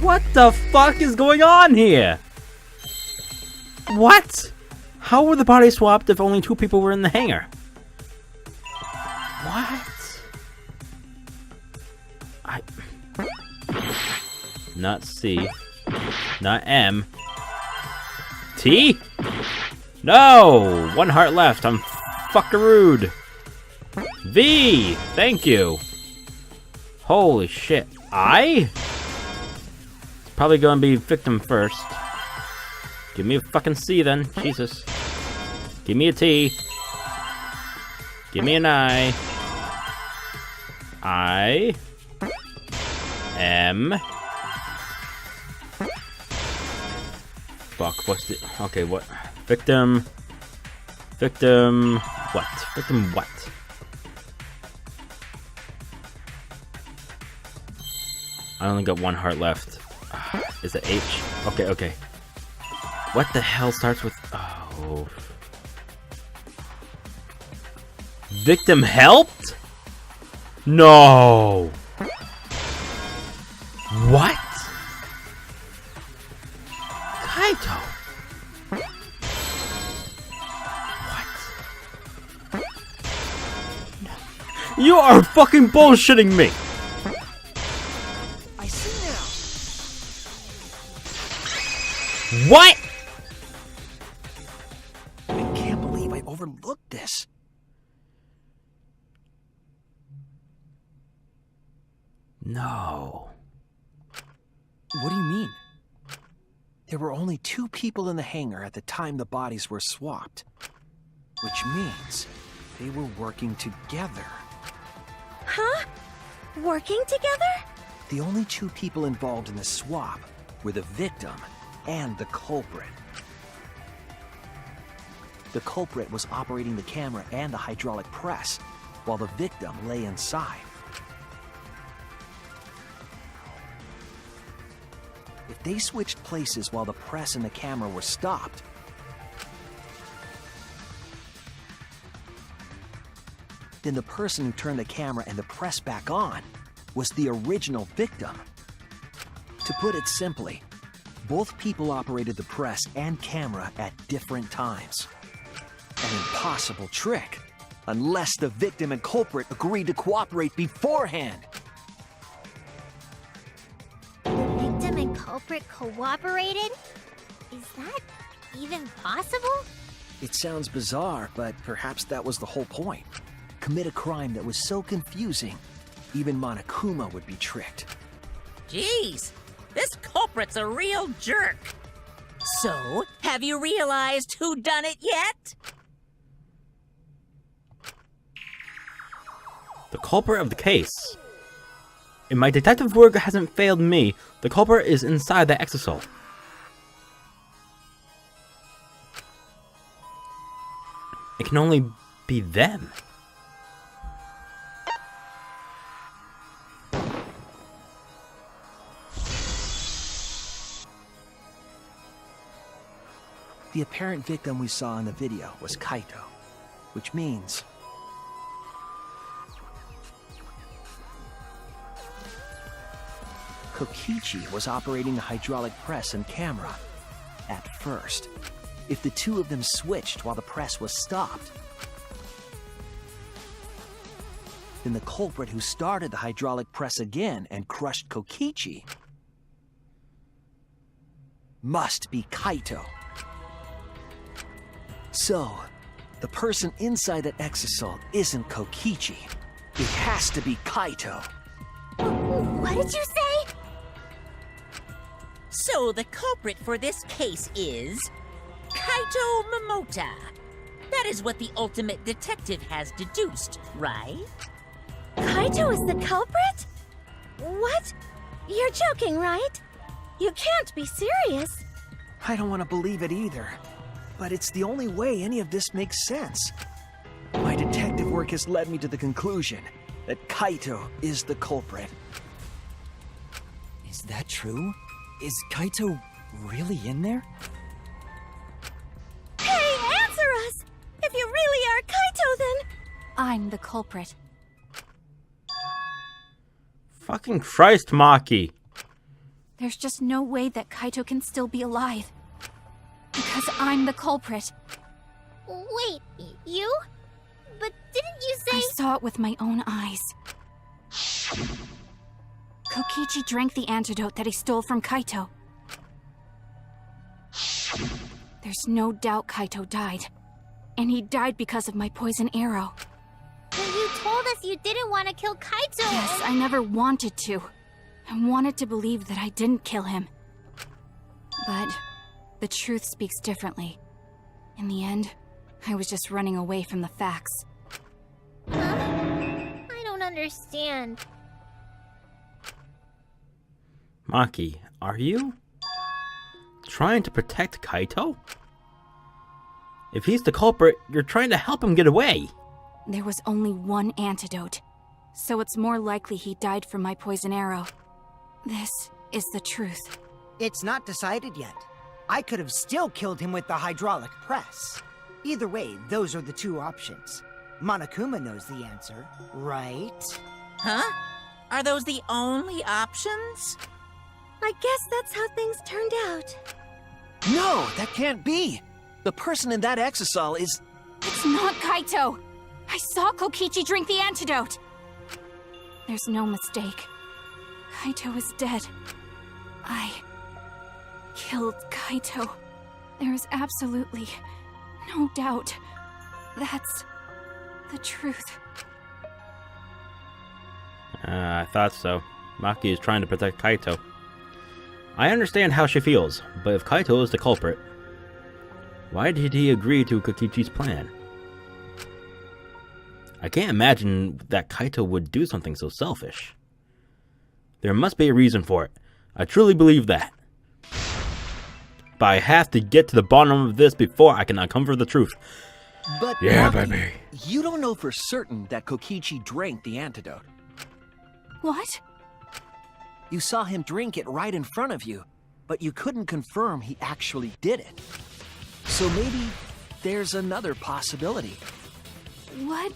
What the fuck is going on here? What? How were the bodies swapped if only 2 people were in the hangar? What? Not C. Not M. T? No! 1 heart left. I'm fuckarooed. V! Thank you. Holy shit. I? It's probably gonna be victim first. Give me a fucking C then. Jesus. Give me a T. Give me an I. I... M... fuck. What's the... Okay, what? Victim... Victim... What? Victim what? I only got one heart left. Is it H? Okay, okay. What the hell starts with... Oh... Victim helped? No! What? Kaito? What? You are fucking bullshitting me! I see now. What? I can't believe I overlooked this. No. What do you mean? There were only 2 people in the hangar at the time the bodies were swapped. Which means they were working together. Huh? Working together? The only 2 people involved in the swap were the victim and the culprit. The culprit was operating the camera and the hydraulic press, while the victim lay inside. If they switched places while the press and the camera were stopped, then the person who turned the camera and the press back on was the original victim. To put it simply, both people operated the press and camera at different times. An impossible trick, unless the victim and culprit agreed to cooperate beforehand. Victim and culprit cooperated? Is that even possible? It sounds bizarre, but perhaps that was the whole point. Commit a crime that was so confusing, even Monokuma would be tricked. Jeez, this culprit's a real jerk. So, have you realized who done it yet? The culprit of the case. If my detective work hasn't failed me, the culprit is inside the exosol. It can only be them. The apparent victim we saw in the video was Kaito, which means Kokichi was operating the hydraulic press and camera at first. If the 2 of them switched while the press was stopped, then the culprit who started the hydraulic press again and crushed Kokichi must be Kaito. So, the person inside that exosol isn't Kokichi. It has to be Kaito. What did you say? So the culprit for this case is Kaito Momota. That is what the ultimate detective has deduced, right? Kaito is the culprit? What? You're joking, right? You can't be serious. I don't want to believe it either, but it's the only way any of this makes sense. My detective work has led me to the conclusion that Kaito is the culprit. Is that true? Is Kaito really in there? Hey, answer us! If you really are Kaito, then... I'm the culprit. Fucking Christ, Maki. There's just no way that Kaito can still be alive. Because I'm the culprit. Wait, you? But didn't you say— I saw it with my own eyes. Kokichi drank the antidote that he stole from Kaito. There's no doubt Kaito died. And he died because of my poison arrow. But you told us you didn't want to kill Kaito. Yes, I never wanted to. I wanted to believe that I didn't kill him. But the truth speaks differently. In the end, I was just running away from the facts. Huh? I don't understand. Maki, are you trying to protect Kaito? If he's the culprit, you're trying to help him get away. There was only one antidote, so it's more likely he died from my poison arrow. This is the truth. It's not decided yet. I could have still killed him with the hydraulic press. Either way, those are the two options. Monokuma knows the answer, right? Huh? Are those the only options? I guess that's how things turned out. No, that can't be. The person in that exisal is... It's not Kaito! I saw Kokichi drink the antidote! There's no mistake. Kaito is dead. I killed Kaito. There is absolutely no doubt. That's the truth. I thought so. Maki is trying to protect Kaito. I understand how she feels, but if Kaito is the culprit, why did he agree to Kokichi's plan? I can't imagine that Kaito would do something so selfish. There must be a reason for it. I truly believe that. But I have to get to the bottom of this before I can uncover the truth. But Yeah, Maki, baby. You don't know for certain that Kokichi drank the antidote. What? You saw him drink it right in front of you, but you couldn't confirm he actually did it. So maybe there's another possibility. What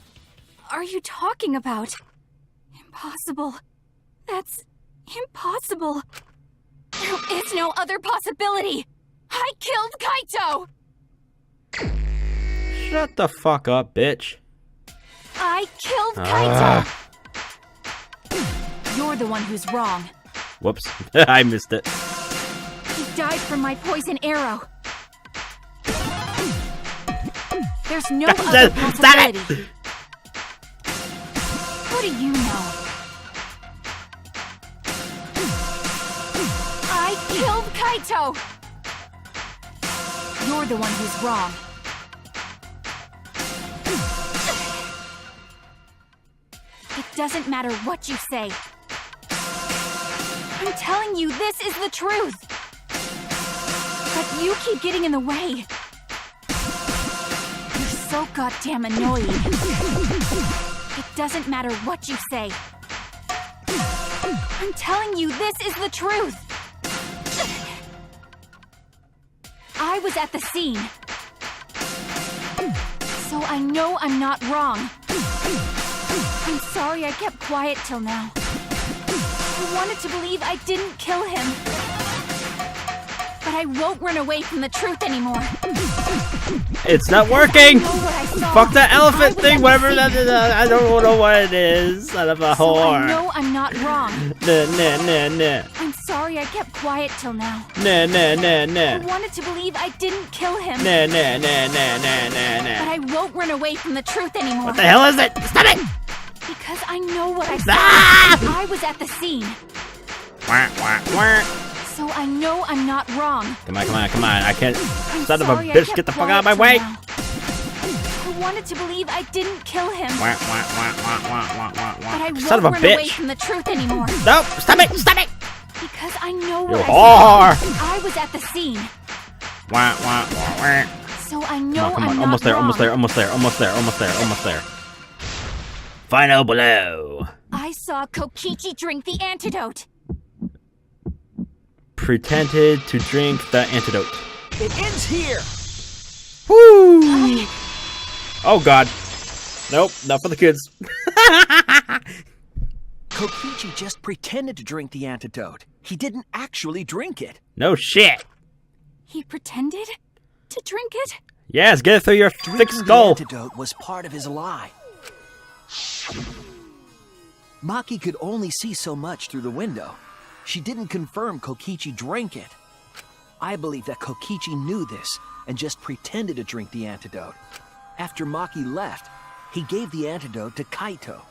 are you talking about? Impossible. That's impossible. There is no other possibility. I killed Kaito! Shut the fuck up, bitch. I killed Kaito! You're the one who's wrong. Whoops. I missed it. He died from my poison arrow. There's no other possibility. What do you know? I killed Kaito! You're the one who's wrong. It doesn't matter what you say. I'm telling you, this is the truth. But you keep getting in the way. You're so goddamn annoying. It doesn't matter what you say. I'm telling you, this is the truth. I was at the scene. So I know I'm not wrong. I'm sorry I kept quiet till now. I wanted to believe I didn't kill him. But I won't run away from the truth anymore. It's not working! I know what I saw. Fuck that elephant I thing, was whatever at that the is. I don't know what it is. Son of a So I whore. know I'm not wrong. Nah. I'm sorry I kept quiet till now. Nah. I wanted to believe I didn't kill him. Nah. But I won't run away from the truth anymore. What the hell is it? Stop it! Because I know what I saw. Ah! I was at the scene. Wah. So I know I'm not wrong. Come on. I can't. I'm Son of a sorry I bitch, kept get the fuck quiet out of my till way! now. I wanted to believe I didn't kill him. Wah. But I Son of won't a run away bitch! from the truth anymore. No! Stop it! Because I know You what I saw. whore! I was at the scene. Wah. So I know Come on. I'm Almost not there. wrong. Almost there. Final blow. I saw Kokichi drink the antidote. Pretended to drink the antidote. It ends here! Woo! Oh god. Nope, not for the kids. Kokichi just pretended to drink the antidote. He didn't actually drink it. No shit. He pretended to drink it? Yes, get it through your thick Drinking the skull. antidote was part of his lie. Maki could only see so much through the window. She didn't confirm Kokichi drank it. I believe that Kokichi knew this and just pretended to drink the antidote. After Maki left, he gave the antidote to Kaito.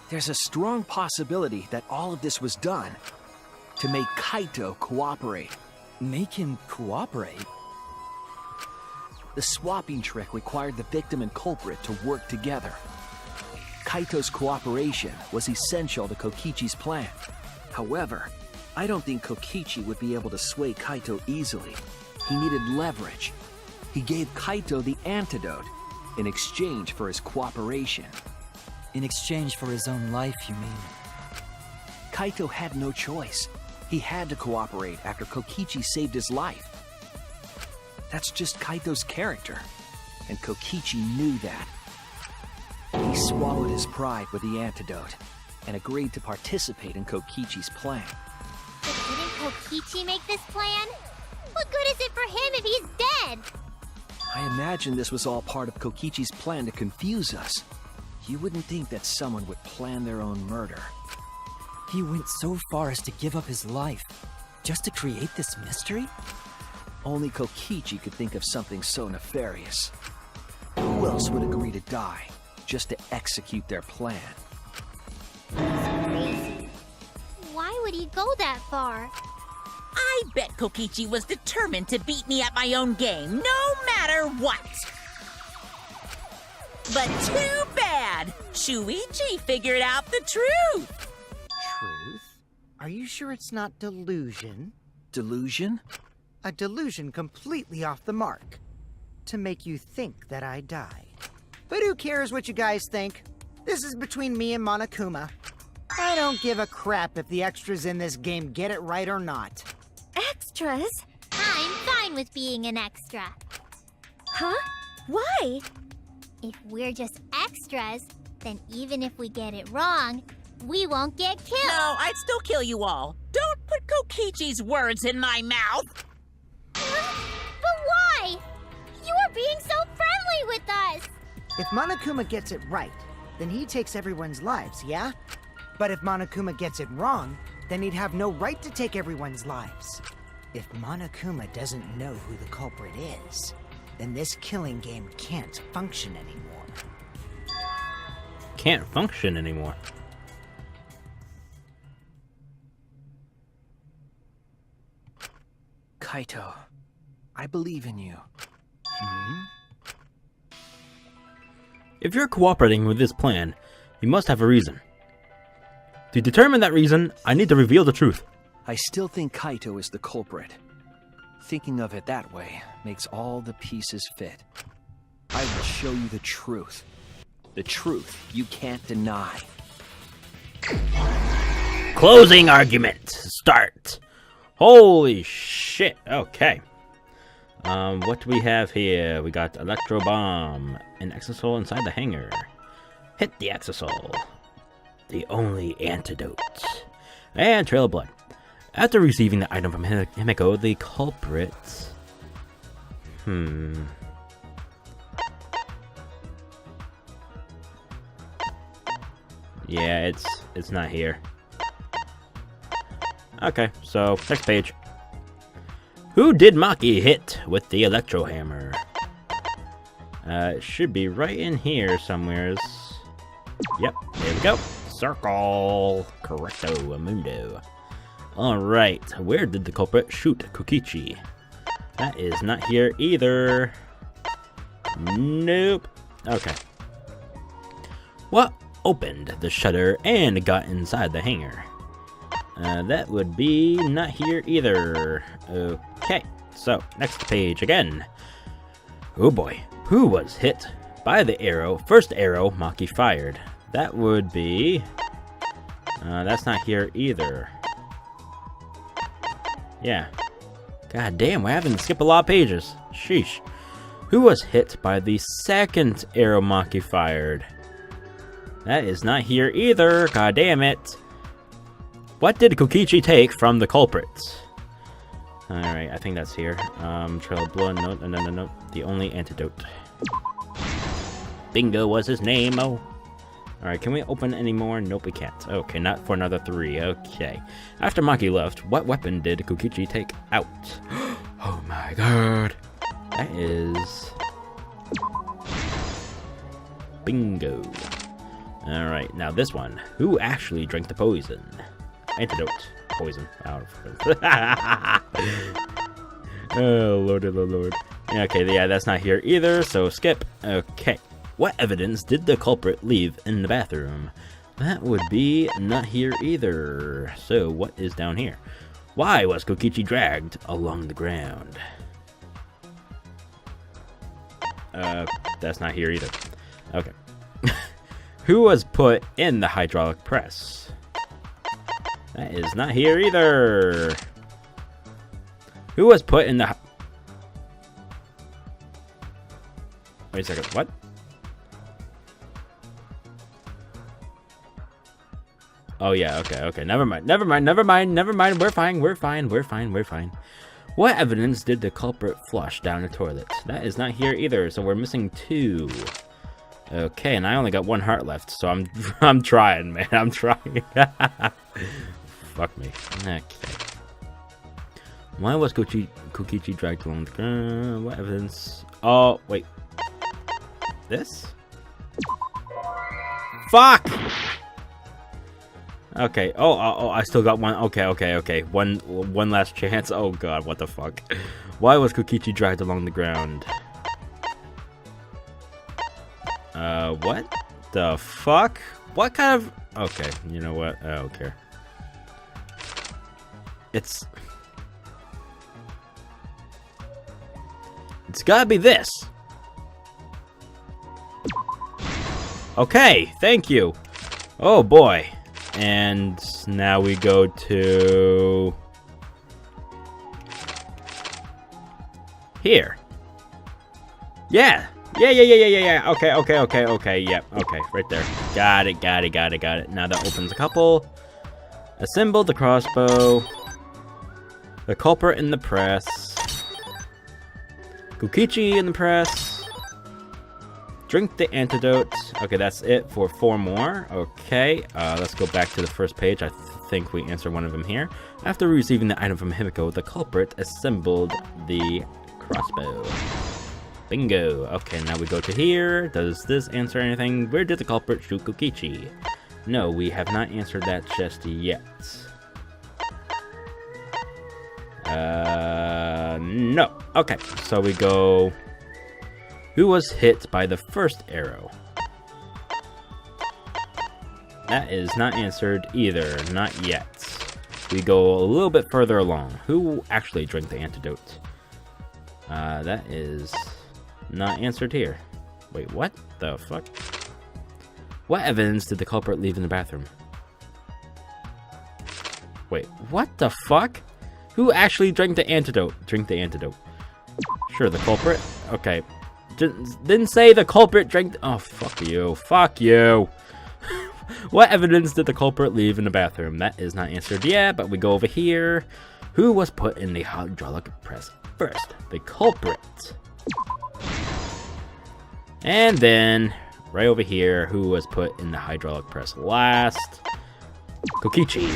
There's a strong possibility that all of this was done to make Kaito cooperate. Make him cooperate? The swapping trick required the victim and culprit to work together. Kaito's cooperation was essential to Kokichi's plan. However, I don't think Kokichi would be able to sway Kaito easily. He needed leverage. He gave Kaito the antidote in exchange for his cooperation. In exchange for his own life, you mean? Kaito had no choice. He had to cooperate after Kokichi saved his life. That's just Kaito's character, and Kokichi knew that. He swallowed his pride with the antidote and agreed to participate in Kokichi's plan. But didn't Kokichi make this plan? What good is it for him if he's dead? I imagine this was all part of Kokichi's plan to confuse us. You wouldn't think that someone would plan their own murder. He went so far as to give up his life, just to create this mystery? Only Kokichi could think of something so nefarious. Who else would agree to die just to execute their plan? That's crazy. Why would he go that far? I bet Kokichi was determined to beat me at my own game, no matter what. But too bad! Shuichi figured out the truth! Truth? Are you sure it's not delusion? Delusion? A delusion completely off the mark. To make you think that I died. But who cares what you guys think? This is between me and Monokuma. I don't give a crap if the extras in this game get it right or not. Extras? I'm fine with being an extra. Huh? Why? If we're just extras, then even if we get it wrong, we won't get killed. No, I'd still kill you all. Don't put Kokichi's words in my mouth! But why? You are being so friendly with us! If Monokuma gets it right, then he takes everyone's lives, yeah? But if Monokuma gets it wrong, then he'd have no right to take everyone's lives. If Monokuma doesn't know who the culprit is, then this killing game can't function anymore. Can't function anymore. Kaito, I believe in you. If you're cooperating with this plan, you must have a reason. To determine that reason, I need to reveal the truth. I still think Kaito is the culprit. Thinking of it that way makes all the pieces fit. I will show you the truth. The truth you can't deny. Closing argument. Start. Holy shit. Okay. What do we have here? We got electro bomb. An exosol inside the hangar. Hit the exosol. The only antidote. And trail of blood. After receiving the item from Himeko, the culprit... Yeah, it's not here. Okay, so next page. Who did Maki hit with the electro hammer? It should be right in here somewheres. Yep, there we go. Circle. Correcto mundo. Alright, where did the culprit shoot Kokichi? That is not here either. Nope. Okay. What opened the shutter and got inside the hangar? That would be not here either. Okay, so next page again. Oh boy, who was hit by the arrow? First arrow Maki fired. That would be... that's not here either. Yeah. God damn, we're having to skip a lot of pages. Sheesh. Who was hit by the second arrow Maki fired? That is not here either. God damn it. What did Kokichi take from the culprits? Alright, I think that's here. Trail of blood. No. The only antidote. Bingo was his name. Oh. Alright, can we open any more? Nope, we can't. Okay, not for another 3. Okay. After Maki left, what weapon did Kokichi take out? Oh my god. That is... Bingo. Alright, now this one. Who actually drank the poison? Antidote. Poison. Oh, Lord. Okay, yeah, that's not here either, so skip. Okay. What evidence did the culprit leave in the bathroom? That would be not here either. So what is down here? Why was Kokichi dragged along the ground? That's not here either. Okay. Who was put in the hydraulic press? That is not here either. Who was put in the... Wait a second, what? Oh yeah, okay. Never mind. We're fine. What evidence did the culprit flush down the toilet? That is not here either, so we're missing 2. Okay, and I only got 1 heart left, so I'm trying, man. I'm trying. Fuck me. Okay. Why was Kokichi dragged along the ground? What evidence? Oh, wait. This? Fuck! Okay. Oh, I still got 1. Okay. One last chance. Oh god, what the fuck? Why was Kokichi dragged along the ground? What the fuck? What kind of... Okay, you know what? I don't care. It's gotta be this. Okay, thank you. Oh boy. And now we go to here. Yeah. Okay. Yep. Okay, right there. Got it. Now that opens a couple. Assemble the crossbow. The culprit in the press. Kokichi in the press. Drink the antidote. Okay, that's it for 4 more. Okay, let's go back to the first page. I think we answered one of them here. After receiving the item from Himiko, the culprit assembled the crossbow. Bingo. Okay, now we go to here. Does this answer anything? Where did the culprit shoot Kokichi? No, we have not answered that just yet. No. Okay, so we go... Who was hit by the first arrow? That is not answered either. Not yet. We go a little bit further along. Who actually drank the antidote? That is not answered here. Wait, what the fuck? What evidence did the culprit leave in the bathroom? Wait, what the fuck? Who actually drank the antidote? Drink the antidote. Sure, the culprit? Okay. Didn't say the culprit drank... Oh, fuck you. Fuck you. What evidence did the culprit leave in the bathroom? That is not answered yet, but we go over here. Who was put in the hydraulic press first? The culprit. And then, right over here, who was put in the hydraulic press last? Kokichi.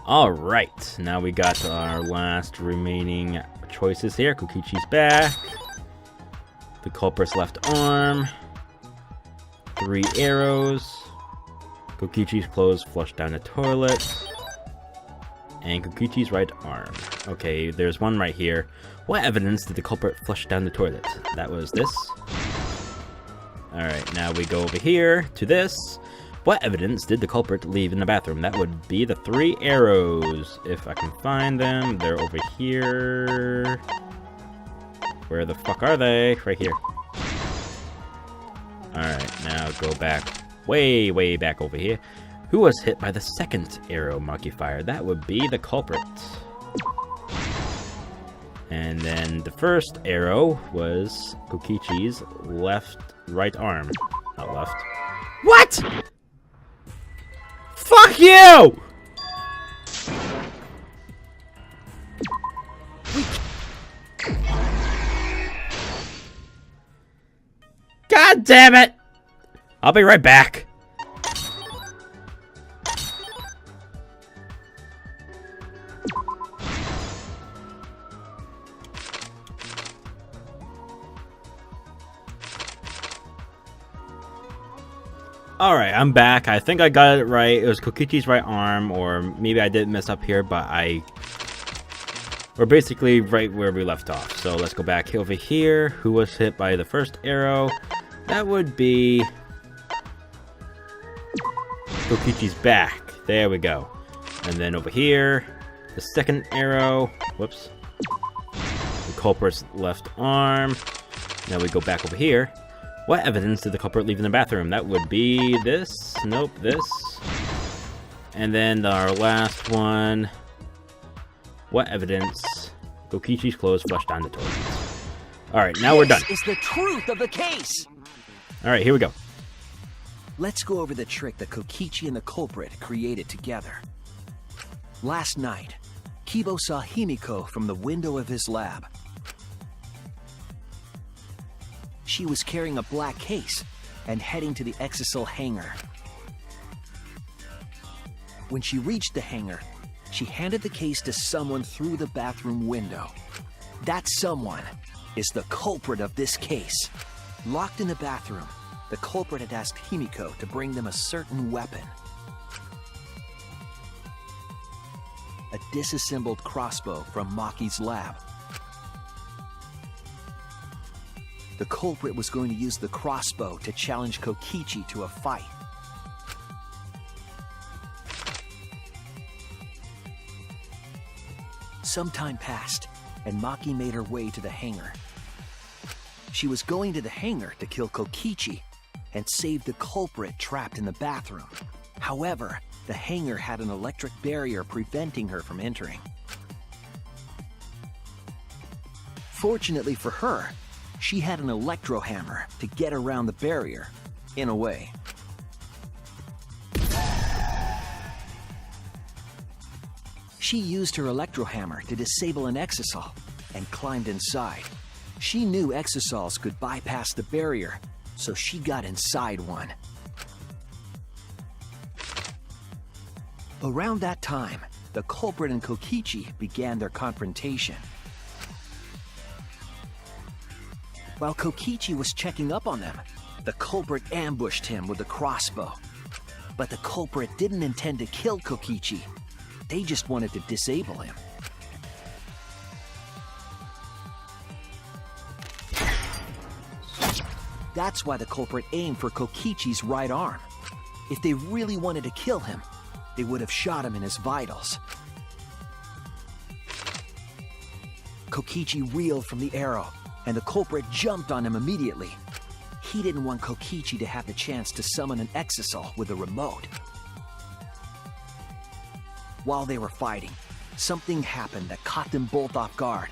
Alright, now we got our last remaining choices here. Kokichi's back. The culprit's left arm. 3 arrows. Kokichi's clothes flushed down the toilet. And Kokichi's right arm. Okay, there's one right here. What evidence did the culprit flush down the toilet? That was this. Alright, now we go over here to this. What evidence did the culprit leave in the bathroom? That would be the 3 arrows. If I can find them, they're over here. Where the fuck are they? Right here. Alright, now go back way back over here. Who was hit by the second arrow Maki fired? That would be the culprit. And then the first arrow was Kokichi's right arm. Not left. What? Fuck you! God damn it! I'll be right back. Alright, I'm back. I think I got it right. It was Kokichi's right arm, or maybe I did mess up here, but we're basically right where we left off. So let's go back over here. Who was hit by the first arrow? That would be Kokichi's back. There we go. And then over here, the second arrow. Whoops. The culprit's left arm. Now we go back over here. What evidence did the culprit leave in the bathroom? That would be this. Nope, this. And then our last one. What evidence? Kokichi's clothes flushed down the toilet. Alright, now we're done. This is the truth of the case! Alright, here we go. Let's go over the trick that Kokichi and the culprit created together. Last night, Kibo saw Himiko from the window of his lab. She was carrying a black case and heading to the Exisal hangar. When she reached the hangar, she handed the case to someone through the bathroom window. That someone is the culprit of this case. Locked in the bathroom, the culprit had asked Himiko to bring them a certain weapon. A disassembled crossbow from Maki's lab. The culprit was going to use the crossbow to challenge Kokichi to a fight. Some time passed, and Maki made her way to the hangar. She was going to the hangar to kill Kokichi and save the culprit trapped in the bathroom. However, the hangar had an electric barrier preventing her from entering. Fortunately for her, she had an electro hammer to get around the barrier, in a way. She used her electro hammer to disable an exisal and climbed inside. She knew exisals could bypass the barrier, so she got inside one. Around that time, the culprit and Kokichi began their confrontation. While Kokichi was checking up on them, the culprit ambushed him with a crossbow. But the culprit didn't intend to kill Kokichi. They just wanted to disable him. That's why the culprit aimed for Kokichi's right arm. If they really wanted to kill him, they would have shot him in his vitals. Kokichi reeled from the arrow, and the culprit jumped on him immediately. He didn't want Kokichi to have the chance to summon an exisal with a remote. While they were fighting, something happened that caught them both off guard.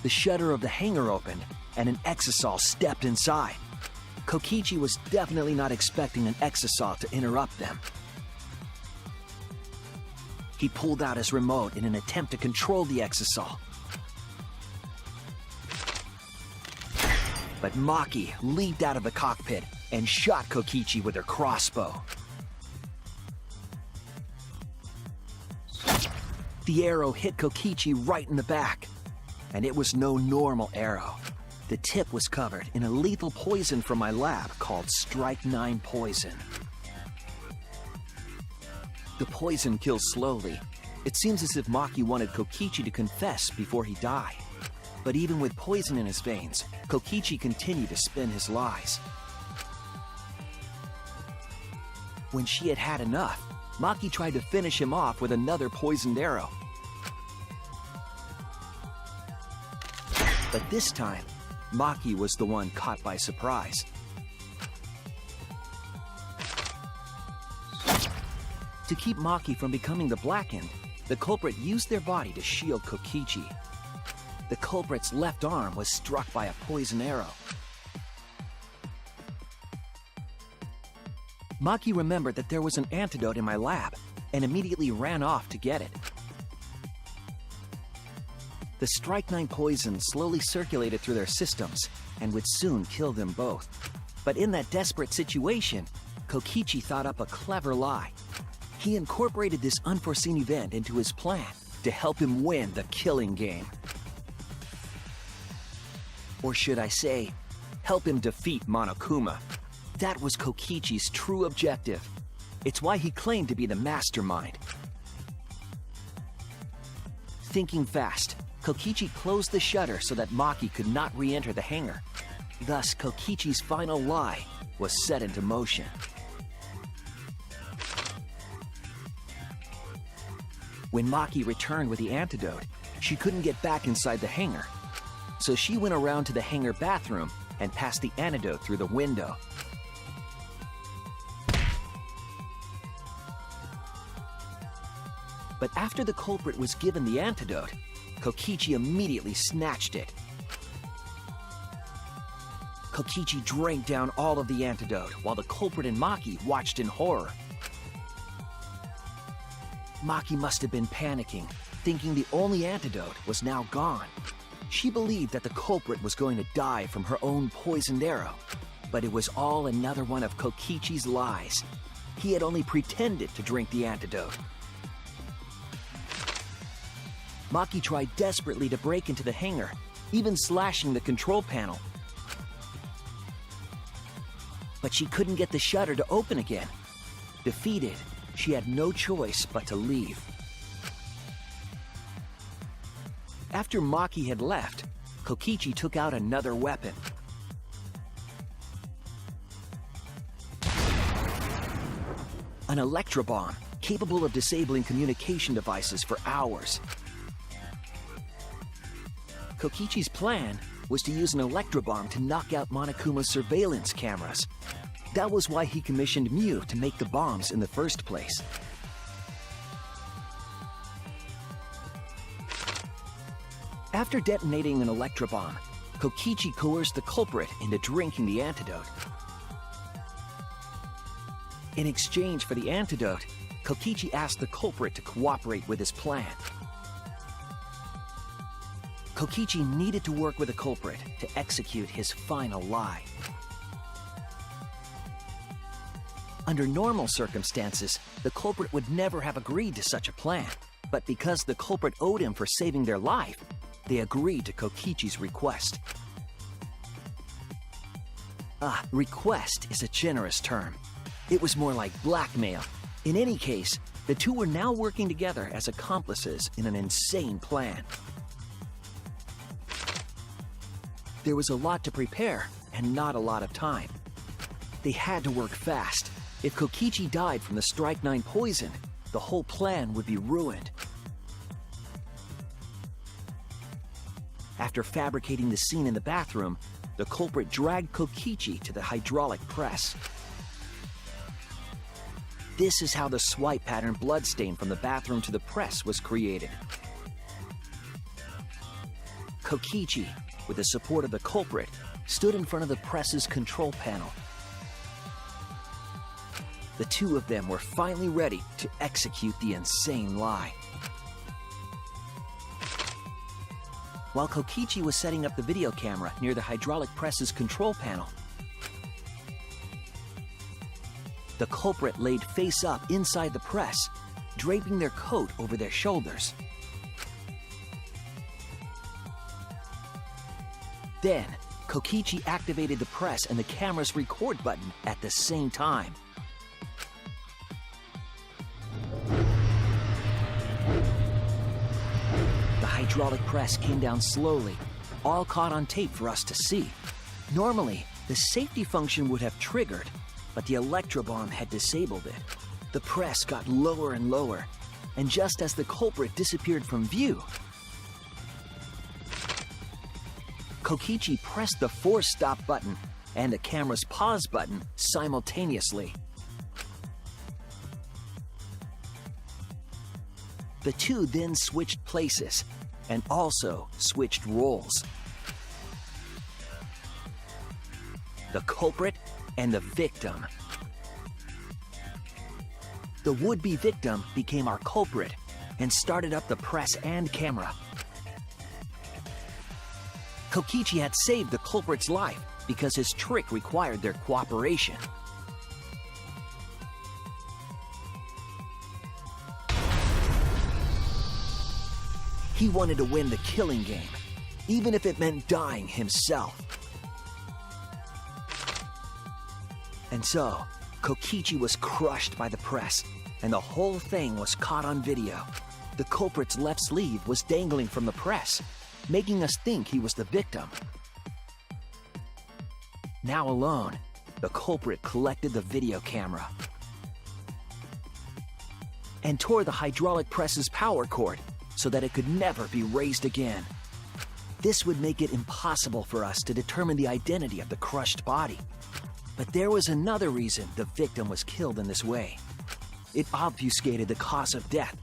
The shutter of the hangar opened, and an exisal stepped inside. Kokichi was definitely not expecting an exisal to interrupt them. He pulled out his remote in an attempt to control the exisal. But Maki leaped out of the cockpit and shot Kokichi with her crossbow. The arrow hit Kokichi right in the back, and it was no normal arrow. The tip was covered in a lethal poison from my lab called Strike 9 poison. The poison kills slowly. It seems as if Maki wanted Kokichi to confess before he died. But even with poison in his veins, Kokichi continued to spin his lies. When she had had enough, Maki tried to finish him off with another poisoned arrow. But this time, Maki was the one caught by surprise. To keep Maki from becoming the Blackened, the culprit used their body to shield Kokichi. The culprit's left arm was struck by a poison arrow. Maki remembered that there was an antidote in my lab and immediately ran off to get it. The Strike 9 poison slowly circulated through their systems and would soon kill them both. But in that desperate situation, Kokichi thought up a clever lie. He incorporated this unforeseen event into his plan to help him win the killing game. Or should I say, help him defeat Monokuma. That was Kokichi's true objective. It's why he claimed to be the mastermind. Thinking fast, Kokichi closed the shutter so that Maki could not re-enter the hangar. Thus, Kokichi's final lie was set into motion. When Maki returned with the antidote, she couldn't get back inside the hangar. So she went around to the hangar bathroom and passed the antidote through the window. But after the culprit was given the antidote, Kokichi immediately snatched it. Kokichi drank down all of the antidote while the culprit and Maki watched in horror. Maki must have been panicking, thinking the only antidote was now gone. She believed that the culprit was going to die from her own poisoned arrow, but it was all another one of Kokichi's lies. He had only pretended to drink the antidote. Maki tried desperately to break into the hangar, even slashing the control panel. But she couldn't get the shutter to open again. Defeated, she had no choice but to leave. After Maki had left, Kokichi took out another weapon. An electrobomb, capable of disabling communication devices for hours. Kokichi's plan was to use an electrobomb to knock out Monokuma's surveillance cameras. That was why he commissioned Mew to make the bombs in the first place. After detonating an electrobomb, Kokichi coerced the culprit into drinking the antidote. In exchange for the antidote, Kokichi asked the culprit to cooperate with his plan. Kokichi needed to work with the culprit to execute his final lie. Under normal circumstances, the culprit would never have agreed to such a plan. But because the culprit owed him for saving their life, they agreed to Kokichi's request. Request is a generous term. It was more like blackmail. In any case, the two were now working together as accomplices in an insane plan. There was a lot to prepare and not a lot of time. They had to work fast. If Kokichi died from the Strike 9 poison, the whole plan would be ruined. After fabricating the scene in the bathroom, the culprit dragged Kokichi to the hydraulic press. This is how the swipe pattern bloodstain from the bathroom to the press was created. Kokichi, with the support of the culprit, stood in front of the press's control panel. The two of them were finally ready to execute the insane lie. While Kokichi was setting up the video camera near the hydraulic press's control panel, the culprit laid face up inside the press, draping their coat over their shoulders. Then, Kokichi activated the press and the camera's record button at the same time. The hydraulic press came down slowly, all caught on tape for us to see. Normally, the safety function would have triggered, but the electrobomb had disabled it. The press got lower and lower, and just as the culprit disappeared from view, Kokichi pressed the force stop button and the camera's pause button simultaneously. The two then switched places and also switched roles. The culprit and the victim. The would-be victim became our culprit and started up the press and camera. Kokichi had saved the culprit's life because his trick required their cooperation. He wanted to win the killing game, even if it meant dying himself. And so, Kokichi was crushed by the press, and the whole thing was caught on video. The culprit's left sleeve was dangling from the press, making us think he was the victim. Now alone, the culprit collected the video camera and tore the hydraulic press's power cord so that it could never be raised again. This would make it impossible for us to determine the identity of the crushed body. But there was another reason the victim was killed in this way. It obfuscated the cause of death,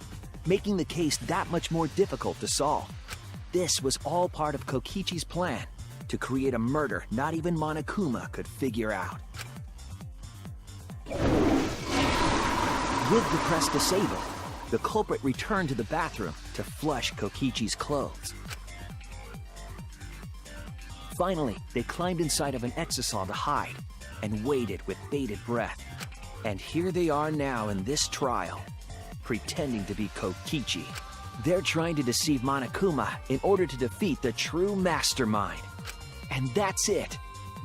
making the case that much more difficult to solve. This was all part of Kokichi's plan to create a murder not even Monokuma could figure out. With the press disabled, the culprit returned to the bathroom to flush Kokichi's clothes. Finally, they climbed inside of an exisal to hide and waited with bated breath. And here they are now in this trial, pretending to be Kokichi. They're trying to deceive Monokuma in order to defeat the true mastermind. And that's it.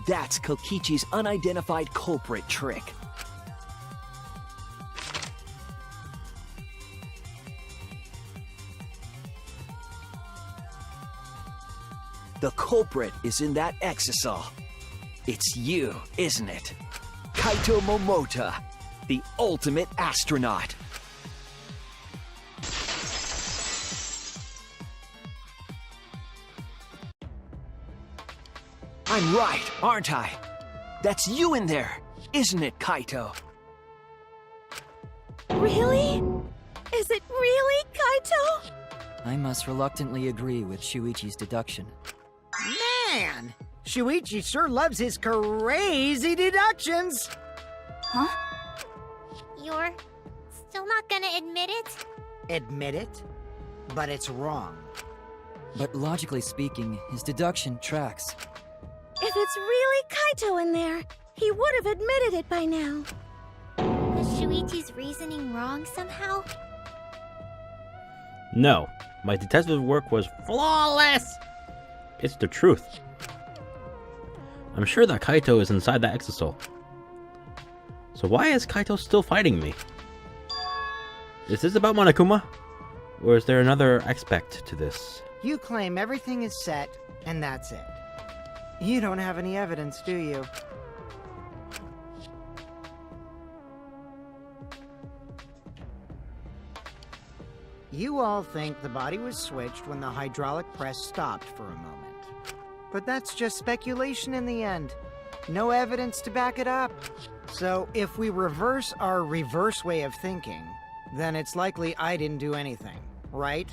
That's Kokichi's unidentified culprit trick. The culprit is in that exisal. It's you, isn't it? Kaito Momota, the ultimate astronaut. I'm right, aren't I? That's you in there, isn't it, Kaito? Really? Is it really Kaito? I must reluctantly agree with Shuichi's deduction. Man, Shuichi sure loves his crazy deductions. Huh? You're still not gonna admit it? Admit it, but it's wrong. But logically speaking, his deduction tracks. If it's really Kaito in there, he would have admitted it by now. Was Shuichi's reasoning wrong somehow? No, my detective work was flawless. It's the truth. I'm sure that Kaito is inside that exisal. So why is Kaito still fighting me? Is this about Monokuma? Or is there another aspect to this? You claim everything is set, and that's it. You don't have any evidence, do you? You all think the body was switched when the hydraulic press stopped for a moment. But that's just speculation in the end. No evidence to back it up. So if we reverse our reverse way of thinking, then it's likely I didn't do anything, right?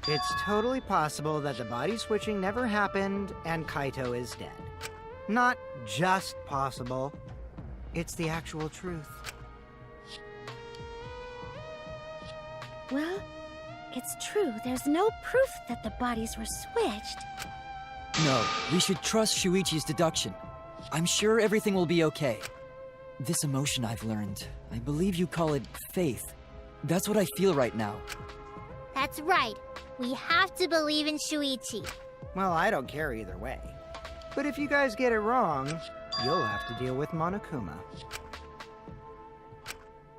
It's totally possible that the body switching never happened and Kaito is dead. Not just possible, it's the actual truth. Well, it's true. There's no proof that the bodies were switched. No, we should trust Shuichi's deduction. I'm sure everything will be okay. This emotion I've learned, I believe you call it faith. That's what I feel right now. That's right. We have to believe in Shuichi. Well, I don't care either way. But if you guys get it wrong, you'll have to deal with Monokuma.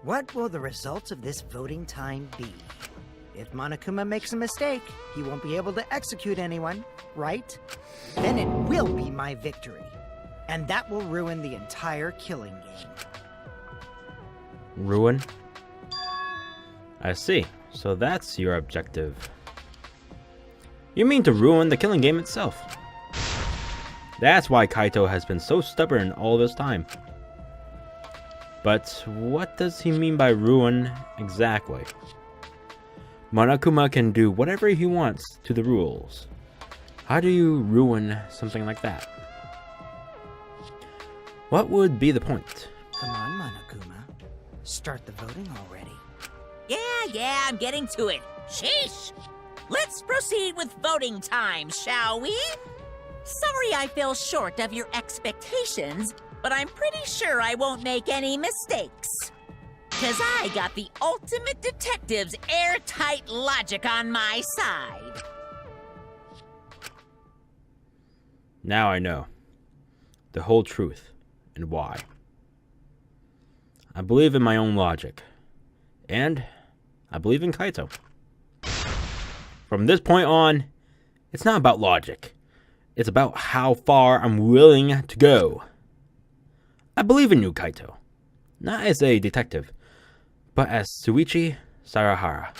What will the results of this voting time be? If Monokuma makes a mistake, he won't be able to execute anyone, right? Then it will be my victory. And that will ruin the entire killing game. Ruin? I see. So that's your objective. You mean to ruin the killing game itself. That's why Kaito has been so stubborn all this time. But what does he mean by ruin exactly? Monokuma can do whatever he wants to the rules. How do you ruin something like that? What would be the point? Come on, Monokuma. Start the voting already. Yeah, I'm getting to it. Sheesh! Let's proceed with voting time, shall we? Sorry I fell short of your expectations, but I'm pretty sure I won't make any mistakes. 'Cause I got the ultimate detective's airtight logic on my side. Now I know the whole truth and why. I believe in my own logic. And I believe in Kaito. From this point on, it's not about logic. It's about how far I'm willing to go. I believe in you, Kaito. Not as a detective, but as Shuichi Sarahara.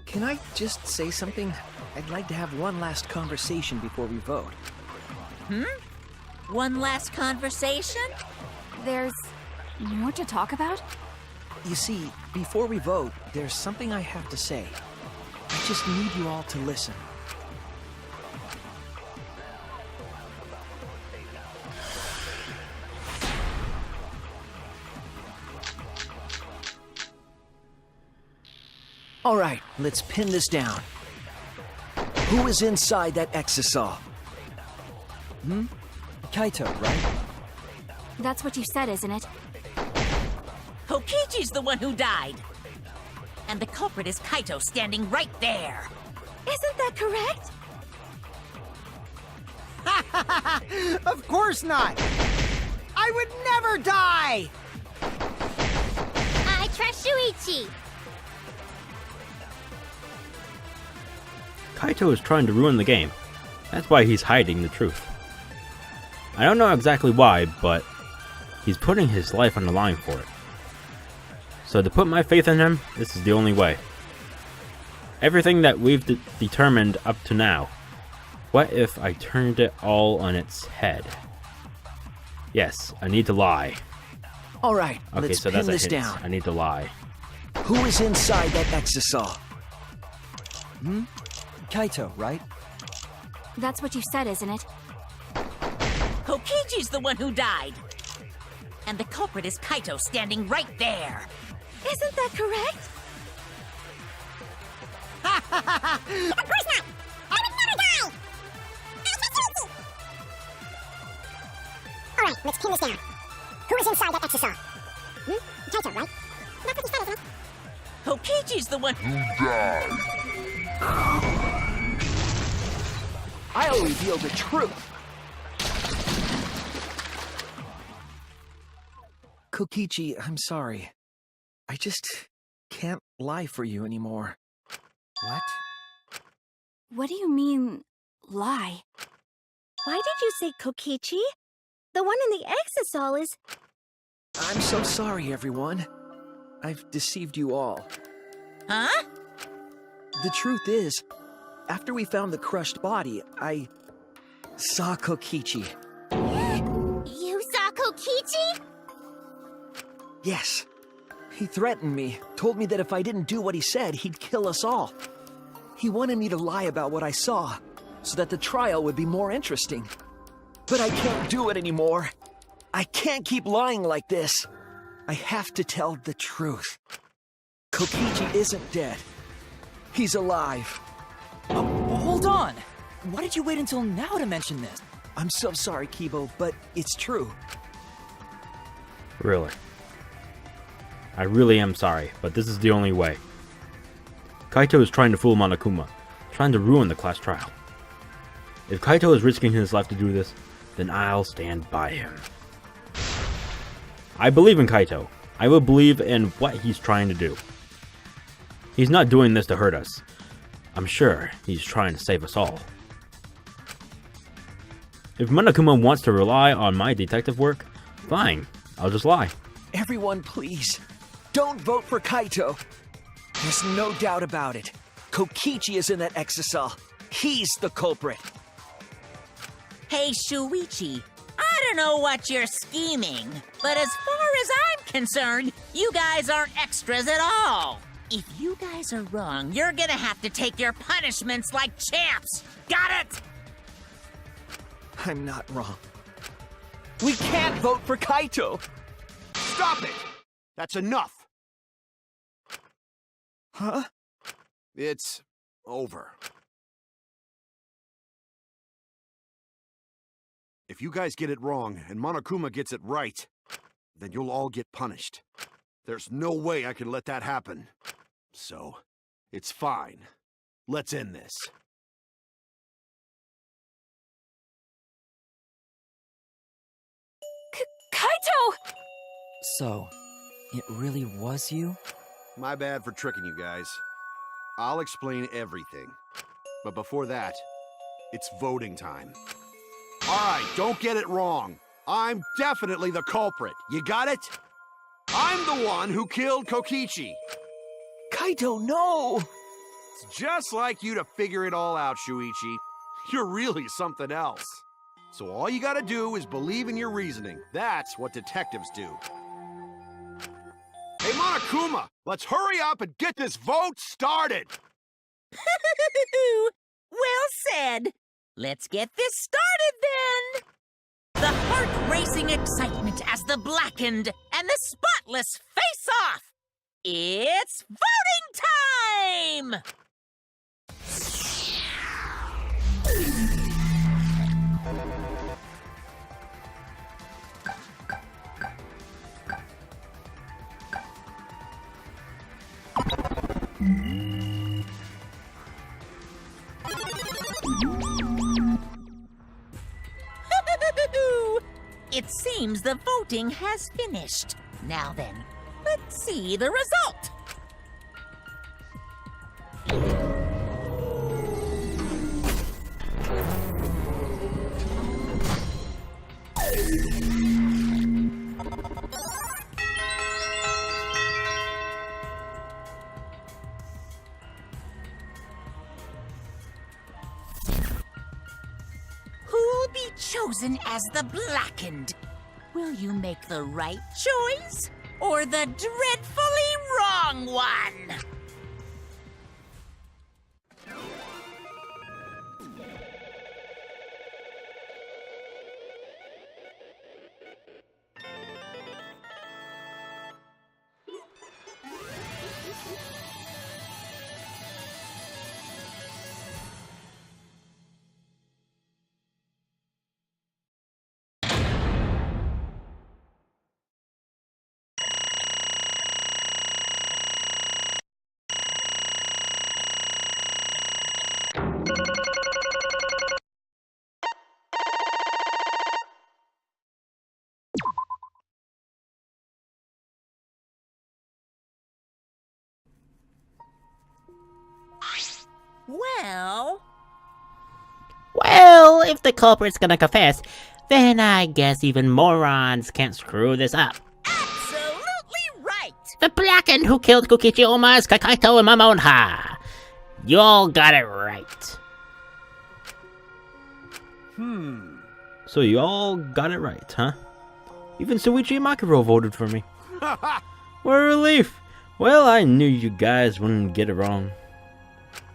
Can I just say something? I'd like to have one last conversation before we vote. One last conversation? There's more to talk about? You see, before we vote, there's something I have to say. I just need you all to listen. All right, let's pin this down. Who is inside that exisal? Kaito, right? That's what you said, isn't it? Kokichi's the one who died. And the culprit is Kaito standing right there. Isn't that correct? Of course not! I would never die! I trust Shuichi. Kaito is trying to ruin the game. That's why he's hiding the truth. I don't know exactly why, but he's putting his life on the line for it. So to put my faith in him, this is the only way. Everything that we've determined up to now, what if I turned it all on its head? Yes, I need to lie. All right, Okay, let's so pin that's a this hint. down. I need to lie. Who is inside that exisal? Kaito, right? That's what you said, isn't it? Kokichi's the one who died. And the culprit is Kaito standing right there. Isn't that correct? Of course not. I would never die. All right, let's pin this down. Who is inside that exisal? Kaito, right? That's what you said, isn't it? Kokichi's the one who I'll reveal the truth. Kokichi, I'm sorry. I just can't lie for you anymore. What? What do you mean, lie? Why did you say Kokichi? The one in the exisal is... I'm so sorry, everyone. I've deceived you all. Huh? The truth is, after we found the crushed body, I saw Kokichi. You saw Kokichi? Yes. He threatened me, told me that if I didn't do what he said, he'd kill us all. He wanted me to lie about what I saw, so that the trial would be more interesting. But I can't do it anymore. I can't keep lying like this. I have to tell the truth. Kokichi isn't dead. He's alive. Hold on! Why did you wait until now to mention this? I'm so sorry, Kibo, but it's true. Really. I really am sorry, but this is the only way. Kaito is trying to fool Monokuma, trying to ruin the class trial. If Kaito is risking his life to do this, then I'll stand by him. I believe in Kaito. I will believe in what he's trying to do. He's not doing this to hurt us. I'm sure he's trying to save us all. If Monokuma wants to rely on my detective work, fine, I'll just lie. Everyone, please, don't vote for Kaito. There's no doubt about it. Kokichi is in that exisal. He's the culprit. Hey, Shuichi, I don't know what you're scheming, but as far as I'm concerned, you guys aren't extras at all. If you guys are wrong, you're gonna have to take your punishments like champs. Got it? I'm not wrong. We can't vote for Kaito. Stop it! That's enough! Huh? It's over. If you guys get it wrong and Monokuma gets it right, then you'll all get punished. There's no way I can let that happen. So, it's fine. Let's end this. Kaito! So, it really was you? My bad for tricking you guys. I'll explain everything. But before that, it's voting time. Alright, don't get it wrong. I'm definitely the culprit. You got it? I'm the one who killed Kokichi. Kaito, no! It's just like you to figure it all out, Shuichi. You're really something else. So all you gotta do is believe in your reasoning. That's what detectives do. Hey, Monokuma, let's hurry up and get this vote started! Well said. Let's get this started then. The heart-racing excitement as the blackened and the spotless face off. It's voting time! It seems the voting has finished. Now then, let's see the result. Who'll be chosen as the blackened? Will you make the right choice or the dreadfully wrong one? Well, if the culprit's gonna confess, then I guess even morons can't screw this up. Absolutely right! The blackened who killed Kokichi Oma is Kakaito and Mamonha. You all got it right. So you all got it right, huh? Even Shuichi and Makiro voted for me. What a relief! Well, I knew you guys wouldn't get it wrong.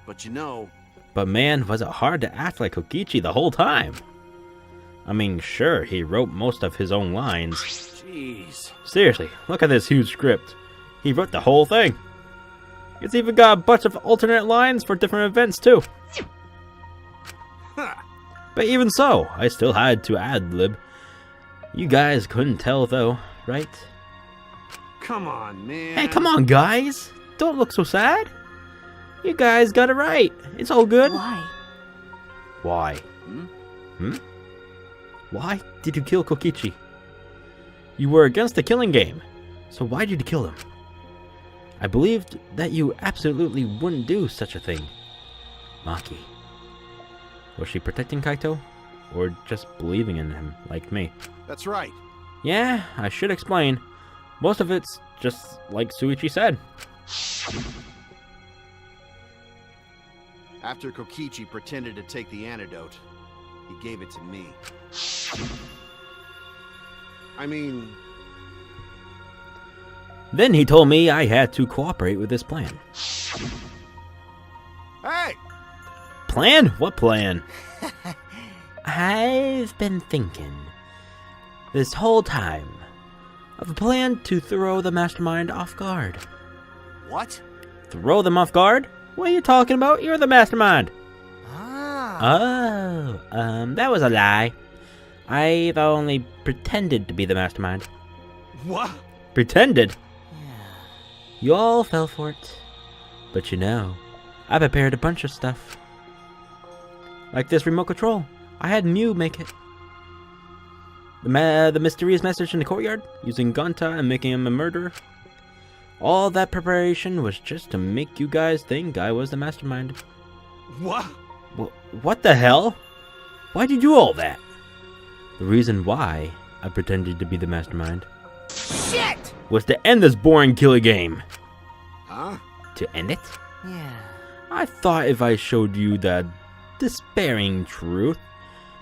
But you know... But man, was it hard to act like Kokichi the whole time. I mean, sure, he wrote most of his own lines. Jeez. Seriously, look at this huge script. He wrote the whole thing. It's even got a bunch of alternate lines for different events, too. But even so, I still had to ad-lib. You guys couldn't tell, though, right? Come on, man. Hey, come on, guys! Don't look so sad! You guys got it right. It's all good. Why? Why? Why did you kill Kokichi? You were against the killing game. So why did you kill him? I believed that you absolutely wouldn't do such a thing. Maki. Was she protecting Kaito? Or just believing in him, like me? That's right. Yeah, I should explain. Most of it's just like Shuichi said. After Kokichi pretended to take the antidote, he gave it to me. I mean... Then he told me I had to cooperate with this plan. Hey! Plan? What plan? I've been thinking this whole time of a plan to throw the mastermind off guard. What? Throw them off guard? What are you talking about? You're the mastermind. Ah. Oh, that was a lie. I've only pretended to be the mastermind. What? Pretended? You all fell for it. But you know, I prepared a bunch of stuff. Like this remote control. I had Mew make it. The mysterious message in the courtyard, using Gonta and making him a murderer. All that preparation was just to make you guys think I was the mastermind. What? What the hell? Why'd you do all that? The reason why I pretended to be the mastermind Shit! was to end this boring killing game. Huh? To end it? Yeah. I thought if I showed you the despairing truth,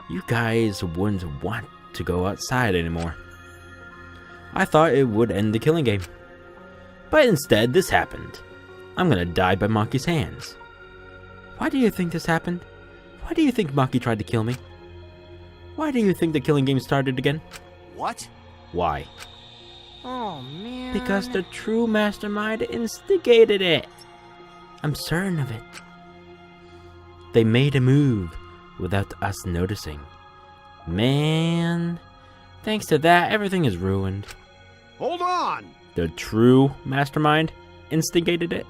you guys wouldn't want to go outside anymore. I thought it would end the killing game. But instead, this happened. I'm gonna die by Maki's hands. Why do you think this happened? Why do you think Maki tried to kill me? Why do you think the killing game started again? What? Why? Oh, man. Because the true mastermind instigated it. I'm certain of it. They made a move without us noticing. Man, thanks to that, everything is ruined. Hold on! The true mastermind instigated it.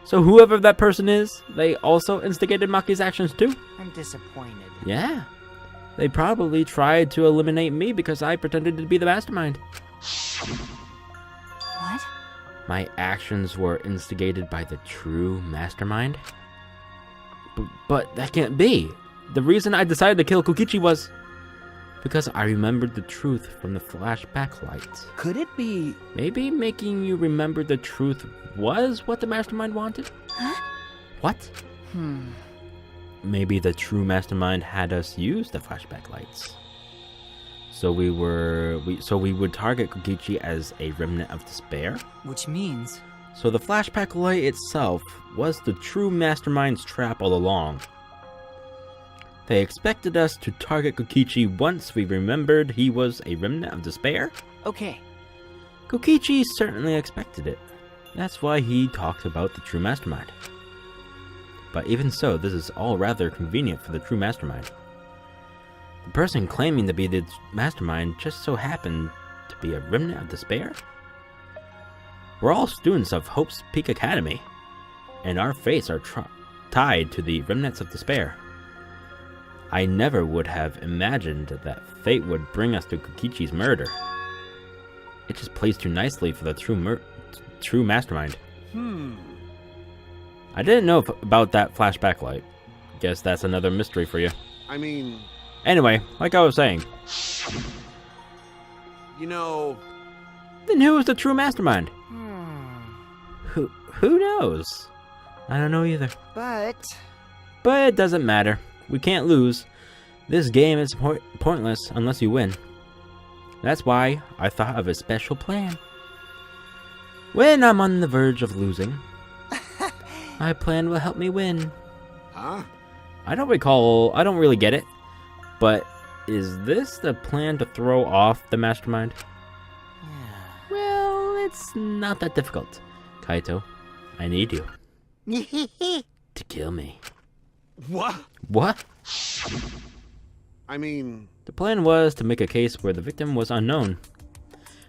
So whoever that person is, they also instigated Maki's actions too? I'm disappointed. Yeah. They probably tried to eliminate me because I pretended to be the mastermind. What? My actions were instigated by the true mastermind? But that can't be. The reason I decided to kill Kokichi was because I remembered the truth from the flashback lights. Could it be... Maybe making you remember the truth was what the mastermind wanted? Huh? What? Maybe the true mastermind had us use the flashback lights. So we would target Kokichi as a remnant of despair? Which means... So the flashback light itself was the true mastermind's trap all along. They expected us to target Kokichi once we remembered he was a remnant of despair? Okay. Kokichi certainly expected it. That's why he talked about the true mastermind. But even so, this is all rather convenient for the true mastermind. The person claiming to be the mastermind just so happened to be a remnant of despair? We're all students of Hope's Peak Academy, and our fates are tied to the remnants of despair. I never would have imagined that fate would bring us to Kokichi's murder. It just plays too nicely for the true mastermind. I didn't know about that flashback light. Guess that's another mystery for you. I mean... Anyway, like I was saying. You know... Then who is the true mastermind? Who knows? I don't know either. But it doesn't matter. We can't lose. This game is pointless unless you win. That's why I thought of a special plan. When I'm on the verge of losing, my plan will help me win. Huh? I don't really get it. But is this the plan to throw off the mastermind? Well, it's not that difficult. Kaito, I need you to kill me. What? What? I mean... The plan was to make a case where the victim was unknown,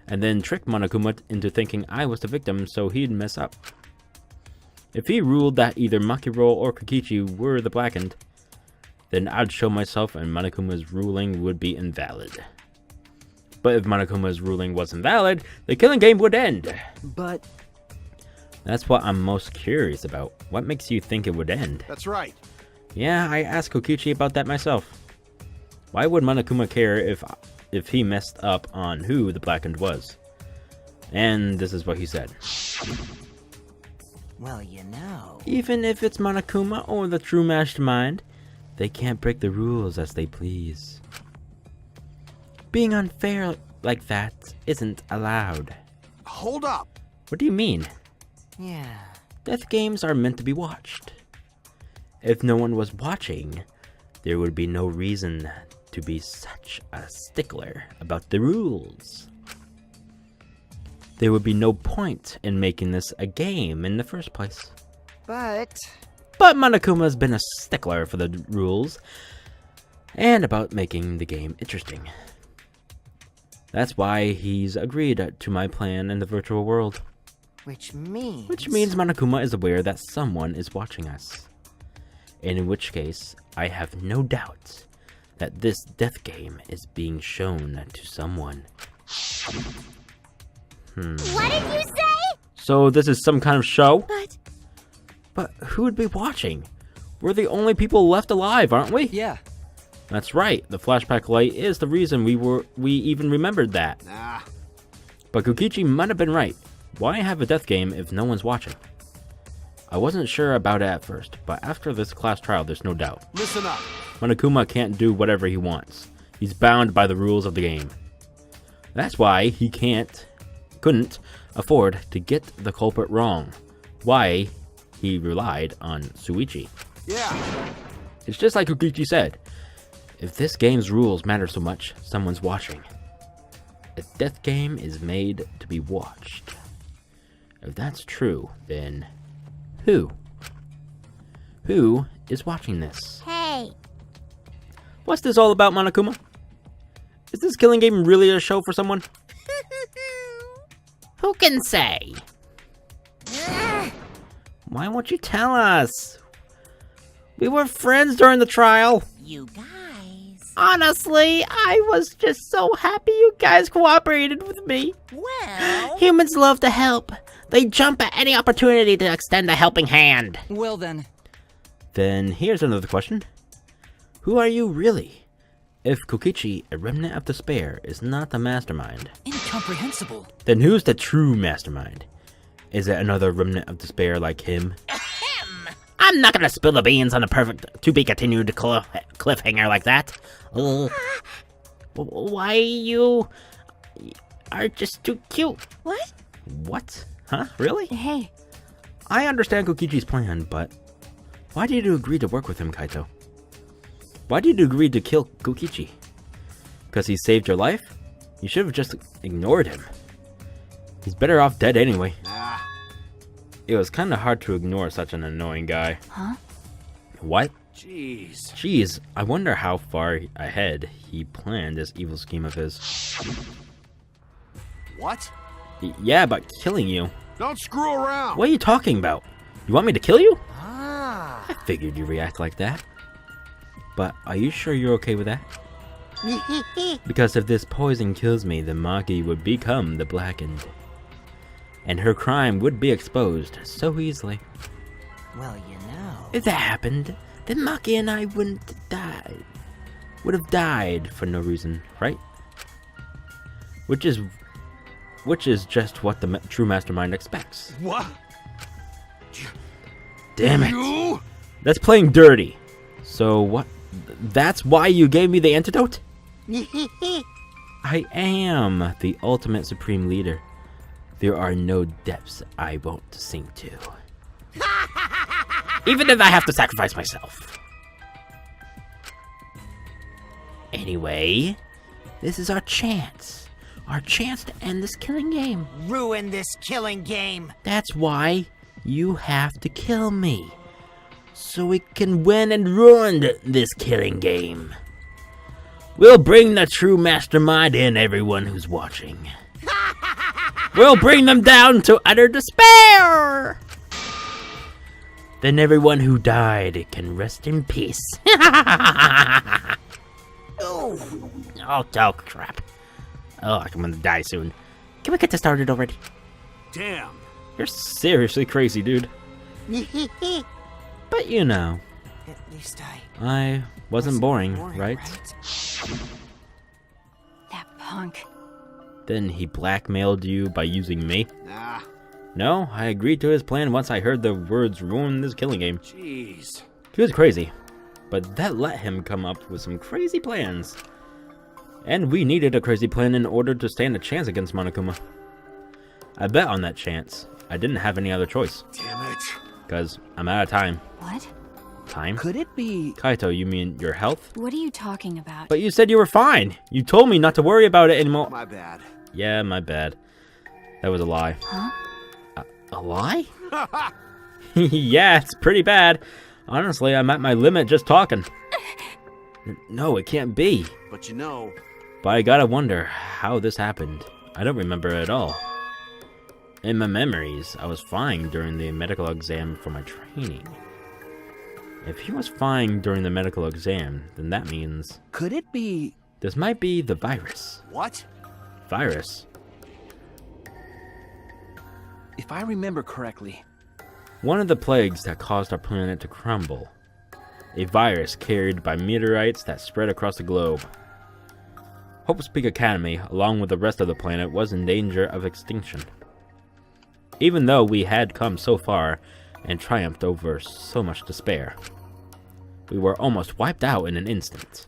and then trick Monokuma into thinking I was the victim so he'd mess up. If he ruled that either Makiro or Kokichi were the blackened, then I'd show myself and Monokuma's ruling would be invalid. But if Monokuma's ruling was invalid, the killing game would end. But... That's what I'm most curious about. What makes you think it would end? That's right. Yeah, I asked Kokichi about that myself. Why would Monokuma care if he messed up on who the blackened was? And this is what he said. well, you know. Even if it's Monokuma or the true mastermind, they can't break the rules as they please. Being unfair like that isn't allowed. Hold up. What do you mean? Yeah. Death games are meant to be watched. If no one was watching, there would be no reason to be such a stickler about the rules. There would be no point in making this a game in the first place. But Monokuma's been a stickler for the rules and about making the game interesting. That's why he's agreed to my plan in the virtual world. Which means Monokuma is aware that someone is watching us. And in which case, I have no doubt that this death game is being shown to someone. What did you say? So this is some kind of show? But who would be watching? We're the only people left alive, aren't we? Yeah. That's right, the flashback light is the reason we even remembered that. Nah. But Kokichi might have been right. Why have a death game if no one's watching? I wasn't sure about it at first, but after this class trial, there's no doubt. Listen up. Monokuma can't do whatever he wants. He's bound by the rules of the game. That's why he couldn't afford to get the culprit wrong. Why he relied on Shuichi. Yeah. It's just like Kokichi said. If this game's rules matter so much, someone's watching. A death game is made to be watched. If that's true, then who? Who is watching this? Hey, What's this all about, Monokuma? Is this killing game really a show for someone? Who can say? Why won't you tell us? We were friends during the trial. You guys. Honestly, I was just so happy you guys cooperated with me. Well, Humans love to help. They jump at any opportunity to extend a helping hand. Well then, Then here's another question. Who are you really? If Kokichi, a remnant of despair, is not the mastermind, incomprehensible. then who's the true mastermind? Is it another remnant of despair like him? I'm not gonna spill the beans on a perfect to-be-continued cliffhanger like that. Why you are just too cute. What? What? Huh? Really? Hey, I understand Kokichi's plan, but why did you agree to work with him, Kaito? Why did you agree to kill Kokichi? Because he saved your life? You should have just ignored him. He's better off dead anyway. Nah. It was kind of hard to ignore such an annoying guy. huh? What? Jeez. Jeez, I wonder how far ahead he planned this evil scheme of his. What? Yeah, about killing you. Don't screw around. What are you talking about? You want me to kill you? Ah. I figured you'd react like that. But are you sure you're okay with that? Because if this poison kills me, then Maki would become the Blackened. And her crime would be exposed so easily. Well, you know. If that happened, then Maki and I would have died for no reason, right? Which is just what the true mastermind expects. What? Damn it. You? That's playing dirty. So what? That's why you gave me the antidote? I am the ultimate supreme leader. There are no depths I won't sink to. Even if I have to sacrifice myself. Anyway, this is our chance. Our chance to end this killing game. Ruin this killing game. That's why you have to kill me. So we can win and ruin this killing game. We'll bring the true mastermind in, everyone who's watching. We'll bring them down to utter despair. Then everyone who died can rest in peace. Oh, crap. Oh, I'm gonna die soon. Can we get this started already? Damn. You're seriously crazy, dude. But you know, At least I wasn't boring, right? That punk. Then he blackmailed you by using me? Nah. No, I agreed to his plan once I heard the words ruin this killing game. Jeez. He was crazy, but that let him come up with some crazy plans. And we needed a crazy plan in order to stand a chance against Monokuma. I bet on that chance. I didn't have any other choice. Damn it. Because I'm out of time. What? Time? Could it be... Kaito, you mean your health? What are you talking about? But you said you were fine. You told me not to worry about it anymore. My bad. Yeah, my bad. That was a lie. Huh? A lie? Yeah, it's pretty bad. Honestly, I'm at my limit just talking. No, it can't be. But you know... But I gotta wonder how this happened. I don't remember at all. In my memories, I was fine during the medical exam for my training. If he was fine during the medical exam, then that means... Could it be... This might be the virus. What? Virus? If I remember correctly... One of the plagues that caused our planet to crumble. a virus carried by meteorites that spread across the globe. Hope's Peak Academy, along with the rest of the planet, was in danger of extinction. Even though we had come so far and triumphed over so much despair, we were almost wiped out in an instant.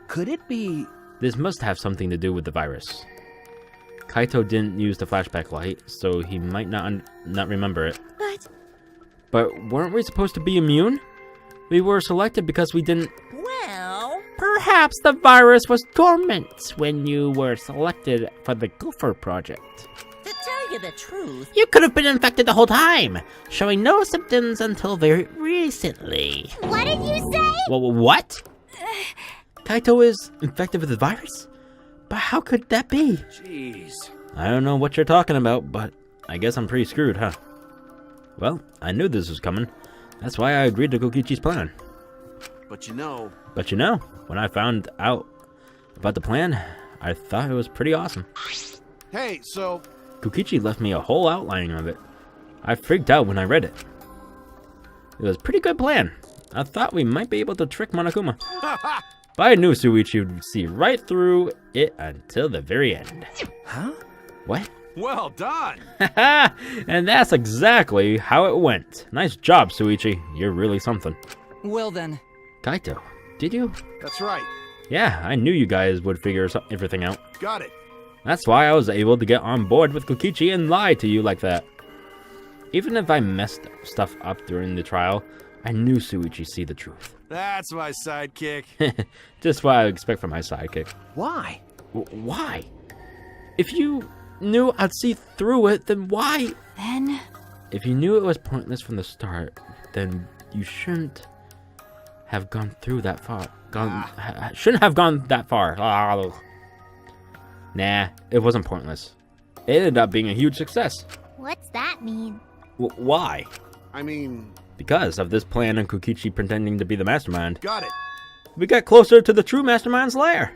Could it be... This must have something to do with the virus. Kaito didn't use the flashback light, so he might not remember it. But weren't we supposed to be immune? We were selected because we didn't... Well, Perhaps the virus was dormant when you were selected for the Gopher project. to tell you the truth, You could have been infected the whole time, showing no symptoms until very recently. What did you say? Well, what? Kaito is infected with the virus? But how could that be? Jeez. I don't know what you're talking about, but I guess I'm pretty screwed, huh? Well, I knew this was coming. That's why I agreed to Kokichi's plan. But you know, When I found out about the plan, I thought it was pretty awesome. hey, so Kokichi left me a whole outline of it. I freaked out when I read it. It was a pretty good plan. I thought we might be able to trick Monokuma. But I knew Shuichi would see right through it until the very end. Huh? What? well done. And that's exactly how it went. Nice job, Shuichi. You're really something. Well then, Kaito, did you? That's right. Yeah, I knew you guys would figure everything out. Got it. That's why I was able to get on board with Kokichi and lie to you like that. Even if I messed stuff up during the trial, I knew Shuichi see the truth. That's my sidekick. Just what I expect from my sidekick. Why? Why? If you knew I'd see through it, then why? Then, If you knew it was pointless from the start, then you shouldn't have gone through that far. Shouldn't have gone that far. Nah, it wasn't pointless. It ended up being a huge success. What's that mean? Why? I mean, Because of this plan and Kokichi pretending to be the mastermind, got it. we got closer to the true mastermind's lair.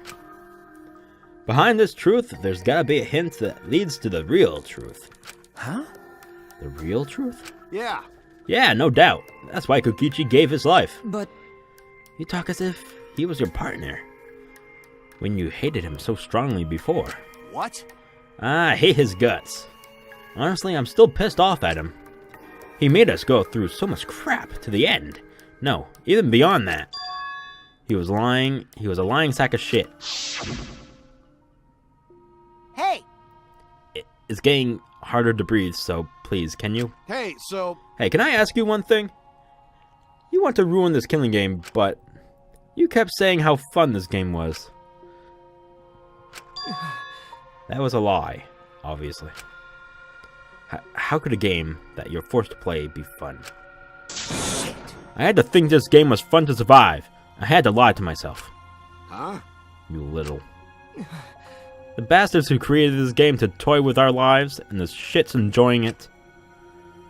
Behind this truth, there's gotta be a hint that leads to the real truth. Huh? The real truth? Yeah. Yeah, no doubt. That's why Kokichi gave his life. but You talk as if he was your partner, when you hated him so strongly before. What? I hate his guts. Honestly, I'm still pissed off at him. He made us go through so much crap to the end. No, even beyond that. He was lying. He was a lying sack of shit. Hey, It's getting harder to breathe, so please, can you? Hey, so Hey, can I ask you one thing? You want to ruin this killing game, but you kept saying how fun this game was. That was a lie, obviously. How could a game that you're forced to play be fun? I had to think this game was fun to survive. I had to lie to myself. huh? You little... The bastards who created this game to toy with our lives, and the shits enjoying it,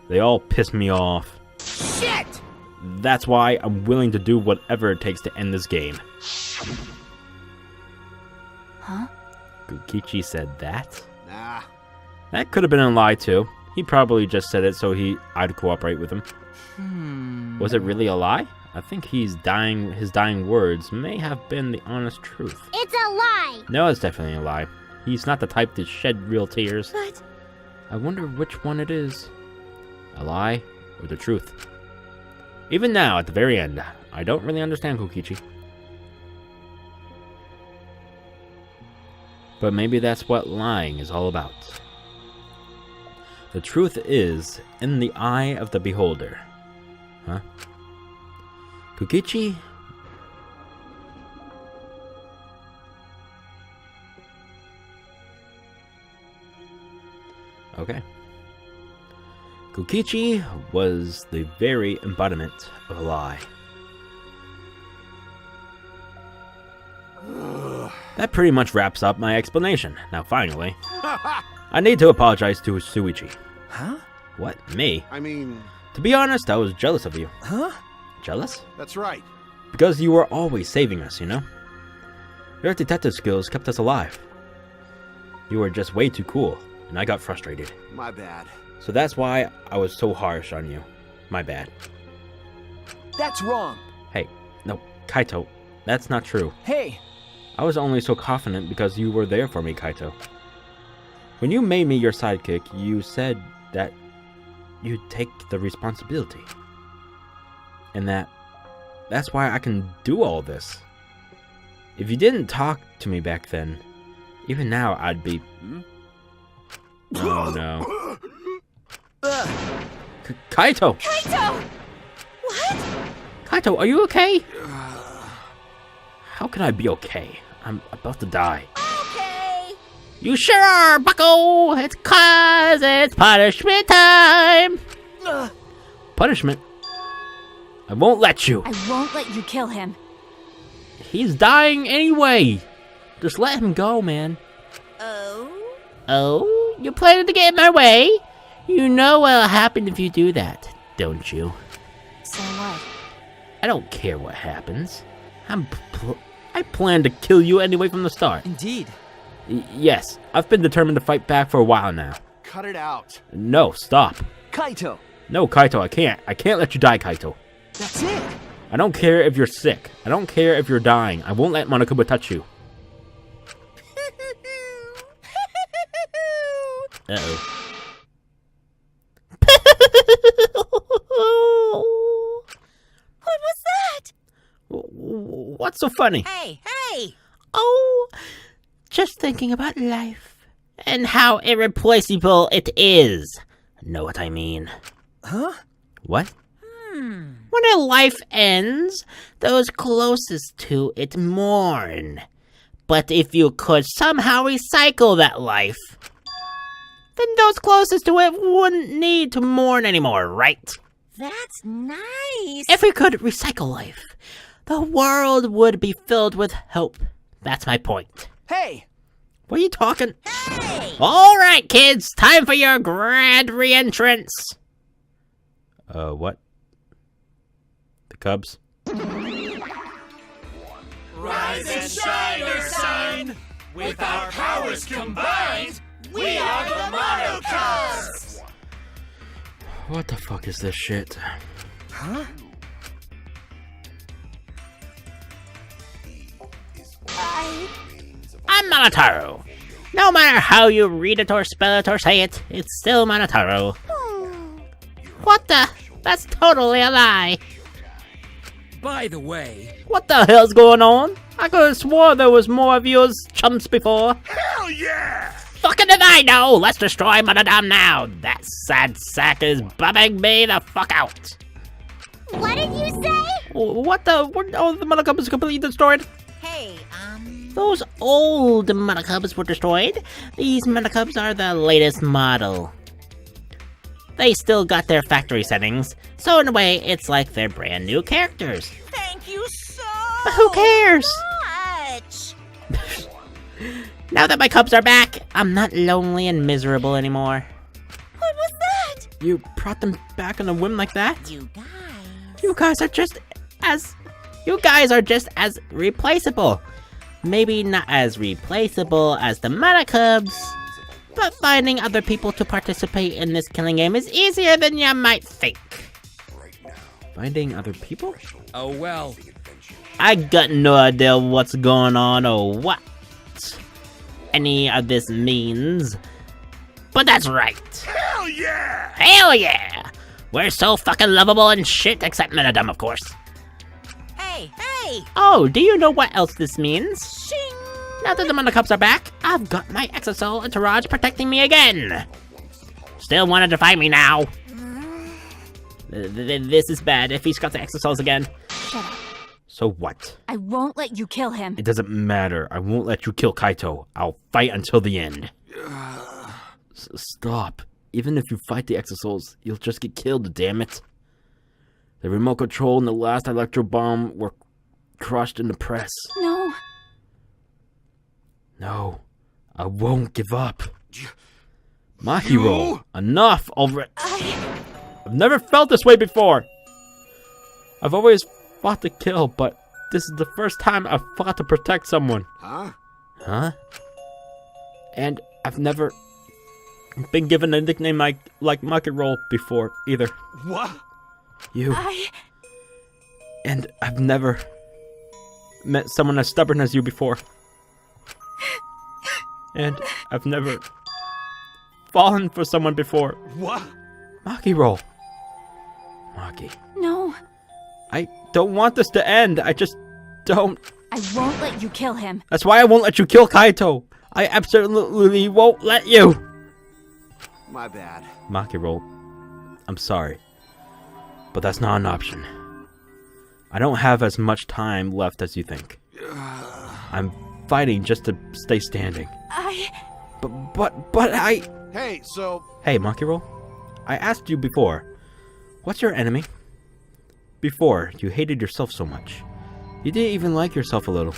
they all piss me off. shit! That's why I'm willing to do whatever it takes to end this game. huh? Kokichi said that? Nah. That could have been a lie too. He probably just said it so I'd cooperate with him. Was it really a lie? I think his dying words may have been the honest truth. It's a lie! No, it's definitely a lie. He's not the type to shed real tears. But I wonder which one it is. A lie or the truth? Even now, at the very end, I don't really understand Kokichi. But maybe that's what lying is all about. The truth is in the eye of the beholder. Huh? Kokichi? Okay. Kokichi was the very embodiment of a lie. That pretty much wraps up my explanation. Now finally, I need to apologize to Shuichi. Huh? What, me? I mean, To be honest, I was jealous of you. Huh? Jealous? that's right. Because you were always saving us, you know? Your detective skills kept us alive. You were just way too cool, and I got frustrated. My bad. So that's why I was so harsh on you. My bad. That's wrong. Hey, no, Kaito, that's not true. Hey! I was only so confident because you were there for me, Kaito. When you made me your sidekick, you said that you'd take the responsibility. And that's why I can do all this. If you didn't talk to me back then, even now I'd be... Oh no. Kaito! Kaito! What? Kaito, are you okay? How can I be okay? I'm about to die. Okay. You sure are, bucko! It's 'cause it's punishment time! Punishment? I won't let you. I won't let you kill him. He's dying anyway. Just let him go, man. Oh? You're planning to get in my way? You know what'll happen if you do that, don't you? So what? I don't care what happens. I plan to kill you anyway from the start. Indeed. Yes, I've been determined to fight back for a while now. Cut it out. No, stop. Kaito! No, Kaito, I can't. I can't let you die, Kaito. That's it! I don't care if you're sick. I don't care if you're dying. I won't let Monokuma touch you. Uh-oh. What was that? What's so funny? Hey! Oh, just thinking about life and how irreplaceable it is. Know what I mean? Huh? What? When a life ends, those closest to it mourn. But if you could somehow recycle that life, then those closest to it wouldn't need to mourn anymore, right? That's nice. If we could recycle life, the world would be filled with hope. That's my point. Hey! What are you talking? Hey! All right, kids, time for your grand re-entrance. What? The Cubs? Rise and shine, your sign! With our powers combined, we are the Monokuma! What the fuck is this shit? Huh? I'm Monotaro. No matter how you read it or spell it or say it, it's still Monotaro. What the? That's totally a lie. By the way, What the hell's going on? I could have swore there was more of you as chumps before. hell yeah! Fucking did I know? Let's destroy Monodam now. That sad sack is bumming me the fuck out. What did you say? What the? Oh, the Monokuma is completely destroyed. Hey, Those old Monokubs were destroyed. These Monokubs are the latest model. They still got their factory settings, so in a way, it's like they're brand new characters. thank you so But who cares? much. Now that my cubs are back, I'm not lonely and miserable anymore. What was that? You brought them back on a whim like that? You guys. You guys are just as replaceable. Maybe not as replaceable as the Monokubs, but finding other people to participate in this killing game is easier than you might think. Finding other people? Oh well. I got no idea what's going on or what any of this means, but that's right. Hell yeah! Hell yeah! We're so fucking lovable and shit, except Monodam, of course. Hey! Oh, do you know what else this means? Shing! Now that the Monokubs are back, I've got my Exosol entourage protecting me again. Still wanted to fight me now. This is bad if he's got the Exosols again. Shut up. So what? I won't let you kill him. It doesn't matter. I won't let you kill Kaito. I'll fight until the end. Stop. Even if you fight the Exosouls, you'll just get killed, damn it. The remote control and the last electro bomb were crushed in the press. No. No, I won't give up. My hero, enough already. I've never felt this way before. I've always fought to kill, but this is the first time I've fought to protect someone. Huh? Huh? And I've never been given a nickname like Maki Roll before either. What? You. And I've never met someone as stubborn as you before. And I've never fallen for someone before. What? Maki roll. Maki. No, I don't want this to end. I just don't. I won't let you kill him. That's why I won't let you kill Kaito. I absolutely won't let you. My bad. Maki roll. I'm sorry. But that's not an option. I don't have as much time left as you think. I'm fighting just to stay standing. But I... Hey, so... Hey, Maki roll. I asked you before. What's your enemy? Before, you hated yourself so much. You didn't even like yourself a little.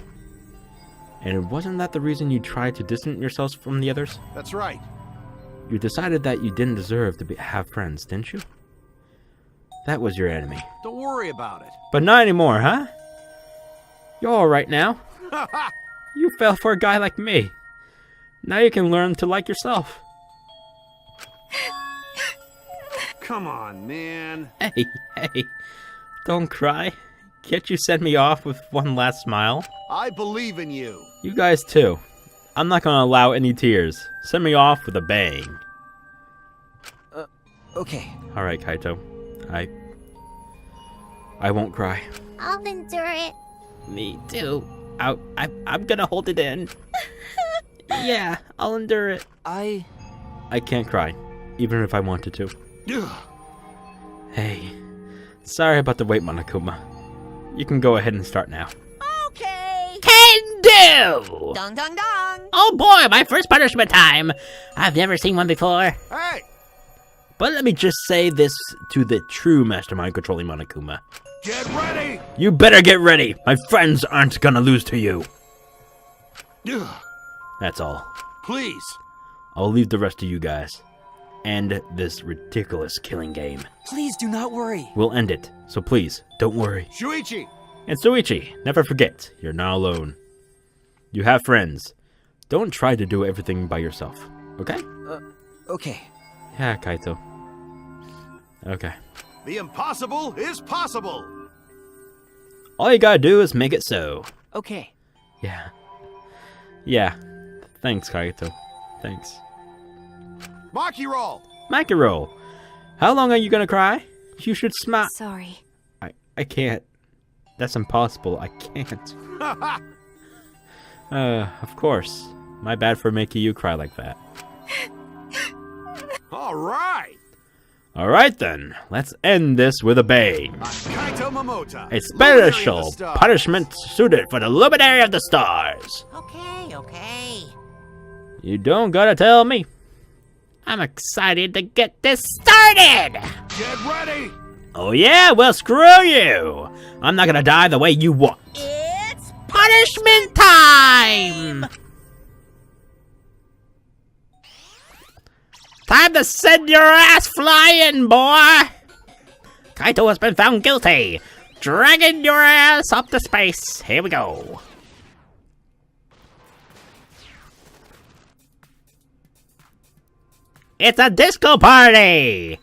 And wasn't that the reason you tried to distance yourselves from the others? That's right. You decided that you didn't deserve to have friends, didn't you? That was your enemy. Don't worry about it. But not anymore, huh? You're alright now. You fell for a guy like me. Now you can learn to like yourself. Come on, man. Hey. Don't cry. Can't you send me off with one last smile? I believe in you. You guys too. I'm not gonna allow any tears. Send me off with a bang. Okay. Alright, Kaito. I won't cry. I'll endure it. Me too. I'm gonna hold it in. Yeah, I'll endure it. I can't cry, even if I wanted to. Hey, sorry about the wait, Monokuma. You can go ahead and start now. Okay. Can do! Dong dong dong. Oh boy, my first punishment time. I've never seen one before. Hey! But let me just say this to the true mastermind controlling Monokuma. Get ready! You better get ready! My friends aren't gonna lose to you! That's all. Please. I'll leave the rest to you guys. End this ridiculous killing game. Please do not worry. We'll end it, so please, don't worry. Shuichi! And Suichi, never forget, you're not alone. You have friends. Don't try to do everything by yourself, okay? Okay. Yeah, Kaito. Okay. The impossible is possible! All you gotta do is make it so. Okay. Yeah. Yeah. Thanks, Kaito. Thanks. Maki roll! Maki roll. How long are you gonna cry? You should smile. Sorry. I can't. That's impossible. I can't. Of course. My bad for making you cry like that. Alright! Alright then, let's end this with a bang. Kaito Momota. A special punishment suited for the Luminary of the Stars. Okay. You don't gotta tell me. I'm excited to get this started! Get ready! Oh yeah? Well, screw you! I'm not gonna die the way you want. It's Punishment time! Time to send your ass flying, boy! Kaito has been found guilty. Dragging your ass up to space. Here we go. It's a disco party!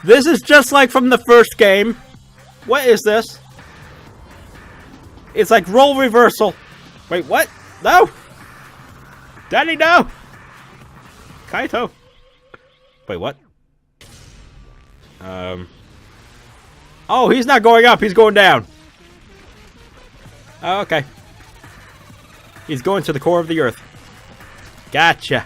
This is just like from the first game. What is this? It's like role reversal. Wait, what? No! Daddy, no! Kaito. Wait, what? Oh, he's not going up, he's going down. Oh, okay. He's going to the core of the earth. Gotcha.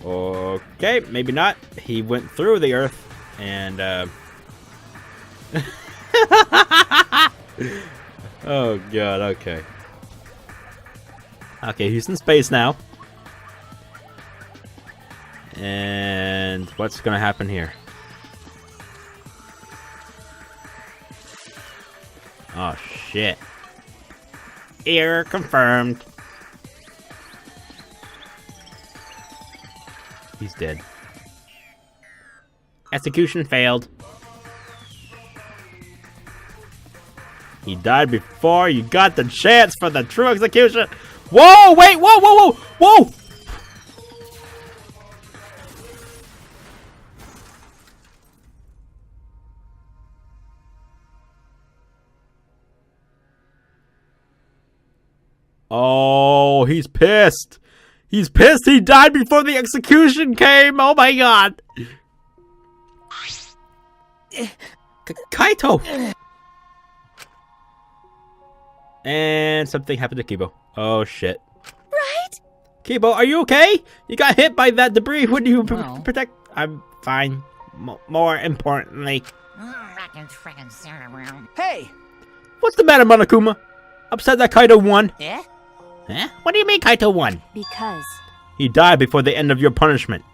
Okay, maybe not. He went through the earth and oh god, okay. Okay, he's in space now. And what's gonna happen here? Oh shit. Error confirmed. He's dead. Execution failed. He died before you got the chance for the true execution. Whoa, wait, whoa, whoa, whoa, whoa! Oh, he's pissed. He's pissed. He died before the execution came. Oh my god. Kaito. And something happened to Kibo. Oh shit. Right? Kibo, are you okay? You got hit by that debris. Would you protect? I'm fine. More importantly. Hey! What's the matter, Monokuma? Upset that Kaito won? Eh? Huh? What do you mean Kaito won? Because He died before the end of your punishment.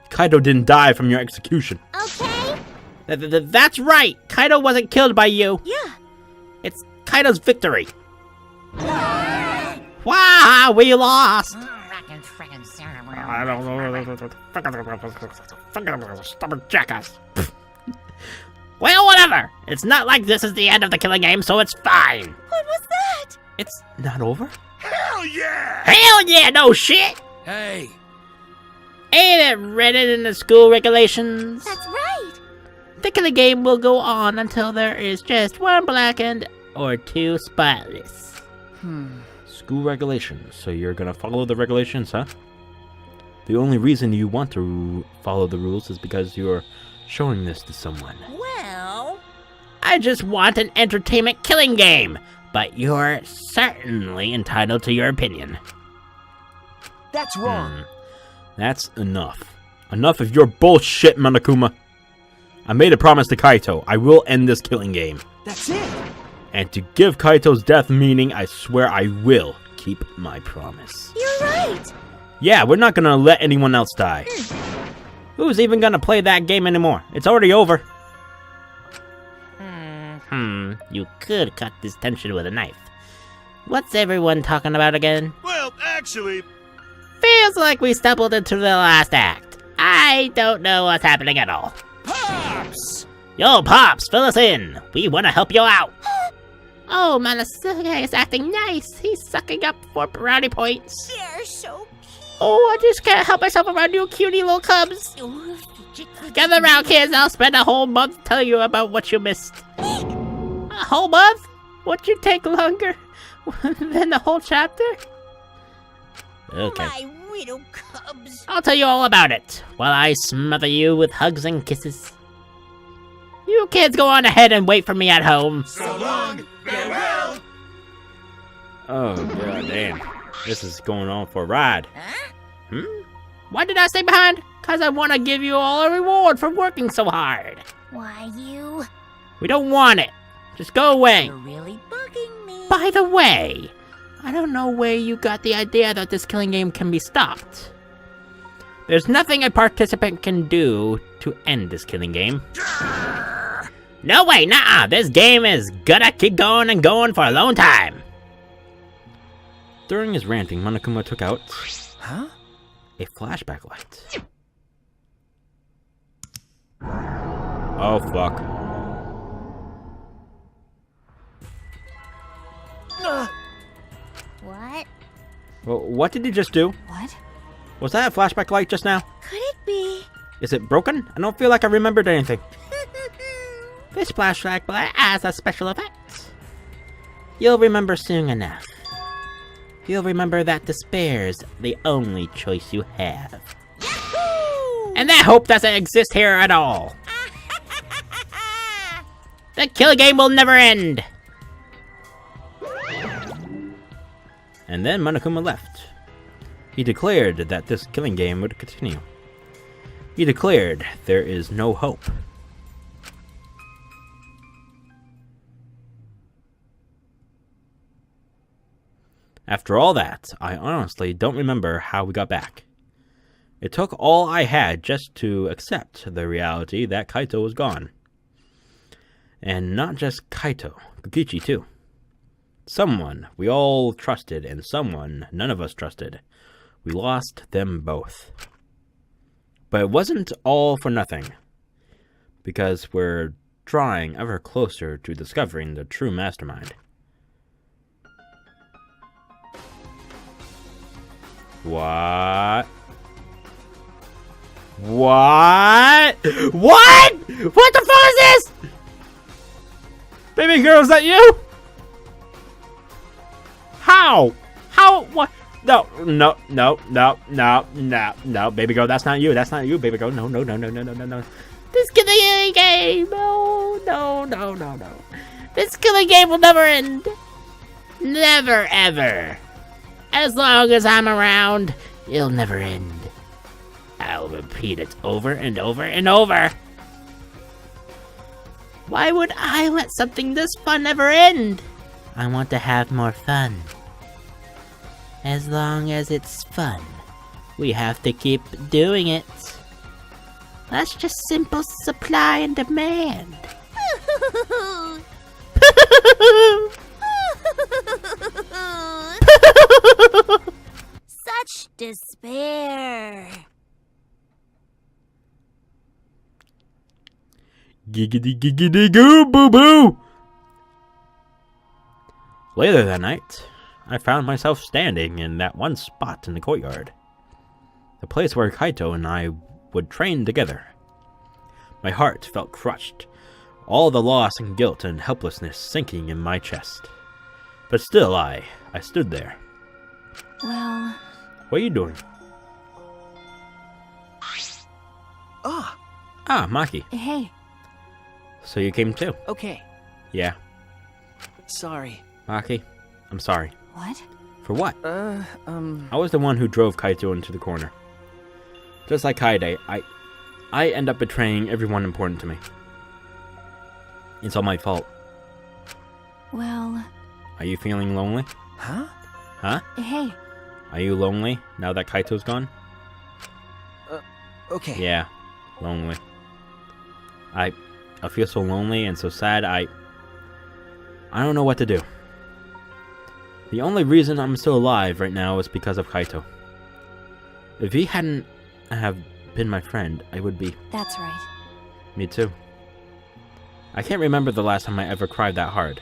Kaito didn't die from your execution. Okay. That's right. Kaito wasn't killed by you. Yeah. It's Kaito's victory. Wow, we lost. Stubborn jackass. Well, whatever. It's not like this is the end of the killing game, so it's fine. What was that? It's Not over? Hell yeah! hell yeah, no shit. Hey, Ain't it written in the school regulations? That's right. The killing game will go on until there is just one blackened or two spotless. School regulations. So you're gonna follow the regulations, huh? The only reason you want to follow the rules is because you're showing this to someone. Well, I just want an entertainment killing game, but you're certainly entitled to your opinion. That's wrong. That's enough. Enough of your bullshit, Monokuma. I made a promise to Kaito. I will end this killing game. That's it. And to give Kaito's death meaning, I swear I will keep my promise. You're right. Yeah, we're not gonna let anyone else die. Who's even gonna play that game anymore? It's already over. You could cut this tension with a knife. What's everyone talking about again? well, actually, Feels like we stumbled into the last act. I don't know what's happening at all. Pops! Yo, Pops, fill us in. We want to help you out. Oh, Manasuke is acting nice. He's sucking up for brownie points. they're so Oh, I just can't help myself around you cutie little cubs. cute. Gather around, kids. I'll spend a whole month telling you about what you missed. A whole month? Would you take longer than the whole chapter? Okay. My little cubs. I'll tell you all about it while I smother you with hugs and kisses. You kids go on ahead and wait for me at home. So long, farewell! Oh, god damn. This is going on for a ride. Huh? Why did I stay behind? Cause I want to give you all a reward for working so hard. Why you? We don't want it. Just go away. You're really bugging me. By the way, I don't know where you got the idea that this killing game can be stopped. There's nothing a participant can do to end this killing game. No way, nah. This game is gonna keep going and going for a long time. During his ranting, Monokuma took out Huh? a flashback light. Oh, fuck. What? Well, what did you just do? what? Was that a flashback light just now? Could it be? Is it broken? I don't feel like I remembered anything. This flashback light has a special effect. You'll remember soon enough. You'll remember that despair's the only choice you have. And that hope doesn't exist here at all. The killing game will never end. And then Monokuma left. He declared that this killing game would continue. He declared there is no hope. After all that, I honestly don't remember how we got back. It took all I had just to accept the reality that Kaito was gone. And not just Kaito, Kokichi too. Someone we all trusted and someone none of us trusted. We lost them both. But it wasn't all for nothing. Because we're drawing ever closer to discovering the true mastermind. What? What? What? What the fuck is this? Baby girl, is that you? How? How? What? No, no, no, no, no, no, no, baby girl, that's not you. That's not you, baby girl. No, no, no, no, no, no, no, no. This killing game! No, no, no, no, no. This killing game will never end. Never, ever. As long as I'm around, it'll never end. I'll repeat it over and over and over. Why would I let something this fun never end? I want to have more fun. As long as it's fun, we have to keep doing it. That's just simple supply and demand. Such despair. Giggity giggity goo boo boo! Later that night, I found myself standing in that one spot in the courtyard. The place where Kaito and I would train together. My heart felt crushed, all the loss and guilt and helplessness sinking in my chest. But still I stood there. Well... What are you doing? Ah, Ah, Maki. Hey. So you came too? okay. Yeah. Sorry. Maki, I'm sorry. What? For what? I I was the one who drove Kaito into the corner. Just like Kaide, I end up betraying everyone important to me. It's all my fault. Well... Are you feeling lonely? Huh? Huh? Hey. Are you lonely now that Kaito's gone? Okay. Yeah, lonely. I feel so lonely and so sad. I don't know what to do. The only reason I'm still alive right now is because of Kaito. If he hadn't have been my friend, I would be. That's right. Me too. I can't remember the last time I ever cried that hard.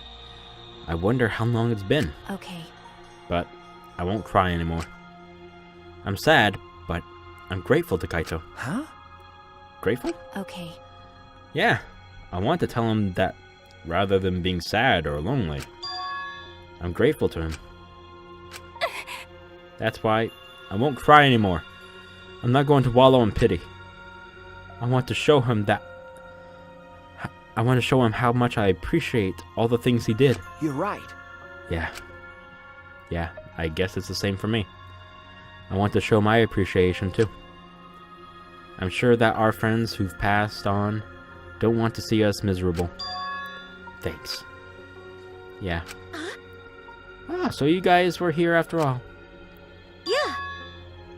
I wonder how long it's been. Okay. But I won't cry anymore. I'm sad, but I'm grateful to Kaito. Huh? Grateful? Okay. Yeah. I want to tell him that rather than being sad or lonely, I'm grateful to him. That's why I won't cry anymore. I'm not going to wallow in pity. I want to show him that... I want to show him how much I appreciate all the things he did. You're right. Yeah. Yeah, I guess it's the same for me. I want to show my appreciation too. I'm sure that our friends who've passed on don't want to see us miserable. Thanks. Yeah. Ah, so you guys were here after all. Yeah.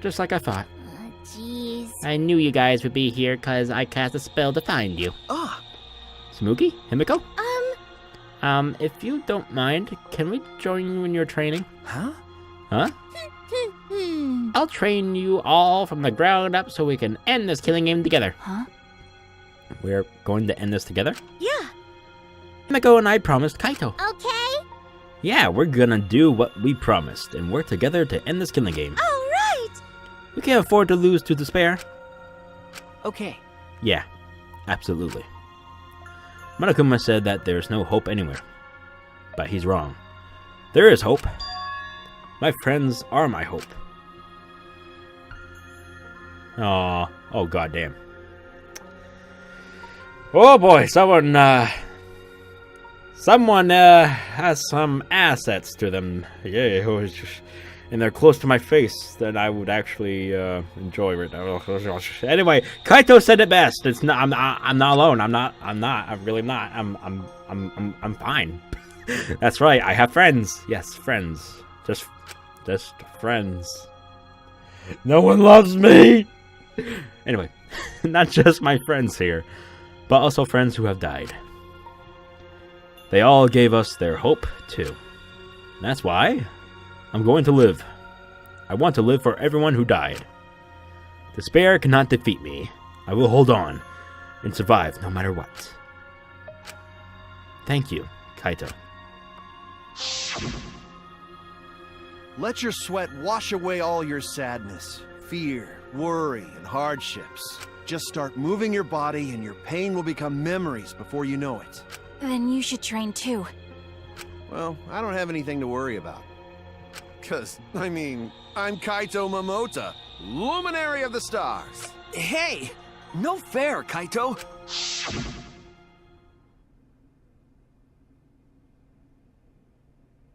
Just like I thought. Jeez. I knew you guys would be here because I cast a spell to find you. Ah, Smooky? Himiko? If you don't mind, can we join you in your training? huh? Huh? I'll train you all from the ground up so we can end this killing game together. Huh? We're going to end this together? Yeah. Himiko and I promised Kaito. Okay. Yeah, we're gonna do what we promised and work together to end this killing game. All right. We can't afford to lose to despair. Okay. Yeah, absolutely. Monokuma said that there's no hope anywhere. But he's wrong. There is hope. My friends are my hope. Aww. Oh, goddamn. Oh boy, someone has some assets to them. Yeah, and they're close to my face, then I would actually enjoy it. Anyway, Kaito said it best. It's not. I'm not alone. I'm not. I'm really not. I'm fine. That's right. I have friends. Yes, friends. Just friends. No one loves me. Anyway, not just my friends here, but also friends who have died. They all gave us their hope too. That's why I'm going to live. I want to live for everyone who died. Despair cannot defeat me. I will hold on and survive no matter what. Thank you, Kaito. Let your sweat wash away all your sadness, fear, worry, and hardships. Just start moving your body and your pain will become memories before you know it. Then you should train too. Well, I don't have anything to worry about. 'Cause, I mean, I'm Kaito Momota, luminary of the stars. Hey! No fair, Kaito!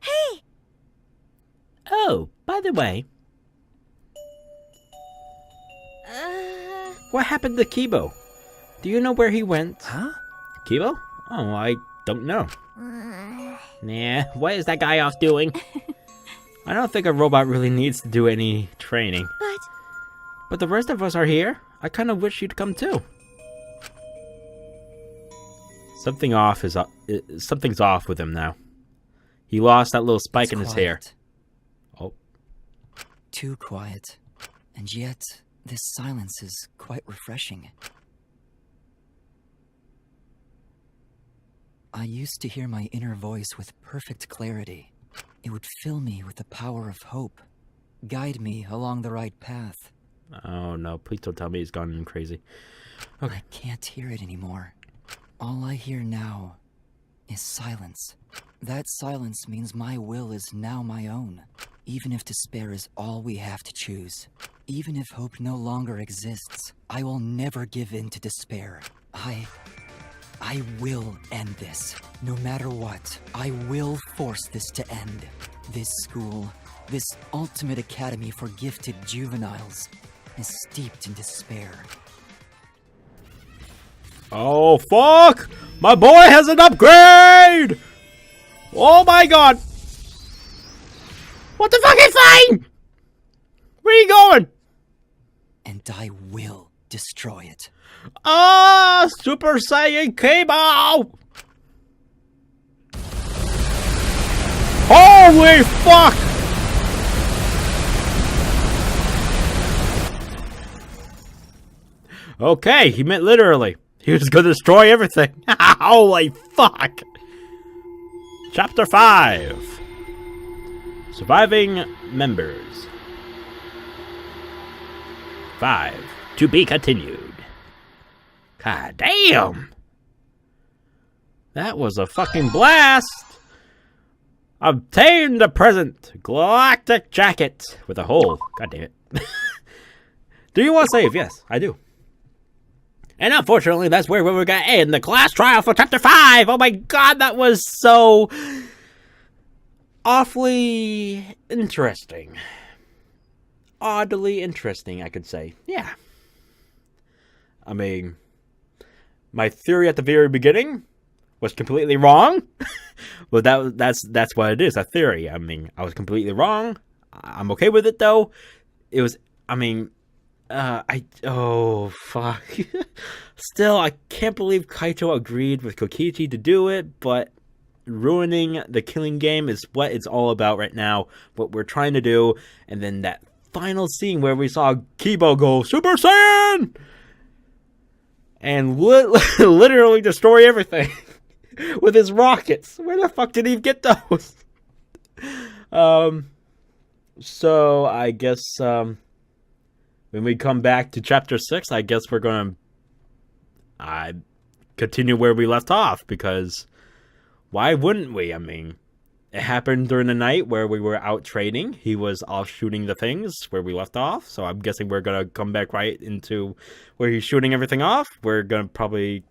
Hey! Oh, by the way, what happened to Kibo? Do you know where he went? Huh? Kibo? Oh, I don't know. Nah, what is that guy off doing? I don't think a robot really needs to do any training. But the rest of us are here. I kind of wish you'd come too. Something's off with him now. He lost that little spike in his hair. Oh. Too quiet. And yet, this silence is quite refreshing. I used to hear my inner voice with perfect clarity. It would fill me with the power of hope, guide me along the right path. Oh no, please don't tell me he's gone crazy. Okay. I can't hear it anymore. All I hear now is silence. That silence means my will is now my own. Even if despair is all we have to choose, even if hope no longer exists, I will never give in to despair. I will end this. No matter what, I will force this to end. This school, this ultimate academy for gifted juveniles, is steeped in despair. Oh fuck! My boy has an upgrade! Oh my god! What the fuck is fine? Where are you going? And I will destroy it. Ah, Super Saiyan Cable! Holy fuck! Okay, he meant literally. He was gonna destroy everything. Holy fuck! Chapter 5. Surviving members. 5. To be continued. God damn! That was a fucking blast! Obtained the present galactic jacket with a hole. God damn it. Do you want to save? Yes, I do. And unfortunately, that's where we're gonna end the class trial for Chapter 5! Oh my god, that was so awfully interesting. Oddly interesting, I could say. Yeah. I mean, my theory at the very beginning was completely wrong. But that's what it is, a theory. I mean, I was completely wrong. I'm okay with it though. It was, I mean, oh fuck. Still, I can't believe Kaito agreed with Kokichi to do it, but ruining the killing game is what it's all about right now. What we're trying to do, and then that final scene where we saw Kibo go Super Saiyan and literally destroy everything with his rockets. Where the fuck did he get those? So I guess when we come back to Chapter 6, I guess we're gonna continue where we left off, because why wouldn't we? I mean, it happened during the night where we were out trading. He was off shooting the things where we left off. So I'm guessing we're going to come back right into where he's shooting everything off. We're going to probably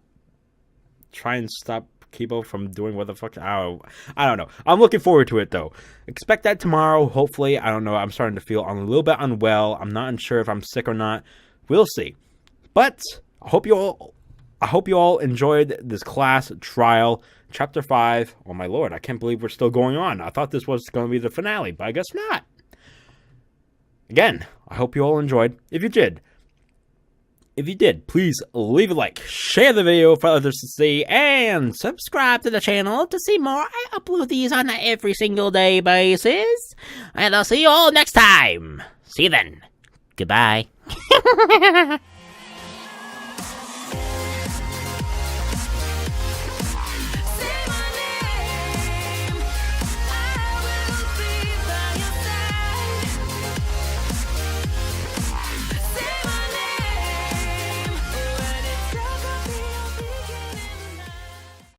try and stop Kibo from doing what the fuck. I don't know. I'm looking forward to it, though. Expect that tomorrow, hopefully. I don't know. I'm starting to feel a little bit unwell. I'm not sure if I'm sick or not. We'll see. But I hope you all enjoyed this class trial. Chapter 5. Oh my lord, I can't believe we're still going on. I thought this was going to be the finale, but I guess not. Again, I hope you all enjoyed. If you did, please leave a like, share the video for others to see, and subscribe to the channel to see more. I upload these on an every single day basis. And I'll see you all next time. See you then. Goodbye.